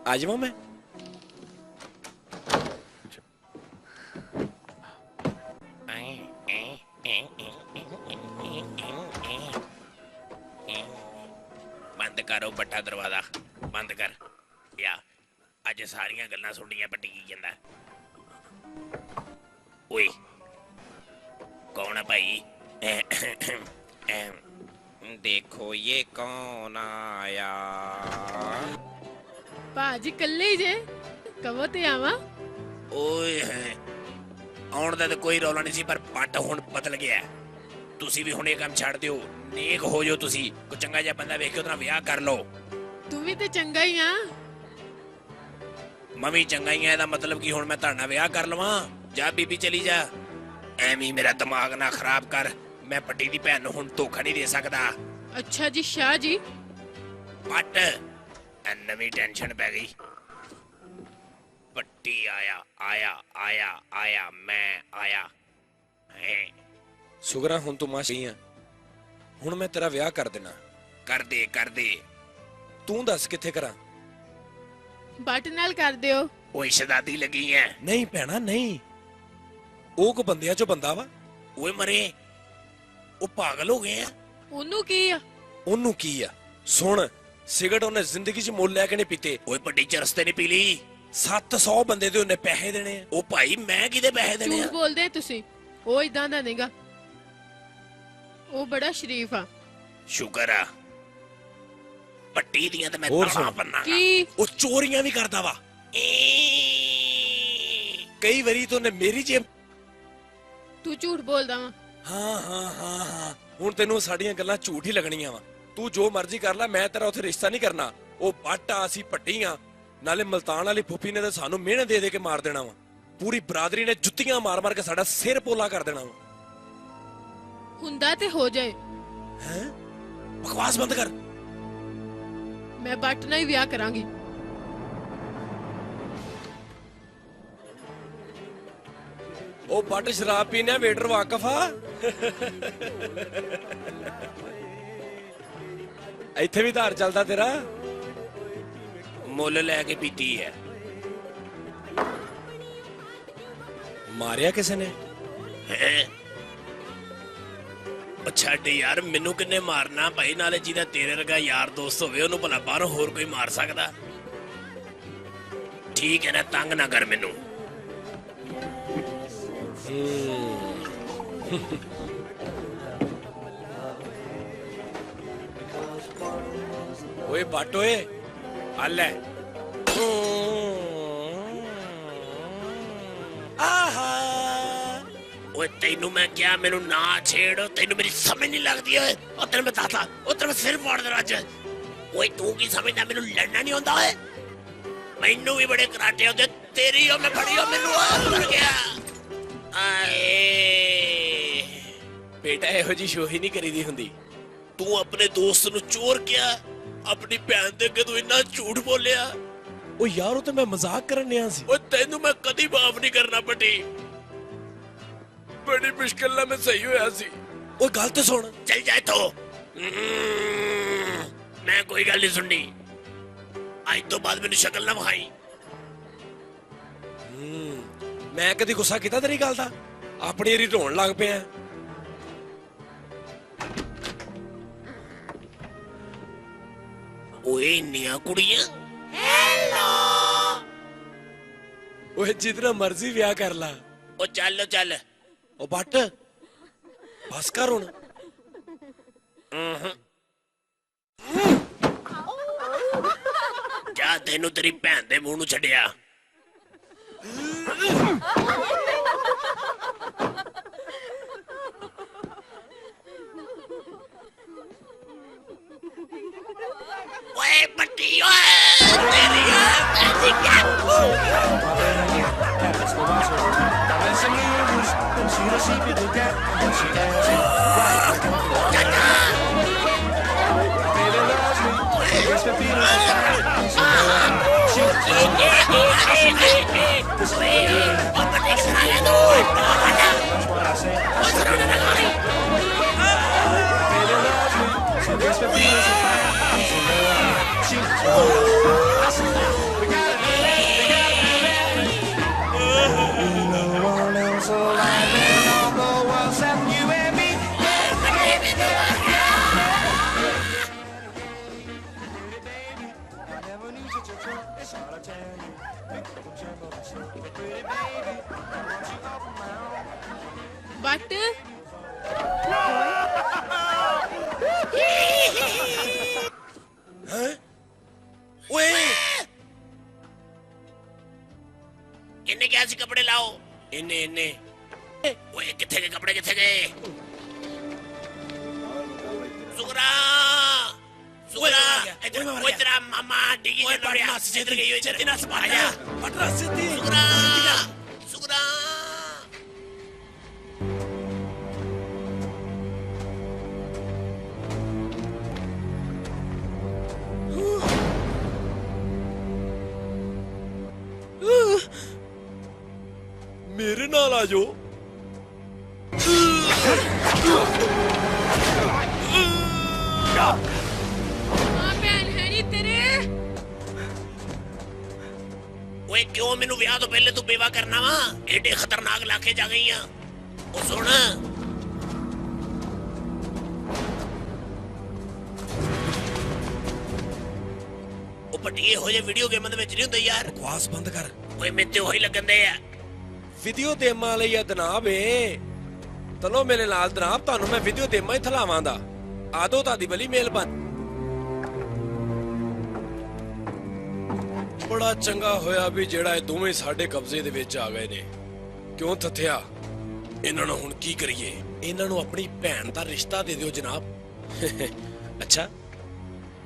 ਆ ਜਾਵਾਂ ਮੈਂ ਬੰਦ ਕਰੋ ਬੱਟਾ ਦਰਵਾਜ਼ਾ ਬੰਦ ਕਰ ਯਾ ਅੱਜ ਸਾਰੀਆਂ ਗੱਲਾਂ ਸੁਣੀਆਂ ਪੱਟੀ ਕੀ ਜਾਂਦਾ ਓਏ ਕੌਣ ਆ ਭਾਈ देखो ये कौन आया ਭਾਜੀ ਕੱਲੇ ਹੀ ਜੇ ਕਵੋ ਤੇ ਆਵਾਂ ਓਏ ਆਉਣ ਦਾ ਤਾਂ ਕੋਈ ਰੌਲਾ ਨਹੀਂ ਸੀ ਪਰ ਪੱਟ ਹੁਣ ਬਦਲ ਗਿਆ ਤੁਸੀਂ ਵੀ ਹੁਣ ਇਹ ਕੰਮ ਛੱਡ ਦਿਓ ਨੇਕ ਹੋ ਜਾਓ ਤੁਸੀਂ ਕੋਈ ਚੰਗਾ ਜਿਹਾ ਬੰਦਾ ਵੇਖ ਕੇ ਉਹਦੇ ਨਾਲ ਵਿਆਹ ਕਰ ਲਓ ਤੂੰ ਵੀ ਤੇ ਚੰਗਾ ਹੀ ਆ ਮੰਮੀ ਚੰਗਾ ਹੀ ਆ ਇਹਦਾ ਮਤਲਬ ਕਿ ਹੁਣ ਮੈਂ ਤੁਹਾਡੇ ਨਾਲ ਵਿਆਹ ਕਰ ਲਵਾਂ ਜਾ ਬੀਬੀ ਚਲੀ ਜਾ ਐਵੇਂ ਮੇਰਾ ਦਿਮਾਗ ਨਾ ਖਰਾਬ ਕਰ ਮੈਂ ਪੱਟੀ ਦੀ ਭੈਣ ਨੂੰ ਹੁਣ ਧੋਖਾ ਨਹੀਂ ਦੇ ਸਕਦਾ ਅੱਛਾ ਜੀ ਸ਼ਾਹ ਜੀ ਪੱਟ ਨਵੀਂ ਟੈਨਸ਼ਨ ਪੈ ਗਈ ਪੱਟੀ ਆਇਆ ਮੈਂ ਆਇਆ ਹੈ ਸੁਗਰਾ ਹੁਣ ਤੂੰ ਮਾਸ਼ੀ ਆ ਹੁਣ ਮੈਂ ਤੇਰਾ ਵਿਆਹ ਕਰ ਦੇਣਾ ਕਰ ਦੇ ਤੂੰ ਦੱਸ ਕਿੱਥੇ ਕਰਾਂ ਬੱਟ ਨਾਲ ਕਰ ਦਿਓ ਓਏ ਸ਼ਦਾਦੀ ਲੱਗੀ ਐ ਨਹੀਂ ਭੈਣਾ ਨਹੀਂ ਉਹ ਕੋ ਬੰਦਿਆਂ ਚੋਂ ਬੰਦਾ ਵਾ ਓਏ ਮਰੇ ਉਹ ਪਾਗਲ ਹੋ ਗਏ ਆ ਉਹਨੂੰ ਕੀ ਆ ਉਹਨੂੰ ਕੀ ਆ ਸੁਣ ਸਿਗਰਟ ਉਹਨੇ ਜ਼ਿੰਦਗੀ 'ਚ ਮੁੱਲ ਲੈ ਕੇ ਨਹੀਂ ਪੀਤੇ ਓਏ ਵੱਡੀ ਚਰਸ ਤੇ ਨਹੀਂ ਪੀ ਲਈ 700 ਬੰਦੇ ਦੇ ਉਹਨੇ ਪੈਸੇ ਦੇਣੇ ਆ ਉਹ ਭਾਈ ਮੈਂ ਕਿਹਦੇ ਪੈਸੇ ਦੇਣੇ ਝੂਠ ਆ ਬੋਲਦੇ ਤੁਸੀਂ ਉਹ ਇਦਾਂ ਦਾ ਨਹੀਂਗਾ ਉਹ ਬੜਾ ਸ਼ਰੀਫ ਆ ਸ਼ੁਕਰ ਆ ਪੱਟੀ ਦੀਆਂ ਤੇ ਮੈਂ ਹੋਰ ਤਾਲਾਂ ਸੁਣ। ਪੰਨਾ ਕੀ ਉਹ ਚੋਰੀਆਂ ਵੀ ਕਰਦਾ ਵਾ ਕਈ ਵਾਰੀ ਤਾਂ ਉਹਨੇ ਮੇਰੀ ਜੇਬ ਤੂੰ ਝੂਠ ਬੋਲਦਾ ਵਾ ਹਾਂ ਹੁਣ ਤੈਨੂੰ ਸਾਡੀਆਂ ਗੱਲਾਂ ਝੂਠ ਹੀ ਲੱਗਣੀਆਂ ਵਾ ਤੂੰ ਜੋ ਮਰਜ਼ੀ ਕਰ ਲੈ ਮੈਂ ਤੇਰਾ ਉੱਥੇ ਰਿਸ਼ਤਾ ਨਹੀਂ ਕਰਨਾ ਉਹ ਬਾਟਾ ਅਸੀਂ ਪੱਟੀਆਂ ਨਾਲੇ ਮਲਤਾਨ ਵਾਲੀ ਫੁੱਫੀ ਨੇ ਤਾਂ ਸਾਨੂੰ ਮਿਹਨਤ ਦੇ ਕੇ ਮਾਰ ਦੇਣਾ ਵਾ ਪੂਰੀ ਬਰਾਦਰੀ ਨੇ ਜੁੱਤੀਆਂ ਮਾਰ ਕੇ ਸਾਡਾ ਸਿਰ ਪੋਲਾ ਕਰ ਦੇਣਾ ਵਾ ਹੁੰਦਾ ਤੇ ਹੋ ਜਾਏ। हैं बकवास बंद कर। ਮੈਂ ਬੱਟ ਨਾਲ ਹੀ ਵਿਆਹ ਕਰਾਂਗੀ। ओ बट शराब पीने वेटर वाकफ आ ਇੱਥੇ ਵੀ ਧਾਰ ਚੱਲਦਾ ਤੇਰਾ। ਮੁੱਲ ਲੈ ਕੇ ਪੀਤੀ ਹੈ। ਮਾਰਿਆ ਕਿਸੇ ਨੇ? ਹੈਂ? ਉਹ ਛੱਡ ਯਾਰ, ਮੈਨੂੰ ਕਿੰਨੇ ਮਾਰਨਾ ਭਾਈ, ਨਾਲੇ ਜਿਹਦਾ ਤੇਰੇ ਵਰਗਾ ਯਾਰ ਦੋਸਤ ਹੋਵੇ ਉਹਨੂੰ ਭਲਾ ਬਾਹਰੋਂ ਹੋਰ ਕੋਈ ਮਾਰ ਸਕਦਾ? ਠੀਕ ਹੈ ਨਾ, ਤੰਗ ਨਾ ਕਰ ਮੈਨੂੰ। ਓਏ ਬੱਟ ਓਏ ਆ ਲੈ। ਆਹਾ ਓਏ ਤੈਨੂੰ ਮੈਂ ਕਿਹਾ ਮੈਨੂੰ ਨਾ ਛੇੜ, ਤੈਨੂੰ ਮੇਰੀ ਸਮਝ ਨਹੀਂ ਲੱਗਦੀ ਓਏ। ਉਹ ਤੈਨੂੰ ਮੈਂ ਦੱਸਦਾ, ਉਹ ਤੈਨੂੰ ਸਿਰ ਫੋੜ ਦੇਣਾ ਅੱਜ। ਓਏ ਤੂੰ ਕੀ ਸਮਝਦਾ ਮੈਨੂੰ ਲੜਨਾ ਨਹੀਂ ਆਉਂਦਾ ਓਏ? ਮੈਨੂੰ ਵੀ ਬੜੇ ਕਰਾਟੇ ਆਉਂਦੇ, ਤੇਰੀ ਉਹ ਮੈਂ ਫੜੀ ਉਹ ਮੈਨੂੰ ਆ ਮਰ ਗਿਆ। ਆਏ ਬੇਟਾ ਇਹੋ ਜੀ ਸ਼ੋਹੀ ਨਹੀਂ ਕਰੀਦੀ ਹੁੰਦੀ। ਤੂੰ ਆਪਣੇ ਦੋਸਤ ਨੂੰ ਚੋਰ ਕਿਹਾ, ਆਪਣੀ ਭੈਣ ਦੇ ਅੱਗੇ ਤੂੰ ਇੰਨਾ ਝੂਠ ਬੋਲਿਆ। ਓ ਯਾਰ ਉਹ ਤੇ ਮੈਂ ਮਜ਼ਾਕ ਕਰਨ ਡਿਆ ਸੀ। ਓਏ ਤੈਨੂੰ ਮੈਂ ਕਦੀ ਮਾਫ ਨਹੀਂ ਕਰਨਾ ਪਟੀ। ਬੜੀ ਮੁਸ਼ਕਿਲ ਨਾਲ ਮੈਂ ਸਹੀ ਹੋਇਆ ਸੀ। ਓਏ ਗੱਲ ਤੇ ਸੁਣ। ਚੱਲ ਜਾ ਇੱਥੋਂ। ਮੈਂ ਕੋਈ ਗੱਲ ਨਹੀਂ ਸੁਣਨੀ। ਅੱਜ ਤੋਂ ਬਾਅਦ ਮੈਨੂੰ ਸ਼ਕਲ ਨਾ ਵਿਖਾਈ। ਮੈਂ ਕਦੀ ਗੁੱਸਾ ਕੀਤਾ ਤੇਰੀ ਗੱਲ ਦਾ? ਆਪਣੀ ਏਰੀ ਢੋਣ ਲੱਗ ਪਿਆ। ਓਏ ਇੰਨੀਆਂ ਕੁੜੀਆਂ। ਹੈਲੋ ਓਏ ਜਿਤਨਾ ਮਰਜ਼ੀ ਵਿਆਹ ਕਰ ਲਾ। ਉਹ ਚੱਲ ਚੱਲ। ਓ ਬੱਟ ਬਸ ਕਰ ਹੁਣ। ਜਾ, ਤੈਨੂੰ ਤੇਰੀ ਭੈਣ ਦੇ ਮੂੰਹ ਨੂੰ ਛੱਡਿਆ। ਓਏ ਪੱਟੀ ਓਏ ਤੇਰੀ ਐਸੀ ਬੱਟ ਓਏ ਇਹਨੇ ਕਿਹਾ ਸੀ ਕੱਪੜੇ ਲਾਓ। ਇਹਨੇ ਓਏ ਕਿੱਥੇ ਗਏ ਕੱਪੜੇ, ਕਿੱਥੇ ਗਏ? ਸੁਗਰਾ ਇੱਧਰ। ਓਏ ਤੇਰਾ ਮਾਮਾ ਡਿੱਗੀ ਚੱਲ ਰਿਹਾ। ਇੱਧਰ ਗਈ ਹੋਈ ਜੱਤੀ ਨਾਲ ਸਪਾ ਜਾ। ਪਟਰਾ ਸਿੱਧੀ। ਸੁਗਰਾ ਮੇਰੇ ਨਾਲ ਆ ਜਾਓ। ਮਾਂ ਭੈਣ ਹੈ ਨਹੀਂ ਤੇਰੇ। ਓਏ ਕਿਉਂ ਮੈਨੂੰ ਵਿਆਹ ਤੋਂ ਪਹਿਲੇ ਤੂੰ ਬੇਵਾ ਕਰਨਾ ਵਾ? ਏਡੇ ਖਤਰਨਾਕ ਇਲਾਕੇ ਜਾ ਗਈ ਆ। ਉਹ ਸੁਣ, ਉਹ ਪੱਟੀਏ ਹੋ ਜੇ ਵੀਡੀਓ ਗੇਮਾਂ ਦੇ ਵਿੱਚ ਨਹੀਂ ਹੁੰਦਾ ਯਾਰ। ਬਕਵਾਸ ਬੰਦ ਕਰ। ਓਏ ਮੈਨੂੰ ਤੇ ਉਹੀ ਲੱਗਣ ਦੇ ਆ। ਵੀਡੀਓ ਦੇਮਾਂ ਲਈ ਆ ਜਨਾਬ ਏ। ਚਲੋ ਮੇਰੇ ਨਾਲ ਜਨਾਬ, ਤੁਹਾਨੂੰ ਮੈਂ ਵੀਡੀਓ ਦੇਮਾਂ ਹੀ ਥਲਾਵਾਂ ਦਾ। ਆਦੋ ਤੁਹਾਡੀ ਬਲੀ ਮਿਹਰਬਾਨੀ। ਬੜਾ ਚੰਗਾ ਹੋਇਆ ਵੀ ਜਿਹੜਾ ਇਹ ਦੋਵੇਂ ਸਾਡੇ ਕਬਜ਼ੇ ਦੇ ਵਿੱਚ ਆ ਗਏ ਨੇ। ਕਿਉਂ ਥੱਥਿਆ? ਇਹਨਾਂ ਨੂੰ ਹੁਣ ਕੀ ਕਰੀਏ? ਇਹਨਾਂ ਨੂੰ ਆਪਣੀ ਭੈਣ ਦਾ ਰਿਸ਼ਤਾ ਦੇ ਦਿਓ ਜਨਾਬ। ਅੱਛਾ,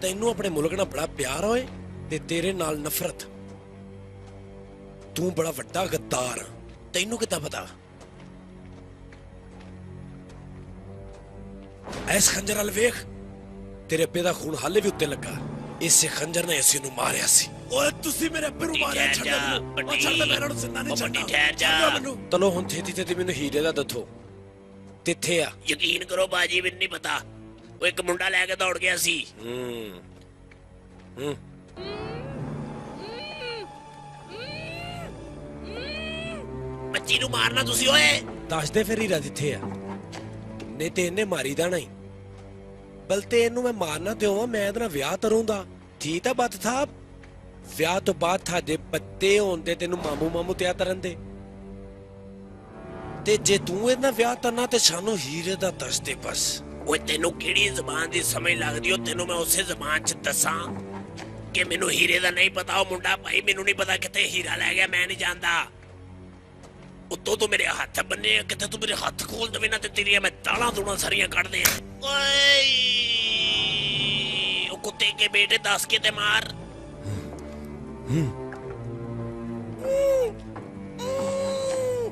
ਤੈਨੂੰ ਆਪਣੇ ਮੁਲਕ ਨਾਲ ਬੜਾ ਪਿਆਰ ਹੋਏ ਤੇ ਤੇਰੇ ਨਾਲ ਨਫ਼ਰਤ। ਤੂੰ ਬੜਾ ਵੱਡਾ ਗੱਦਾਰ, ਤੈਨੂੰ ਕਿੱਦਾਂ ਪਤਾ? ਐਸ ਖੰਜਰ ਵਾਲ ਵੇਖ, ਤੇਰੇ ਅੱਬੇ ਦਾ ਖੂਨ ਹਾਲੇ ਵੀ ਉੱਤੇ ਲੱਗਾ। ਇਸੇ ਖੰਜਰ ਨੇ ਅਸੀਂ ਨੂੰ ਮਾਰਿਆ ਸੀ। ਓਏ ਤੁਸੀਂ ਮੇਰੇ ਅੱਬੇ ਨੂੰ ਮਾਰਿਆ, ਛੱਡ ਮੈਨੂੰ। ਛੱਡ ਦੇ, ਮੈਂ ਇਹਨਾਂ ਨੂੰ ਜ਼ਿੰਦਾ ਨਹੀਂ ਛੱਡਣਾ। ਠਹਿਰ ਜਾ। ਚਲੋ ਹੁਣ ਛੇਤੀ ਛੇਤੀ ਮੈਨੂੰ ਹੀਰੇ ਦਾ ਦੱਸੋ, ਕਿੱਥੇ ਆ? ਯਕੀਨ ਕਰੋ ਬਾਜੀ, ਮੈਨੂੰ ਨਹੀਂ ਪਤਾ। ਉਹ ਇੱਕ ਮੁੰਡਾ ਲੈ ਕੇ ਦੌੜ ਗਿਆ ਸੀ। ਬੱਚੀ ਨੂੰ ਮਾਰਨਾ ਤੁਸੀਂ ਓਏ। ਦੱਸ ਦੇ ਫਿਰ ਹੀਰਾ ਕਿੱਥੇ ਆ, ਨਹੀਂ ਤੇ ਇਹਨੇ ਮਾਰੀ ਦਾ ਨਹੀਂ। ਬਲਤੇ ਇਹਨੂੰ ਮੈਂ ਮਾਰਨਾ ਦਿਓ, ਮੈਂ ਇਹਦੇ ਨਾਲ ਵਿਆਹ ਕਰੂੰਗਾ। ਠੀਕ ਆ ਬੱਤ ਸਾਹਿਬ, ਵਿਆਹ ਤੋਂ ਬਾਅਦ ਤੁਹਾਡੇ ਬੱਤੇ ਹੋਣ ਦੇ ਤੈਨੂੰ ਮਾਮੂ ਮਾਮੂ ਤਿਆ ਕਰਨ ਦੇ। ਤੇ ਜੇ ਤੂੰ ਇਹਦਾ ਵਿਆਹ ਕਰਨਾ ਤੇ ਸਾਨੂੰ ਹੀਰੇ ਦਾ ਦੱਸ ਦੇ ਬਸ। ਓਏ ਤੈਨੂੰ ਕਿਹੜੀ ਜ਼ਬਾਨ ਦੀ ਸਮਝ ਲੱਗਦੀ? ਉਹ ਤੈਨੂੰ ਮੈਂ ਉਸੇ ਜ਼ਬਾਨ 'ਚ ਦੱਸਾਂ ਕਿ ਮੈਨੂੰ ਹੀਰੇ ਦਾ ਨਹੀਂ ਪਤਾ। ਉਹ ਮੁੰਡਾ ਭਾਈ ਮੈਨੂੰ ਨਹੀਂ ਪਤਾ ਕਿੱਥੇ ਹੀਰਾ ਲੈ ਗਿਆ, ਮੈਂ ਨਹੀਂ ਜਾਣਦਾ। ਉੱਤੋਂ ਤੂੰ ਮੇਰੇ ਹੱਥ ਬੰਨੇ ਆ, ਕਿਤੇ ਤੂੰ ਮੇਰੇ ਹੱਥ ਖੋਲ ਦੇਵੇਂ ਨਾ ਤੇ ਤੇਰੀਆਂ ਮੈਂ ਤਾਲਾਂ ਤੂਣਾ ਸਾਰੀਆਂ ਕੱਢ ਦੇ। ਓਏ ਉਹ ਕੁੱਤੇ ਕੇ ਬੇਟੇ ਦੱਸ ਕੇ ਤੇ ਮਾਰ।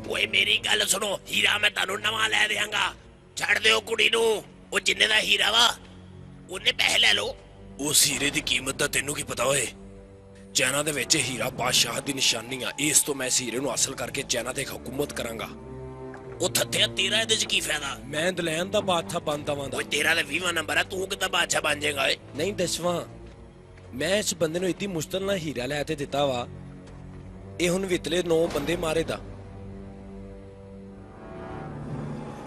ਓਏ ਮੇਰੀ ਗੱਲ ਸੁਣੋ, ਹੀਰਾ ਮੈਂ ਤੁਹਾਨੂੰ ਨਵਾਂ ਲੈ ਦਿਆਂਗਾ। ਛੱਡ ਦਿਓ ਕੁੜੀ ਨੂੰ। ਉਹ ਜਿੰਨੇ ਦਾ ਹੀਰਾ ਵਾ ਉਹਨੇ ਪੈਸੇ ਲੈ ਲਓ। ਉਸ ਹੀਰੇ ਦੀ ਕੀਮਤ ਦਾ ਤੈਨੂੰ ਕੀ ਪਤਾ ਓਏ? ਚਾਈਨਾ ਦੇ ਵਿੱਚ ਹੀਰਾ ਬਾਦਸ਼ਾਹ ਦੀ ਨਿਸ਼ਾਨੀ ਆ। ਇਸ ਤੋਂ ਮੈਂ ਇਸ ਹੀਰੇ ਨੂੰ ਹਾਸਲ ਕਰਕੇ ਚਾਈਨਾ ਤੇ ਹਕੂਮਤ ਕਰਾਂਗਾ। ਉਹ ਥੱਥਿਆ ਤੇਰਾ ਇਹਦੇ 'ਚ ਕੀ ਫਾਇਦਾ? ਮੈਂ ਦਲੈਨ ਦਾ ਬਾਦਸ਼ਾਹ ਬਣ ਦਵਾਂਗਾ। ਓਏ ਤੇਰਾ ਤਾਂ 20ਵਾਂ ਨੰਬਰ ਆ, ਤੂੰ ਕਿੱਦਾਂ ਬਾਦਸ਼ਾਹ ਬਣ ਜਾਏਗਾ ਓਏ? ਨਹੀਂ 10ਵਾਂ। ਮੈਂ ਇਸ ਬੰਦੇ ਨੂੰ ਇੱਡੀ ਮੁਸ਼ਕਲ ਨਾਲ ਹੀਰਾ ਲੈ ਤੇ ਦਿੱਤਾ ਵਾ, ਇਹ ਹੁਣ ਵਿਤਲੇ 9 ਬੰਦੇ ਮਾਰੇ ਦਾ।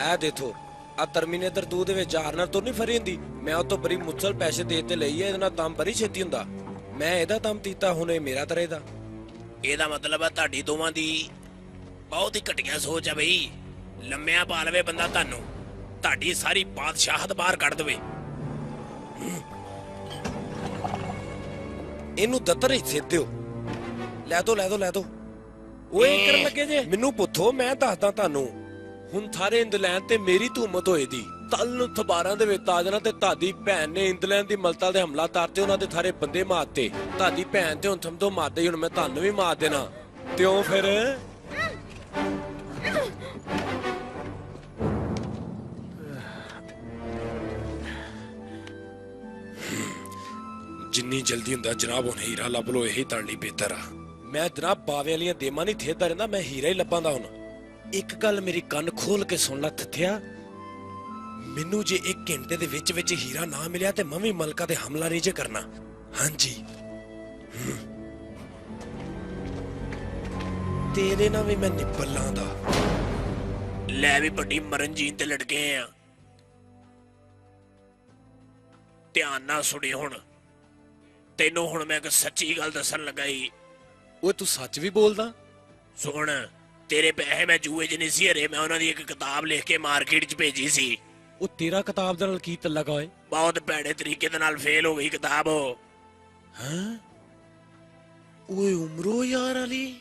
ਇਹ ਦੇਖੋ, ਆ ਟਰਮੀਨੇਟਰ 2 ਦੇ ਵਿੱਚ ਜਾਰਨਰ ਤੋਂ ਨਹੀਂ ਫਰੀ ਹੁੰਦੀ, ਮੈਂ ਉਹ ਤੋਂ ਬੜੀ ਮੁੱਛਲ ਪੈਸੇ ਦੇ ਤੇ ਲਈ ਹੈ। ਇਹਦੇ ਨਾਲ ਕੰਮ ਬੜੀ ਛੇਤੀ ਹੁੰਦਾ। ਮੈਂ ਇਹਦਾ ਕੰਮ ਕੀਤਾ, ਹੁਣ ਇਹ ਮੇਰਾ ਤਰੇ ਦਾ। ਇਹਦਾ ਮਤਲਬ ਹੈ ਤੁਹਾਡੀ ਦੋਵਾਂ ਦੀ ਬਹੁਤ ਹੀ ਘਟੀਆ ਸੋਚ ਆ ਬਈ। ਲੰਮਿਆਂ ਪਾ ਲਵੇ ਬੰਦਾ ਤੁਹਾਨੂੰ, ਤੁਹਾਡੀ ਸਾਰੀ ਬਾਦਸ਼ਾਹਤ ਬਾਹਰ ਕੱਢ ਦੇਵੇ। ਇਹਨੂੰ ਦਤਰ ਹਿੱਸੇ ਦਿਓ। ਲੈ ਦੋ ਲੈ ਦੋ ਲੈ ਦੋ। ਓਏ ਕਰਨ ਲੱਗੇ ਜੇ ਮੈਨੂੰ ਪੁੱਛੋ, ਮੈਂ ਦੱਸਦਾ ਤੁਹਾਨੂੰ। ਹੁਣ ਸਾਰੇ ਇੰਗਲੈਂਡ ਤੇ ਮੇਰੀ ਧੂਮਤ ਹੋਏ ਦੀ। ਕੱਲ ਨੂੰ ਅਖਬਾਰਾਂ ਦੇ ਵਿੱਚ ਆ ਜਾਣਾ ਤੇ ਤੁਹਾਡੀ ਭੈਣ ਨੇ ਇੰਗਲੈਂਡ ਦੀ ਮਲਤਾ ਦੇ ਹਮਲਾ ਕਰਤੇ, ਉਹਨਾਂ ਦੇ ਸਾਰੇ ਬੰਦੇ ਮਾਰਤੇ। ਤੁਹਾਡੀ ਭੈਣ ਤੇ ਹੁਣ ਸਮਝੋ ਮਾਰਦੇ ਹੀ, ਹੁਣ ਮੈਂ ਤੁਹਾਨੂੰ ਵੀ ਮਾਰ ਦੇਣਾ। ਤਿਉਂ ਫਿਰ ਜਿੰਨੀ ਜਲਦੀ ਹੁੰਦਾ ਜਨਾਬ ਹੁਣ ਹੀਰਾ ਲੱਭ ਲੋ, ਇਹੀ ਤੁਹਾਡੇ ਲਈ ਬਿਹਤਰ ਆ। ਮੈਂ ਜਨਾਬ ਬਾਵੇ ਵਾਲੀਆਂ ਦੇਮਾਂ ਨਹੀਂ ਥੇਦਾ ਰਹਿੰਦਾ, ਮੈਂ ਹੀਰਾ ਹੀ ਲੱਭਾਂਦਾ ਹੁਣ। ਇੱਕ ਗੱਲ ਮੇਰੀ ਕੰਨ ਖੋਲ ਕੇ ਸੁਣ ਲੈ ਥੱਥਿਆ, ਮੈਨੂੰ ਜੇ 1 ਘੰਟੇ ਦੇ ਵਿੱਚ ਵਿੱਚ ਹੀਰਾ ਨਾ ਮਿਲਿਆ ਤੇ ਮੈਂ ਵੀ ਮਲਕਾ ਤੇ ਹਮਲਾ ਨਹੀਂ ਜੇ ਕਰਨਾ। ਹਾਂਜੀ ਤੇਰੇ ਨਾਲ ਵੀ ਮੈਂ ਨਿਪਲਾਂ ਦਾ। ਲੈ ਵੀ ਵੱਡੀ ਮਰਨ ਜੀਨ ਤੇ ਲੜਕੇ ਆ। ਧਿਆਨ ਨਾਲ ਸੁਣੀ ਹੁਣ, ਤੈਨੂੰ ਹੁਣ ਮੈਂ ਇੱਕ ਸੱਚੀ ਗੱਲ ਦੱਸਣ ਲੱਗਾ ਈ। ਓਏ ਤੂੰ ਸੱਚ ਵੀ ਬੋਲਦਾ? ਸੁਣ, ਤੇਰੇ ਪੈਸੇ ਮੈਂ ਜੂਏ 'ਚ ਨਹੀਂ ਸੀ ਹਰੇ, ਮੈਂ ਉਹਨਾਂ ਦੀ ਇੱਕ ਕਿਤਾਬ ਲਿਖ ਕੇ ਮਾਰਕੀਟ 'ਚ ਭੇਜੀ ਸੀ। ਉਹ ਤੇਰਾ ਕਿਤਾਬ ਦੇ ਨਾਲ ਕੀ ਤਲਕ ਓਏ? ਬਹੁਤ ਭੈੜੇ ਤਰੀਕੇ ਦੇ ਨਾਲ ਫੇਲ ਹੋ ਗਈ ਕਿਤਾਬ ਉਹ। ਹਾਂ ਓਏ ਉਮਰੋ ਯਾਰ ਅਲੀ,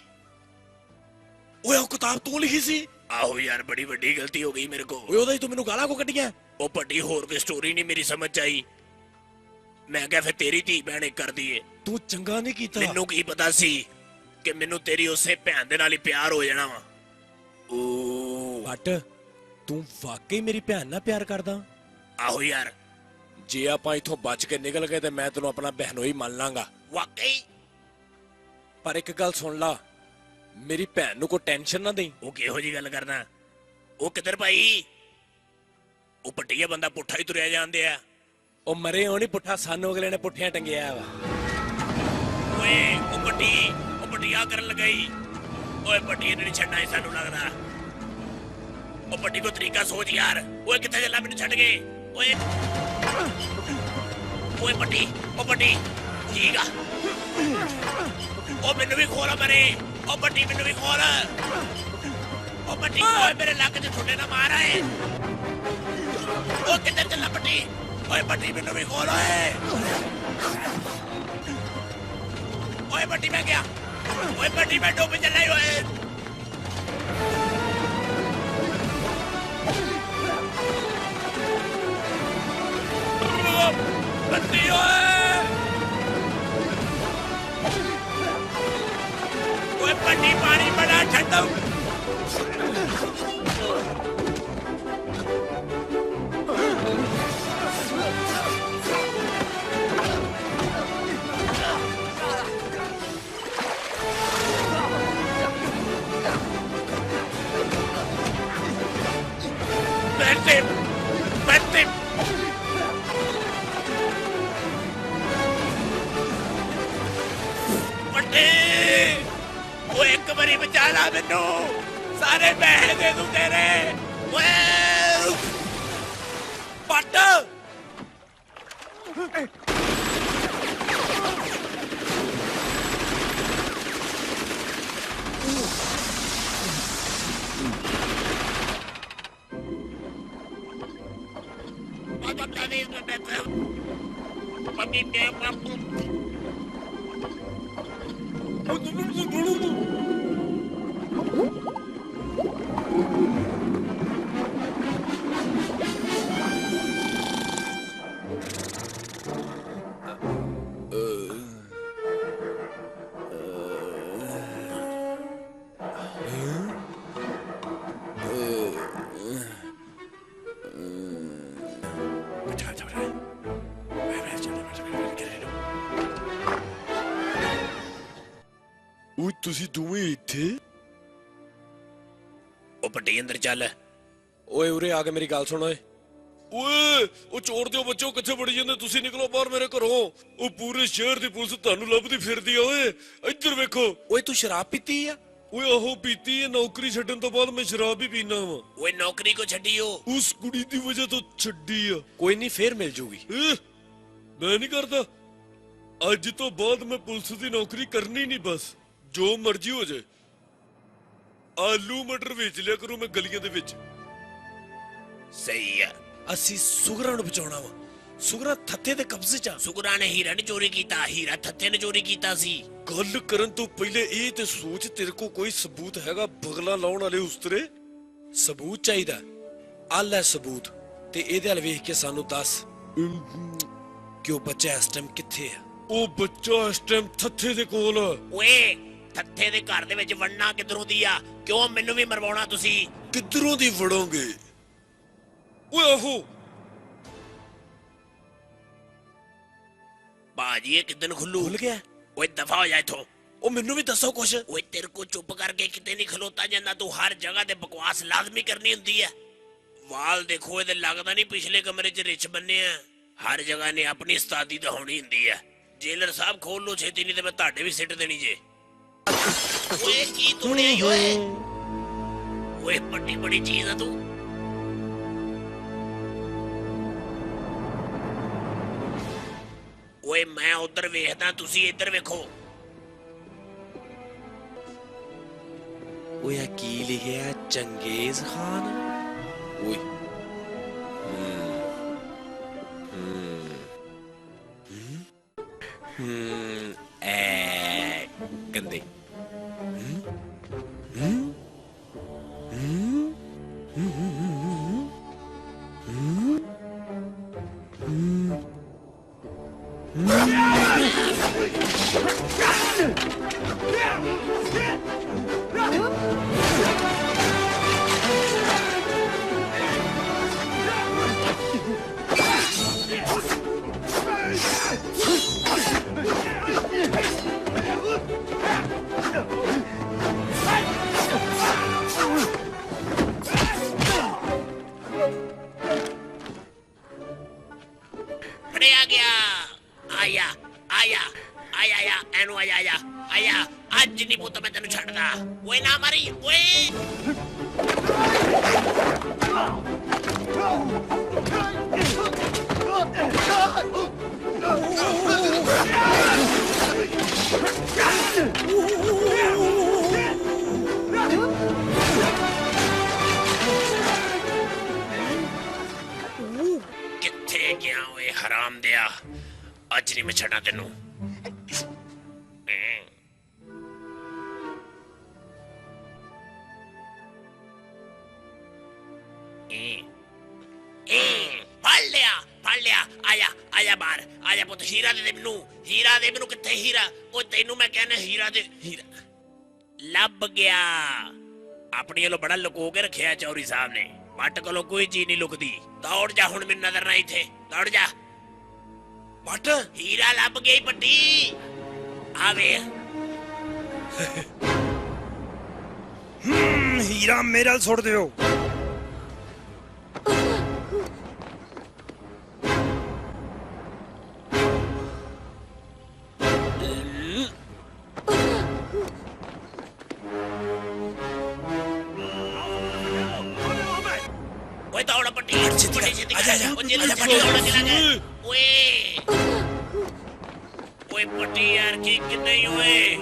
ਓਏ ਉਹ ਕਿਤਾਬ ਤੂੰ ਲਿਖੀ ਸੀ? ਆਹੋ ਯਾਰ, ਬੜੀ ਵੱਡੀ ਗਲਤੀ ਹੋ ਗਈ ਮੇਰੇ ਕੋ। ਓਏ ਉਹਦਾ ਹੀ ਤੂੰ ਮੈਨੂੰ ਗਾਲਾਂ ਕੋ ਕੱਢੀਆਂ? ਉਹ ਵੱਡੀ ਹੋਰ ਕੋਈ ਸਟੋਰੀ ਨਹੀਂ ਮੇਰੀ ਸਮਝ 'ਚ ਆਈ। ਮੈਂ ਕਿਹਾ ਫਿਰ ਤੇਰੀ ਧੀ ਭੈਣ ਇੱਕ ਕਰ ਦਈਏ। ਤੂੰ ਚੰਗਾ ਨਹੀਂ ਕੀਤਾ। ਮੈਨੂੰ ਕੀ ਪਤਾ ਸੀ ਕਿ ਮੈਨੂੰ ਤੇਰੀ ਉਸੇ ਭੈਣ ਦੇ ਨਾਲ ਹੀ ਪਿਆਰ ਹੋ ਜਾਣਾ ਵਾ। ਓ ਬਟ ਤੂੰ ਵਾਕਈ ਮੇਰੀ ਭੈਣ ਨਾਲ ਪਿਆਰ ਕਰਦਾ? ਆਹੋ ਯਾਰ, ਜੇ ਆਪਾਂ ਇਥੋਂ ਬਚ ਕੇ ਨਿਕਲ ਗਏ ਤੇ ਮੈਂ ਤੈਨੂੰ ਆਪਣਾ ਬਹਿਨੋਈ ਮੰਨ ਲਾਂਗਾ। ਵਾਕਈ? ਪਰ ਇੱਕ ਗੱਲ ਸੁਣ ਲਾ, ਮੇਰੀ ਭੈਣ ਨੂੰ ਕੋਈ ਟੈਨਸ਼ਨ ਨਾ ਦੇਈ। ਉਹ ਕਿਹੋ ਜੀ ਗੱਲ ਕਰਦਾ? ਉਹ ਕਿੱਧਰ ਭਾਈ? ਉਹ ਪੱਟੀਆ ਬੰਦਾ ਪੁੱਠਾ ਹੀ ਤੁਰਿਆ ਜਾਂਦੇ ਆ। ਉਹ ਮਰੇ ਹੋ ਨਹੀਂ ਪੁੱਠਾ, ਸਾਨੂੰ ਅਗਲੇ ਨੇ ਪੁੱਠਿਆਂ ਟੰਗਿਆ ਵਾ। ਓਏ ਉਹ ਪੱਟੀਆ ਕਰਨ ਲਗਾਈ। ਓਏ ਪੱਟੀ ਨਹੀਂ ਛੱਡਣਾ ਸਾਨੂੰ ਲੱਗਦਾ। ਉਹ ਪੱਟੀ ਕੋ ਤਰੀਕਾ ਸੋਚ ਯਾਰ। ਓਏ ਕਿੱਥੇ ਚੱਲਾ, ਮੈਨੂੰ ਛੱਡ ਕੇ। ਓਏ ਓਏ ਪੱਟੀ, ਉਹ ਪੱਟੀ ਠੀਕ ਆ। ਉਹ ਮੈਨੂੰ ਵੀ ਖੋਲ ਮਰੇ। ਉਹ ਪੱਟੀ ਮੈਨੂੰ ਵੀ ਖੋਲ। ਉਹ ਪੱਟੀ ਓਏ ਮੇਰੇ ਲੱਕ 'ਚ ਛੁੱਟੇ ਨਾ ਮਾਰ ਆਏ। ਉਹ ਕਿੱਥੇ ਚੱਲਾ ਪੱਟੀ? ਓਏ ਪੱਟੀ ਮੈਨੂੰ ਵੀ ਖੋਲ। ਓਏ ਪੱਟੀ ਮੈਂ ਗਿਆ। ਓਏ ਪੱਟੀ ਮੈਂ ਡੁੱਬ ਚੱਲਾ ਈ ਓਏ। ਪੱਟੀ ਓਏ। ਓਏ ਪੱਟੀ ਪਾਣੀ ਬੜਾ ਠੰਡਾ। बैठते बट्टे वो एक बारी बचा ला मैनू सारे पैसे दे दूं तेरे ओए पट ਓਏ ਤੁਸੀਂ ਦੋਵੇਂ ਇੱਥੇ ਉਹ ਪੱਟੀ ਅੰਦਰ ਚੱਲ ਓਏ ਉਰੇ ਆ ਕੇ ਮੇਰੀ ਗੱਲ ਸੁਣ ਓਏ ਓਏ ਉਹ ਚੋਰ ਦਿਓ ਬੱਚੋ ਕਿੱਥੇ ਵੜੀ ਜਾਂਦੇ ਤੁਸੀਂ ਨਿਕਲੋ ਬਾਹਰ ਮੇਰੇ ਘਰੋਂ ਉਹ ਪੂਰੇ ਸ਼ਹਿਰ ਦੀ ਪੁਲਿਸ ਤੁਹਾਨੂੰ ਲੱਭਦੀ ਫਿਰਦੀ ਆ ਓਏ ਇੱਧਰ ਵੇਖੋ ਓਏ ਤੂੰ ਸ਼ਰਾਬ ਪੀਤੀ ਆ ਓਏ ਆਹੋ ਪੀਤੀ ਹੈ ਨੌਕਰੀ ਛੱਡਣ ਤੋਂ ਬਾਅਦ ਮੈਂ ਸ਼ਰਾਬ ਹੀ ਪੀਣਾ ਵਾ ਓਏ ਨੌਕਰੀ ਕੋ ਛੱਡੀਓ ਉਸ ਕੁੜੀ ਦੀ ਵਜ੍ਹਾ ਤੋਂ ਛੱਡੀ ਆ ਕੋਈ ਨਹੀਂ ਫੇਰ ਮਿਲ ਜੂਗੀ ਮੈਂ ਨਹੀਂ ਕਰਦਾ ਅੱਜ ਤੋਂ ਬਾਅਦ ਮੈਂ ਪੁਲਿਸ ਦੀ ਨੌਕਰੀ ਕਰਨੀ ਨਹੀਂ ਬਸ ਜੋ ਮਰਜ਼ੀ ਹੋ ਜਾਏ ਆਲੂ ਮਟਰ ਵੇਚ ਲਿਆ ਕਰੂੰ ਮੈਂ ਗਲੀਆਂ ਦੇ ਵਿੱਚ ਸਹੀ ਆ ਅਸੀਂ ਸੁਗਰਾਂ ਨੂੰ ਬਚਾਉਣਾ ਵਾ ਸੁਗਰਾ ਥੱਥੇ ਦੇ ਕਬਜ਼ੇ 'ਚ ਆ ਸੁਗਰਾ ਨੇ ਹੀਰਾ ਨੇ ਚੋਰੀ ਕੀਤਾ ਹੀਰਾ ਥੱਥੇ ਨੇ ਚੋਰੀ ਕੀਤਾ ਸੀ ਗੱਲ ਕਰਨ ਤੋਂ ਪਹਿਲੇ ਇਹ ਤੇ ਸੋਚ ਤੇਰੇ ਕੋ ਕੋਈ ਸਬੂਤ ਹੈਗਾ ਬਗਲਾ ਲਾਉਣ ਵਾਲੇ ਉਸਤਰੇ ਸਬੂਤ ਚਾਹੀਦਾ ਆ ਲੈ ਸਬੂਤ ਤੇ ਇਹਦੇ ਵੱਲ ਵੇਖ ਕੇ ਸਾਨੂੰ ਦੱਸ ਕਿ ਉਹ ਬੱਚਾ ਇਸ ਟਾਈਮ ਕਿੱਥੇ ਆ ਉਹ ਬੱਚਾ ਇਸ ਟਾਈਮ ਥੱਥੇ ਦੇ ਕੋਲ ਆ ਓਏ ਥੱਥੇ ਦੇ ਘਰ ਦੇ ਵਿੱਚ ਵੜਨਾ ਕਿਧਰੋਂ ਦੀ ਆ ਕਿਉਂ ਮੈਨੂੰ ਵੀ ਮਰਵਾਉਣਾ ਤੁਸੀਂ ਕਿੱਧਰੋਂ ਦੀ ਵੜੋਗੇ ਓਏ ਆਹੋ ਬਾਜੀ ਇਹ ਕਿਦਨ ਖੁੱਲੂ ਖੁੱਲ ਗਿਆ ਓਏ ਦਫਾ ਹੋ ਜਾ ਇਥੋਂ ਉਹ ਮੈਨੂੰ ਵੀ ਦੱਸੋ ਕੁਛ ਓਏ ਤੇਰੇ ਕੋ ਚੁੱਪ ਕਰਕੇ ਕਿਤੇ ਨਹੀਂ ਖਲੋਤਾ ਜਾਂਦਾ ਤੂੰ ਹਰ ਜਗ੍ਹਾ ਤੇ ਬਕਵਾਸ ਲਾਜ਼ਮੀ ਕਰਨੀ ਹੁੰਦੀ ਹੈ ਵਾਲ ਦੇਖੋ ਇਹਦੇ ਲੱਗਦਾ ਨਹੀਂ ਪਿਛਲੇ ਕਮਰੇ 'ਚ ਰਿਛ ਬੰਨੇ ਆ ਹਰ ਜਗ੍ਹਾ ਨੇ ਆਪਣੀ ਉਸਤਾਦੀ ਤਾਂ ਹੋਣੀ ਹੁੰਦੀ ਹੈ ਜੇਲਰ ਸਾਹਿਬ ਖੋਲ ਲੋ ਛੇਤੀ ਨਹੀਂ ਤੇ ਮੈਂ ਤੁਹਾਡੇ ਵੀ ਸਿੱਟ ਦੇਣੀ ਜੇ ਓਏ ਕੀ ਤੋੜਿਆ ਈ ਓਏ ਓਏ ਪੱਟੀ ਬੜੀ ਚੀਜ਼ ਆ ਤੂੰ ਓਏ ਮੈਂ ਉਧਰ ਵੇਖਦਾ ਤੁਸੀਂ ਇੱਧਰ ਵੇਖੋ ਓਏ ਆ ਕੀ ਲਿਖਿਆ ਚੰਗੇਜ਼ ਖਾਨ ਓਏ ਗੰਦੇ ਫੜਿਆ ਗਿਆ ਆਇਆ ਆਇਆ ਆਇਆ ਆਇਆ ਐਨੂੰ ਆਇਆ ਆਇਆ ਆਇਆ ਅੱਜ ਨਹੀਂ ਪੁੱਤ ਮੈਂ ਤੈਨੂੰ ਛੱਡਦਾ ਓਏ ਨਾ ਮਾਰੀ ਓਏ ਕਿੱਥੇ ਗਿਆ ਓਏ ਹਰਾਮ ਦਿਆ ਅੱਜ ਨਹੀਂ ਮੈਂ ਛੱਡਾਂ ਤੈਨੂੰ ਫੜ ਲਿਆ ਆਇਆ ਬਾਹਰ ਆਇਆ ਪੁੱਤ ਹੀਰਾ ਦੇ ਮੈਨੂੰ ਕਿੱਥੇ ਹੀਰਾ ਉਹ ਤੈਨੂੰ ਮੈਂ ਕਹਿੰਦਾ ਹੀਰਾ ਲੱਭ ਗਿਆ ਆਪਣੀ ਵੱਲੋਂ ਬੜਾ ਲੁਕੋ ਕੇ ਰੱਖਿਆ ਚੌਰੀ ਸਾਹਿਬ ਨੇ ਪੱਟ ਕੋਲੋਂ ਕੋਈ ਚੀਜ਼ ਨਹੀਂ ਲੁਕਦੀ ਦੌੜ ਜਾ ਹੁਣ ਮੈਨੂੰ ਨਜ਼ਰ ਨਾ ਇੱਥੇ ਦੌੜ ਜਾ ਪੱਟ ਹੀਰਾ ਲੱਭ ਗਈ ਪੱਟੀ ਆਵੇ ਹੀਰਾ ਮੇਰੇ ਨਾਲ ਸੁੱਟ ਦਿਓ ਓਏ ਦੌੜ ਪੱਟੀ ਪੱਟੀ ਛੇਤੀ ਕਰ ਓ ਜੇ ਪੱਟੀ ਦੌੜ ਕੇ ਲੱਗੇ ਓਏ ਓਏ ਪੱਟੀ ਯਾਰ ਕੀ ਕਿੰਨੇ ਓਏ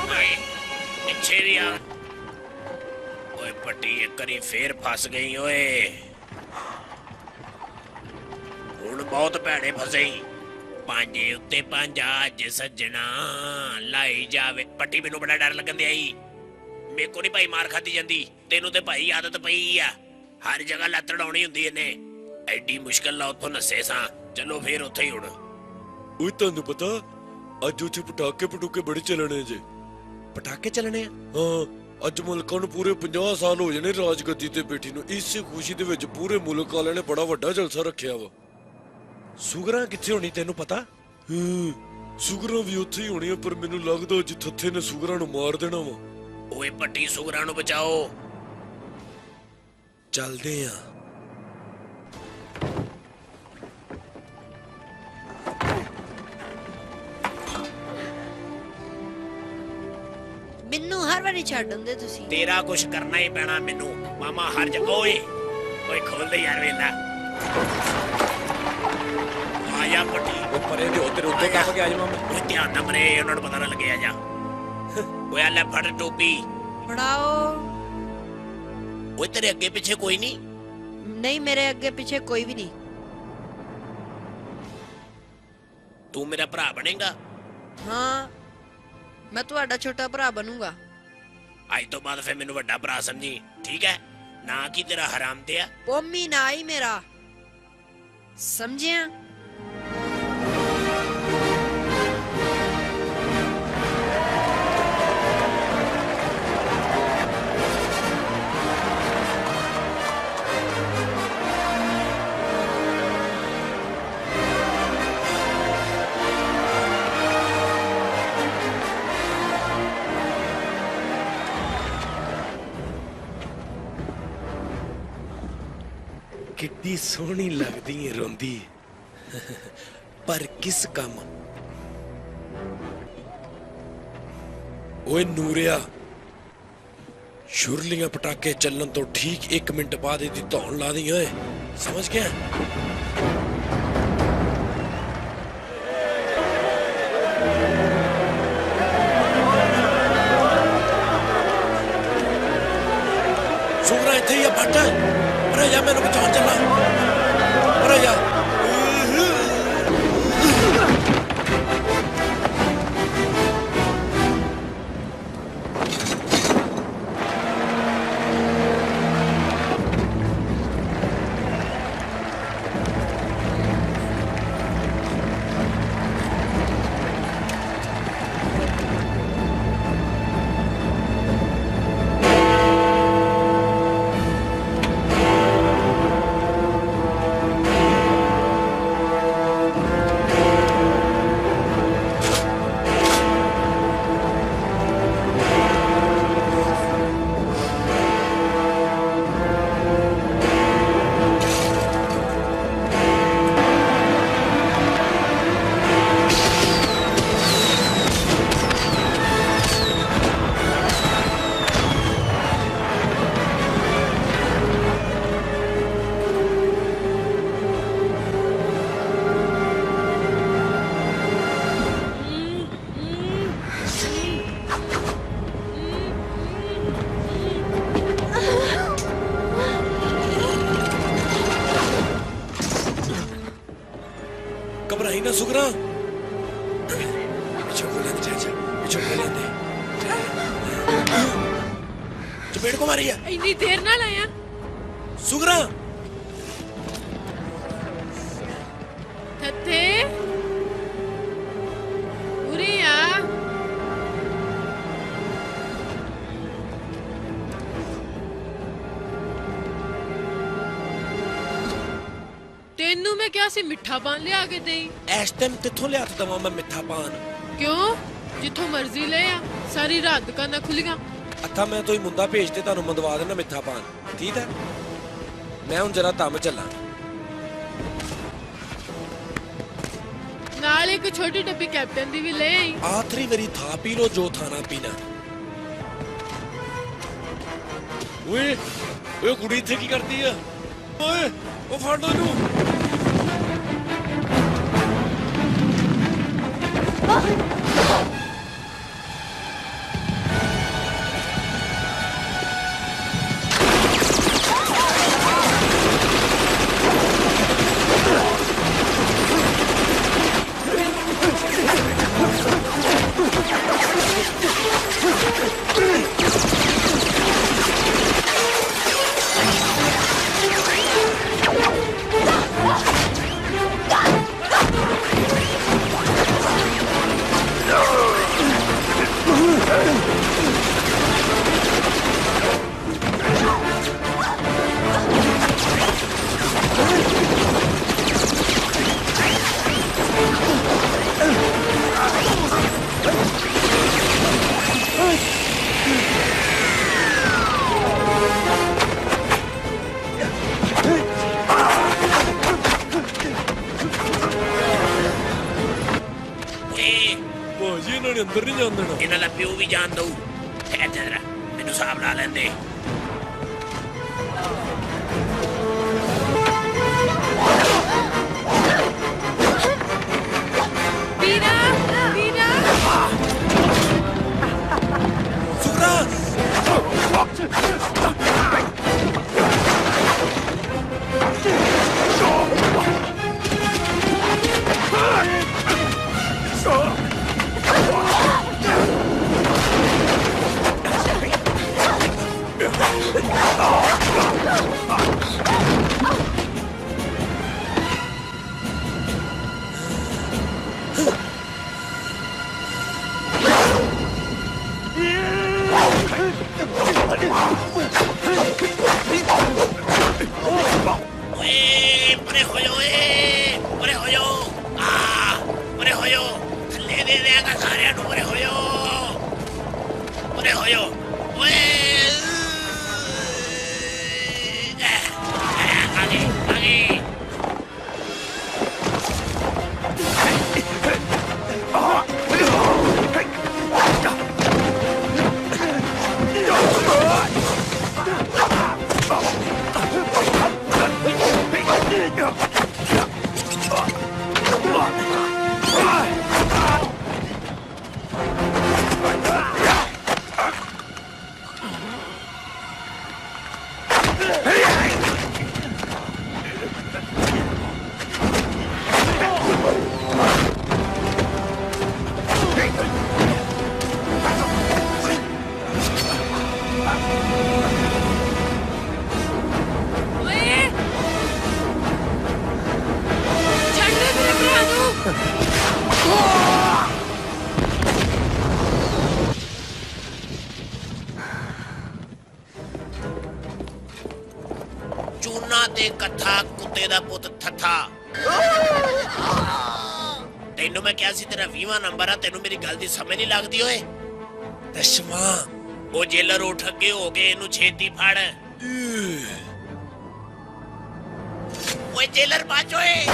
ਓਏ ਪਿੱਛੇ ਵੀ ਆ ਓਏ ਪੱਟੀ ਇੱਕ ਵਾਰੀ ਫੇਰ ਫਸ ਗਈ ਓਏ ਹੁਣ ਬਹੁਤ ਭੈੜੇ ਫਸੇ ਪਾਂਜੇ ਉੱਤੇ ਪੰਜਾ ਅੱਜ ਸੱਜਣਾ ਲਾਈ ਜਾਵੇ ਪੱਟੀ ਮੈਨੂੰ ਬੜਾ ਡਰ ਲੱਗਣ ਦਿਆ ਈ ਮੇਰੇ ਕੋ ਨਹੀਂ ਭਾਈ ਮਾਰ ਖਾਦੀ ਜਾਂਦੀ ਤੈਨੂੰ ਤੇ ਭਾਈ ਆਦਤ ਪਈ ਆ ਹਰ ਜਗ੍ਹਾ ਲੱਤ ਡਾਉਣੀ ਹੁੰਦੀ ਇਹਨੇ ਐਡੀ ਮੁਸ਼ਕਲ ਨਾਲ ਉੱਥੋਂ ਨੱਸੇ ਸਾਂ ਚਲੋ ਫੇਰ ਉੱਥੇ ਹੀ ਹੁਣ ਓਏ ਤੁਹਾਨੂੰ ਪਤਾ ਅੱਜ ਉੱਥੇ ਪਟਾਕੇ ਪਟੂਕੇ ਬੜੇ ਚੱਲਣੇ ਜੇ ਪਟਾਕੇ ਚੱਲਣੇ ਆ ਹਾਂ ਅੱਜ ਮੁਲਕਾਂ ਨੂੰ ਪੂਰੇ 50 ਸਾਲ ਹੋ ਜਾਣੇ ਰਾਜਗੱਦੀ ਤੇ ਬੈਠੀ ਨੂੰ ਇਸੇ ਖੁਸ਼ੀ ਦੇ ਵਿੱਚ ਪੂਰੇ ਮੁਲਕ ਵਾਲਿਆਂ ਨੇ ਬੜਾ ਵੱਡਾ ਜਲਸਾ ਰੱਖਿਆ ਵਾ ਸੁਗਰਾਂ ਕਿੱਥੇ ਹੋਣੀ ਤੈਨੂੰ ਪਤਾ ਸੁਗਰਾਂ ਵੀ ਉੱਥੇ ਹੀ ਹੋਣੀਆਂ ਪਰ ਮੈਨੂੰ ਲੱਗਦਾ ਅੱਜ ਥੱਥੇ ਨੇ ਸੁਗਰਾਂ ਨੂੰ ਮਾਰ ਦੇਣਾ ਵਾ ਓਏ ਪੱਟੀ ਸੁਗਰਾਂ ਨੂੰ ਬਚਾਓ ਚੱਲਦੇ ਆ ਮੈਨੂੰ ਹਰ ਵਾਰੀ ਛੱਡ ਹੁੰਦੇ ਤੁਸੀਂ ਤੇਰਾ ਕੁਛ ਕਰਨਾ ਹੀ ਪੈਣਾ ਮੈਨੂੰ ਮਾਮਾ ਹਰ ਜਗ੍ਹਾ ਓਏ ਓਏ ਖੋਲ ਦੇ ਯਾਰ ਵੇਲਾ ਆਇਆ ਪੱਟੀ ਉਹ ਪਰੇ ਦੇ ਉੱਤੇ ਉੱਤੇ ਕੱਪ ਗਿਆ ਜੀ ਮਾਮਾ ਓਏ ਧਿਆਨ ਨਾਲ ਮਰੇ ਉਹਨਾਂ ਨੂੰ ਪਤਾ ਨਾ ਲੱਗੇ ਆ ਜਾ ਓਏ ਆ ਲੈ ਫੜ ਟੋਪੀ ਫੜਾਓ ਓਏ ਤੇਰੇ ਅੱਗੇ ਪਿੱਛੇ ਕੋਈ ਨਹੀਂ ਨਹੀਂ ਮੇਰੇ ਅੱਗੇ ਪਿੱਛੇ ਕੋਈ ਵੀ ਨਹੀਂ ਤੂੰ ਮੇਰਾ ਭਰਾ ਬਣੇਗਾ ਹਾਂ ਮੈਂ ਤੁਹਾਡਾ ਛੋਟਾ ਭਰਾ ਬਣੂੰਗਾ ਅੱਜ ਤੋਂ ਬਾਅਦ ਫੇ ਮੈਨੂੰ ਵੱਡਾ ਭਰਾ ਸਮਝੀ ਠੀਕ ਹੈ ਨਾ ਕੀ ਤੇਰਾ ਹਰਾਮ ਤੇ ਆ ਪੋਮੀ ਨਾ ਹੀ ਮੇਰਾ ਸਮਝਿਆ ਕਿੱਡੀ ਸੋਹਣੀ ਲੱਗਦੀ ਏ ਰੋਂਦੀ ਪਰ ਕਿਸ ਕੰਮ ਓਏ ਨੂਰਿਆ ਸ਼ੁਰਲੀਆਂ ਪਟਾਕੇ ਚੱਲਣ ਤੋਂ ਠੀਕ 1 ਮਿੰਟ ਬਾਅਦ ਇਹਦੀ ਧੌਣ ਲਾ ਦੀ ਓਏ ਸਮਝ ਗਿਆ ਸੁਗਰਾ ਇੱਥੇ ਹੀ ਆ ਫੱਟ ਅਰੇ ਜਾ ਮੈਨੂੰ ਬਚਾਉਣ ਚੱਲਾ ਅਰੇ ਜਾ ਘਬਰਾਈ ਨਾ ਸੁਗਰਾ ਪਿੱਛੇ ਕੋ ਲੈਂਦੇ ਚਾਚਾ ਪਿੱਛੇ ਕੋ ਲੈਂਦੇ ਚਪੇੜ ਕੋ ਮਾਰੀ ਆ ਇੰਨੀ ਦੇਰ ਨਾਲ ਆਇਆ ਸੁਗਰਾ ਥੱਥੇ ਉਰੇ ਆ ਤੈਨੂੰ ਮੈਂ ਕਿਹਾ ਸੀ ਮਿੱਠਾ ਪਾਨ ਲਿਆ ਕੇ ਦੇਈ ਇਸ ਟਾਈਮ ਕਿੱਥੋਂ ਲਿਆ ਤਾ ਦਵਾਂ ਮੈਂ ਮਿੱਠਾ ਪਾਨ ਕਿਉਂ ਜਿੱਥੋਂ ਮਰਜ਼ੀ ਲੈ ਆ ਸਾਰੀ ਰਾਤ ਦੁਕਾਨਾਂ ਖੁੱਲੀਆਂ ਅੱਥਾ ਮੈਂ ਤੋਂ ਹੀ ਮੁੰਡਾ ਭੇਜ ਤੇ ਤੁਹਾਨੂੰ ਮੰਦਵਾ ਦੇਣਾ ਮਿੱਠਾ ਪਾਨ ਠੀਕ ਹੈ ਮੈਂ ਹੁਣ ਜਰਾ ਕੰਮ ਚੱਲਾਂ ਨਾਲ ਇੱਕ ਛੋਟੀ ਡੱਬੀ ਕੈਪਟਨ ਦੀ ਵੀ ਲੈ ਆਈ ਆਖਰੀ ਵਾਰੀ ਥਾ ਪੀ ਲੋ ਜੋ ਥਾਣਾ ਪੀਣਾ ਓਏ ਓਏ ਕੁੜੀ ਇੱਥੇ ਕੀ ਕਰਦੀ ਆ ਓਏ ਉਹ ਫੜ ਲੋ ਇਹਨੂੰ ਓਏ ਭਾਜੀ ਇਹਨਾਂ ਨੇ ਅੰਦਰ ਨਹੀਂ ਜਾਣ ਦੇਣਾ ਇਹਨਾਂ ਦਾ ਪਿਓ ਵੀ ਜਾਣ ਦਊ ਠਹਿਰ ਜਰਾ ਮੈਨੂੰ ਹਿਸਾਬ ਲਾ ਲੈਂਦੇ ਵੀਰਾ ਵੀਰਾ ਓਏ ਪਰੇ ਹੋ ਜਾਓ ਓਏ ਪਰੇ ਹੋ ਜਾਓ ਆ ਪਰੇ ਹੋ ਜਾਓ ਥੱਲੇ ਦੇ ਦਿਆਂਗਾ ਸਾਰਿਆਂ ਨੂੰ ਪਰੇ ਹੋ ਜਾਓ ਪਰੇ ਹੋ ਜਾਓ ਓਏ ਆਗੇ ਆਗੇ ਓਏ ਛੱਡ ਦੇ ਮੇਰੇ ਭਰਾ ਨੂੰ ਚੂਨਾ ਤੇ ਕੱਥਾ ਕੁੱਤੇ ਦਾ ਪੁੱਤ ਥੱਥਾ ਤੈਨੂੰ ਮੈਂ ਕਿਹਾ ਸੀ ਤੇਰਾ 20ਵਾਂ ਨੰਬਰ ਆ ਤੈਨੂੰ ਮੇਰੀ ਗੱਲ ਦੀ ਸਮਝ ਨਹੀਂ ਲੱਗਦੀ ਓਏ ਰਸ਼ਮਾ ਉਹ ਜੇਲਰ ਉੱਠ ਅੱਗੇ ਹੋ ਗਏ ਇਹਨੂੰ ਛੇਤੀ ਫੜ ਓਏ ਜੇਲਰ ਬਾਜ ਓਏ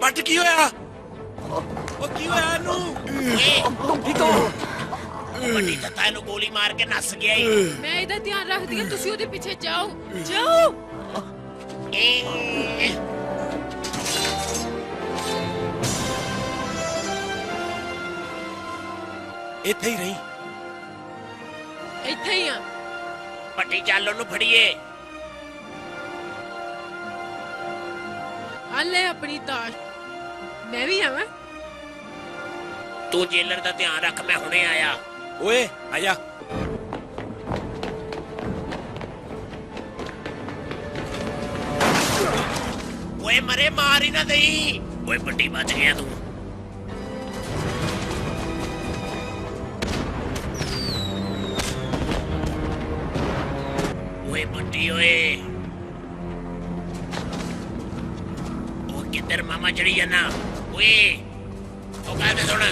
ਬੱਟ ਕੀ ਹੋਇਆ ਉਹ ਕੀ ਹੋਇਆ ਇਹਨੂੰ ਓਏ ਵੱਡੀ ਤੱਤਾ ਇਹਨੂੰ ਗੋਲੀ ਮਾਰ ਕੇ ਨੱਸ ਗਿਆ ਈ ਮੈਂ ਇਹਦਾ ਧਿਆਨ ਰੱਖਦੀ ਹਾਂ ਤੁਸੀਂ ਉਹਦੇ ਪਿੱਛੇ ਜਾਓ ਜਾਓ ਇੱਥੇ ਹੀ ਰਹੀ ਇੱਥੇ ਹੀ ਆ ਵੱਡੀ ਚੱਲ ਉਹਨੂੰ ਫੜੀਏ ਆ ਲੈ ਆਪਣੀ ਤਾਸ਼ ਮੈਂ ਵੀ ਆਵਾਂ ਤੂੰ ਜੇਲਰ ਦਾ ਧਿਆਨ ਰੱਖ ਮੈਂ ਹੁਣੇ ਆਇਆ ਓਏ ਆਜਾ ਓਏ ਮਰੇ ਮਾਰ ਹੀ ਨਾ ਦੇਈ ਓਏ ਵੱਡੀ ਬਚ ਗਿਆ ਤੂੰ ਓਏ ਵੱਡੀ ਓਏ ਉਹ ਕਿੱਧਰ ਮਾਮਾ ਚੜੀ ਜਾਣਾ ਓਏ ਉਹ ਕਹਿੰਦੇ ਸੁਣ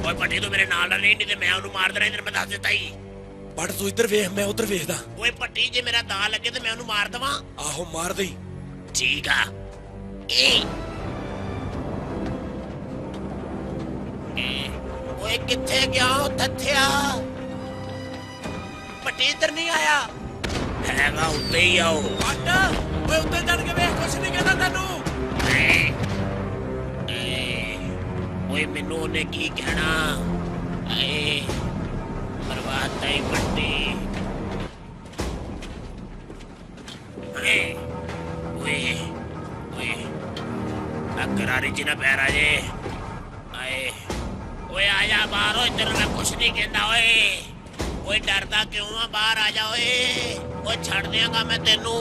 ਓਏ ਵੱਡੀ ਤੂੰ ਮੇਰੇ ਨਾਲ ਰਹੀ ਨਹੀਂ ਤੇ ਮੈਂ ਉਹਨੂੰ ਮਾਰ ਦੇਣਾ ਇਧਰ ਮੈਂ ਦੱਸ ਦਿੱਤਾ ਹੀ ਬੱਟ ਤੂੰ ਇੱਧਰ ਵੇਖ ਮੈਂ ਉੱਧਰ ਵੇਖਦਾ ਓਏ ਵੱਡੀ ਜੇ ਮੇਰਾ ਦਾਅ ਲੱਗੇ ਤੇ ਮੈਂ ਉਹਨੂੰ ਮਾਰ ਦਵਾਂ ਆਹੋ ਮਾਰ ਦੇ ਠੀਕ ਆ ਓਏ ਕਿੱਥੇ ਗਿਆ ਉਹ ਥੱਥਿਆ ਪੱਟੀ ਇੱਧਰ ਨਹੀਂ ਆਇਆ ਹੈਗਾ ਉੱਤੇ ਹੀ ਆਓ ਪੱਟ ਓਏ ਉੱਤੇ ਚੜ ਕੇ ਵੇਖ ਕੁਛ ਨਹੀਂ ਕਹਿੰਦਾ ਤੈਨੂੰ ਓਏ ਮੈਨੂੰ ਉਹਨੇ ਕੀ ਕਹਿਣਾ ਏ ਬਰਬਾਦ ਤਾਈ ਪੱਟੀ ਓਏ ਓਏ ਓਏ ਅਕਰਾਰੀ ਜੀ ਨਾ ਪੈਰਾ ਜੇ ਆਏ ਓਏ ਆ ਜਾ ਬਾਹਰ ਓਏ ਤੇਰੇ ਨਾਲ ਕੁਛ ਨਹੀਂ ਕਹਿੰਦਾ ਓਏ ਓਏ ਡਰਦਾ ਕਿਉਂ ਆ ਬਾਹਰ ਆ ਜਾ ਓਏ ਓਏ ਛੱਡ ਦਿਆਂਗਾ ਮੈਂ ਤੈਨੂੰ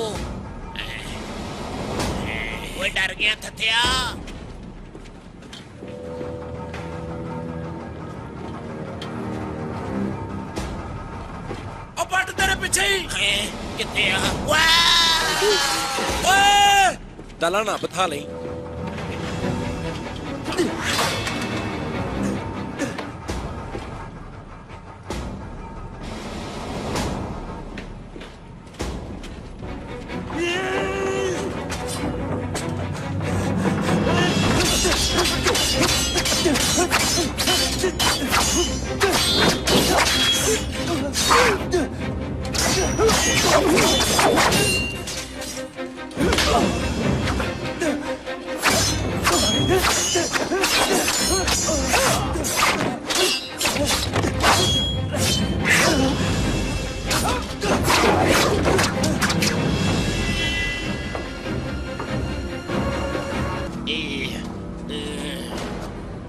ਓਏ ਡਰ ਗਿਆ ਥੱਥਿਆ ਓ ਪੱਟ ਤੇਰੇ ਪਿੱਛੇ ਹੀ ਕਿੱਥੇ ਆ ਓਏ ਤਲਾ ਨਾ ਬਥਾ ਲਈ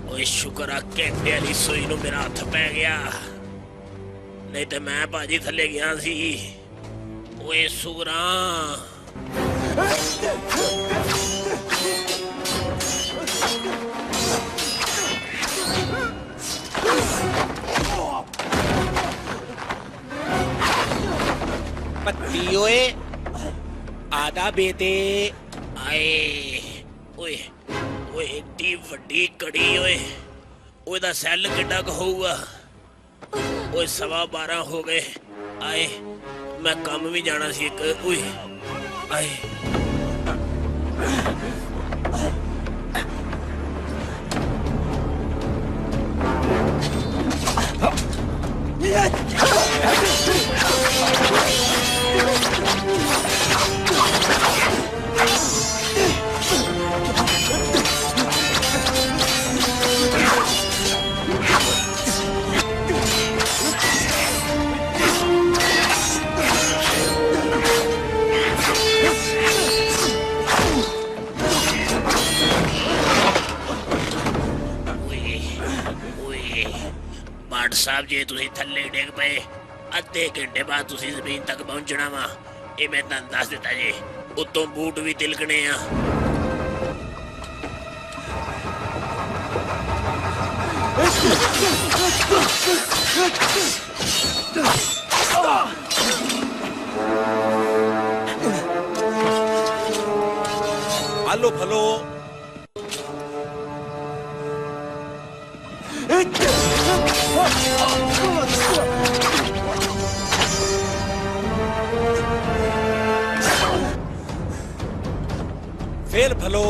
ਓਏ ਸ਼ੁਕਰ ਆ ਘੰਟੇ ਵਾਲੀ ਸੂਈ ਨੂੰ ਮੇਰਾ ਹੱਥ ਪੈ ਗਿਆ ਨਹੀਂ ਤੇ ਮੈਂ ਭਾਜੀ ਥੱਲੇ ਗਿਆ ਸੀ ਓਏ ਸੂਰਾਂ ਪੱਟੀ ਓਏ ਆਦਾ ਬੇਟੇ ਆਏ ਓਏ ਓਏ ਏਡੀ ਵੱਡੀ ਕੜੀ ਓਏ ਉਹਦਾ ਸੈੱਲ ਕਿੱਡਾ ਕੁ ਹੋਊਗਾ ਓਏ 12:15 ਹੋ ਗਏ ਆਏ ਮੈਂ ਕੰਮ ਵੀ ਜਾਣਾ ਸੀ ਇੱਕ ਓਏ ਆਏ ਬਾਟ ਸਾਹਿਬ ਜੇ ਤੁਸੀਂ ਥੱਲੇ ਡਿੱਗ ਪਏ ਅੱਧੇ ਘੰਟੇ ਬਾਅਦ ਤੁਸੀਂ ਜ਼ਮੀਨ ਤੱਕ ਪਹੁੰਚਣਾ ਵਾ ਇਹ ਮੈਂ ਤੁਹਾਨੂੰ ਦੱਸ ਦਿੱਤਾ ਜੀ ਉੱਤੋਂ ਬੂਟ ਵੀ ਤਿਲਕਣੇ ਆ ਆਲੋ ਫਲੋ ਫੇਲ ਫਲੋ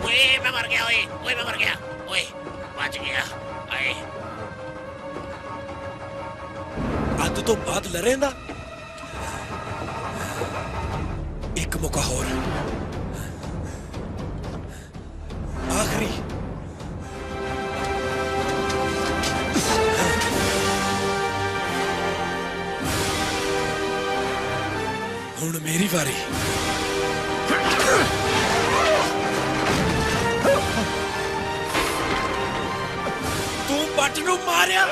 ਓਏ ਮੈਂ ਮਰ ਗਿਆ ਓਏ ਮੈਂ ਮਰ ਗਿਆ ਓਏ ਬਚ ਗਿਆ ਆਏ ਅੱਜ ਤੋਂ ਬਾਅਦ ਲੜੇਂਦਾ ਇੱਕ ਮੌਕਾ ਹੋਰ ਆਖਰੀ ਹੁਣ ਮੇਰੀ ਵਾਰੀ ਤੂੰ ਪੱਟ ਨੂੰ ਮਾਰਿਆ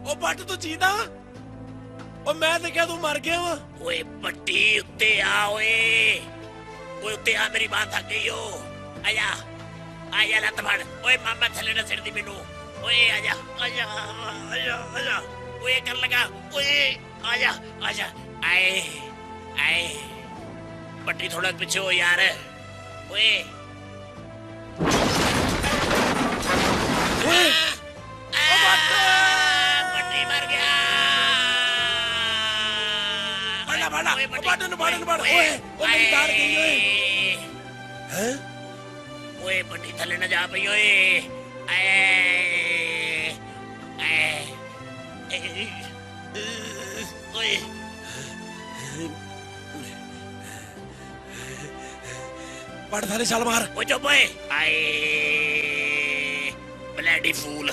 ਉਹ ਪੱਟ ਤੂੰ ਜੀਦਾ ਉਹ ਮੈਂ ਤੇ ਲਿਖਿਆ ਤੂੰ ਮਰ ਗਿਆ ਵਾ? ਓਏ ਪੱਟੀ ਉੱਤੇ ਆ ਓਏ। ਓਏ ਉੱਤੇ ਆ, ਮੇਰੀ ਬਾਤ ਥੱਕ ਗਈ ਓ। ਆਜਾ ਆਜਾ ਲੱਤ ਫੜ। ਓਏ ਮਾਮਾ ਥੱਲੇ ਨਾ ਸਿੱਟਦੀ ਮੈਨੂੰ। ਓਏ ਆਜਾ ਆਜਾ ਆਜਾ ਆਜਾ। ਓਏ ਕਰ ਲਗਾ। ਓਏ ਆਜਾ ਆਜਾ। ਆਏ ਆਏ पट्टी थोड़ा पीछे हो यार। ओए पट्टी मर गया। ओए पट्टी थले न जा पई। ओए ओए पड़ थाले छाल मार। ओ चुप ओए। आए ब्लडी फूल।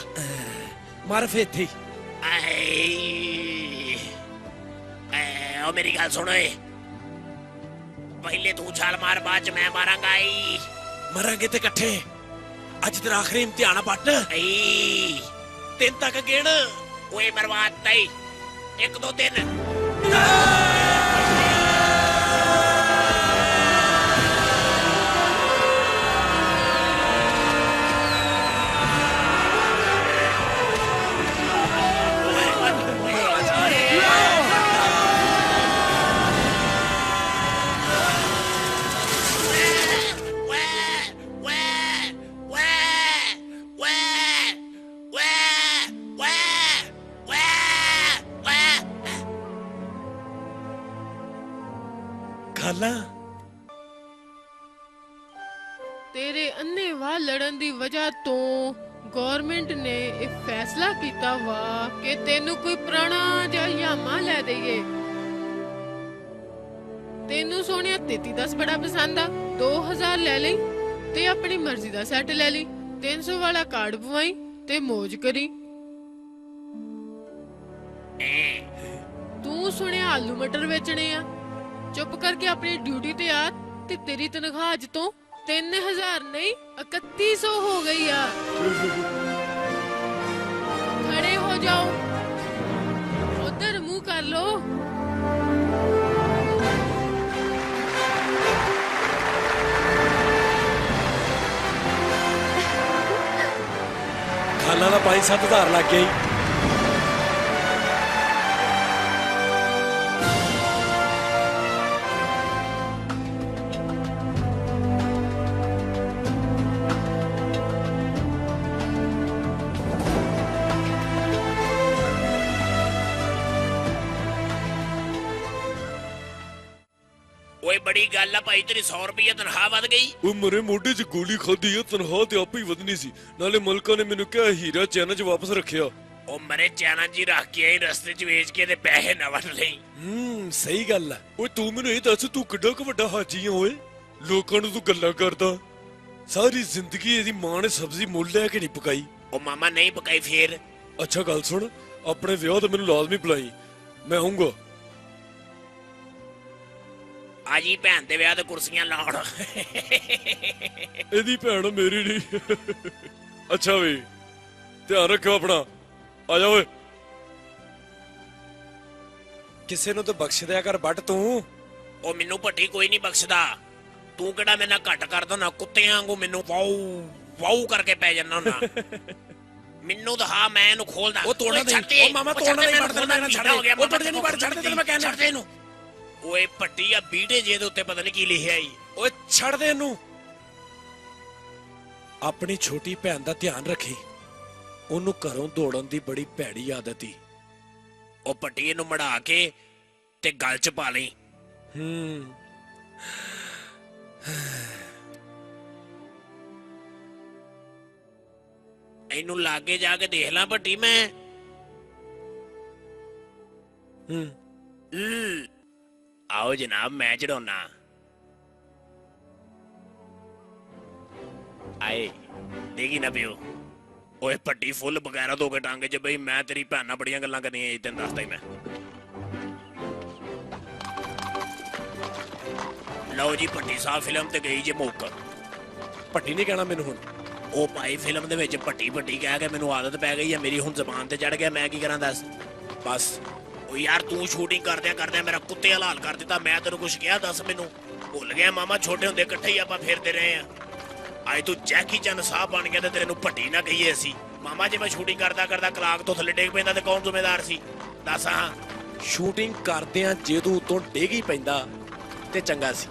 मार फे इत्थे ही। आए ओ मेरी गल सुन ओए। पहले तू छाल मार, बाद च मैं मारांगा। आई मरांगे ते इकट्ठे। अज तेरा आखिरी इम्तिहान पट। आई 3 तक गिण। ओए बर्बाद तई 1 2 3। खाला तेरे अन्नेवाह लड़न दी वजह तो गवर्नमेंट ने एक फैसला किया वा कि तेनू कोई पुराना जिहा यामा लै देइए। तेनू सोनिया 3310 बड़ा पसंद आ, 2000 ले लई ते अपनी मर्जी दा सैट ले लई। 300 वाला कार्ड पवाई ते मौज करी। तू सुनिया आलू मटर बेचने आ, चुप करके अपनी ड्यूटी ते आ ते तेरी तनख्वाह अज तो 3000 नहीं 3100 हो गई आ। खड़े हो जाओ, उधर मुंह कर लो। खाला का 5-7 हज़ार लग गया। ओए बड़ी गल आ भाई, तेरी 100 रुपया तनख्वाह वध गई। ਉਹ ਮਰੇ ਮੋਢੇ 'ਚ ਗੋਲੀ ਖਾਦੀ ਆ, ਤਨਖਾਹ ਤੇ ਆਪੇ ਹੀ ਵਧਣੀ ਸੀ। ਨਾਲੇ ਮਲਕਾ ਨੇ ਮੈਨੂੰ ਕਿਹਾ ਹੀਰਾ ਚੈਨਾ 'ਚ ਵਾਪਸ ਰੱਖਿਆ। ओ मरे चैना जी रख के आई, रस्ते च बेच के ते पैसे न वट लई। सही गल है। ਓਏ ਤੂੰ ਮੈਨੂੰ ਇਹ ਦੱਸ, ਤੂੰ ਕਿੱਡਾ ਕੁ ਵੱਡਾ ਹਾਜੀ ਆ ਓਏ? ਲੋਕਾਂ ਨੂੰ ਤੂੰ ਗੱਲਾਂ ਕਰਦਾ। ਸਾਰੀ ਜ਼ਿੰਦਗੀ ਇਹਦੀ ਮਾਂ ਨੇ ਸਬਜ਼ੀ ਮੁੱਲ ਲੈ ਕੇ ਨਹੀਂ ਪਕਾਈ। ओ मामा नहीं पकाई फिर? ਅੱਛਾ ਗੱਲ ਸੁਣ, ਆਪਣੇ ਵਿਆਹ ਤੇ ਮੈਨੂੰ ਲਾਜ਼ਮੀ ਬੁਲਾਈ, ਮੈਂ ਆਉਂਗਾ। आजी भैन दे विआह ते कुर्सियां लाउण। ਇਹਦੀ ਭੈਣ ਮੇਰੀ ਨਹੀਂ। ਅੱਛਾ ਵੀ ਧਿਆਨ ਰੱਖਿਓ ਆਪਣਾ। ਆ ਜਾ ਓਏ। ਕਿਸੇ ਨੂੰ ਤਾਂ ਬਖਸ਼ ਦਿਆ ਕਰ ਬੱਟ ਤੂੰ। ओ मैनू भट्टी कोई नहीं बख्शदा। तू केड़ा मेरे नाल घट करदा ना, कुत्ते वांगू मैनू वाऊ वाऊ करके पै जाना ना। मैनू तो हाँ मैं इनू खोलदा। ओ तोड़ना नहीं। ओ मामा तोड़ना नहीं, बढ़ देना ना, छड़ दे। ओ बढ़ जानी, बढ़ छड़ दे, तेरे मैं कहना। छड़ दे इनू। ओए भट्टी आ बीटे जे दे उत्ते पता नहीं की लिखिआ ई। ਓਏ ਛੱਡ ਦੇ ਇਹਨੂੰ। ਆਪਣੀ ਛੋਟੀ ਭੈਣ ਦਾ ਧਿਆਨ ਰੱਖੀ। ਉਹਨੂੰ ਘਰੋਂ ਦੌੜਨ ਦੀ ਬੜੀ ਭੈੜੀ ਆਦਤ ਈ। ओ भट्टी इनू मड़ा के ते गल च पा लई। इनू लागे जाके देख ला भट्टी मैं। आओ जनाब, मैं चढ़ाउना। आए देगी ना पियो। ओए भट्टी फुल बगैरा धो के टांगे च बई, मैं तेरी भैन नाल बड़ियां गल्लां करनियां तेन दसदा ही मैं। लो जी भट्टी साहब फिल्म ते गई जे मुक। ਭੱਟੀ ਨਹੀਂ ਕਹਿਣਾ ਮੈਨੂੰ ਹੁਣ। ओ भाई फिल्म दे विच भट्टी भट्टी कह के मैनू आदत पै गई है, मेरी हुण ज़बान ते चढ़ गया, मैं की करां दस। बस ਓ ਯਾਰ ਤੂੰ ਸ਼ੂਟਿੰਗ ਕਰਦਿਆਂ ਮੇਰਾ ਕੁੱਤੇ ਹਾਲ ਕਰ ਦਿੱਤਾ। ਮੈਂ ਤੈਨੂੰ ਕੁਝ ਕਿਹਾ? ਦੱਸ ਮੈਨੂੰ। ਭੁੱਲ ਗਿਆ ਮਾਮਾ, ਛੋਟੇ ਹੁੰਦੇ ਇਕੱਠੇ ਹੀ ਆਪਾਂ ਫਿਰਦੇ ਰਹੇ ਆ। ਅੱਜ ਤੂੰ ਜੈਕੀ ਚੰਨ ਸਾਹਿਬ ਬਣ ਗਿਆ ਤੇ ਤੇਰੇ ਨੂੰ ਭੱਟੀ ਨਾ ਕਹੀਏ ਅਸੀਂ। ਮਾਮਾ ਜੇ ਮੈਂ ਸ਼ੂਟਿੰਗ ਕਰਦਾ ਕਲਾਕ ਤੋਂ ਥੱਲੇ ਡਿੱਗ ਪੈਂਦਾ ਤੇ ਕੌਣ ਜ਼ਿੰਮੇਦਾਰ ਸੀ? ਦੱਸ। ਹਾਂ, ਸ਼ੂਟਿੰਗ ਕਰਦਿਆਂ ਜੇ ਤੂੰ ਉਤੋਂ ਡਿੱਗ ਹੀ ਪੈਂਦਾ ਤੇ ਚੰਗਾ ਸੀ।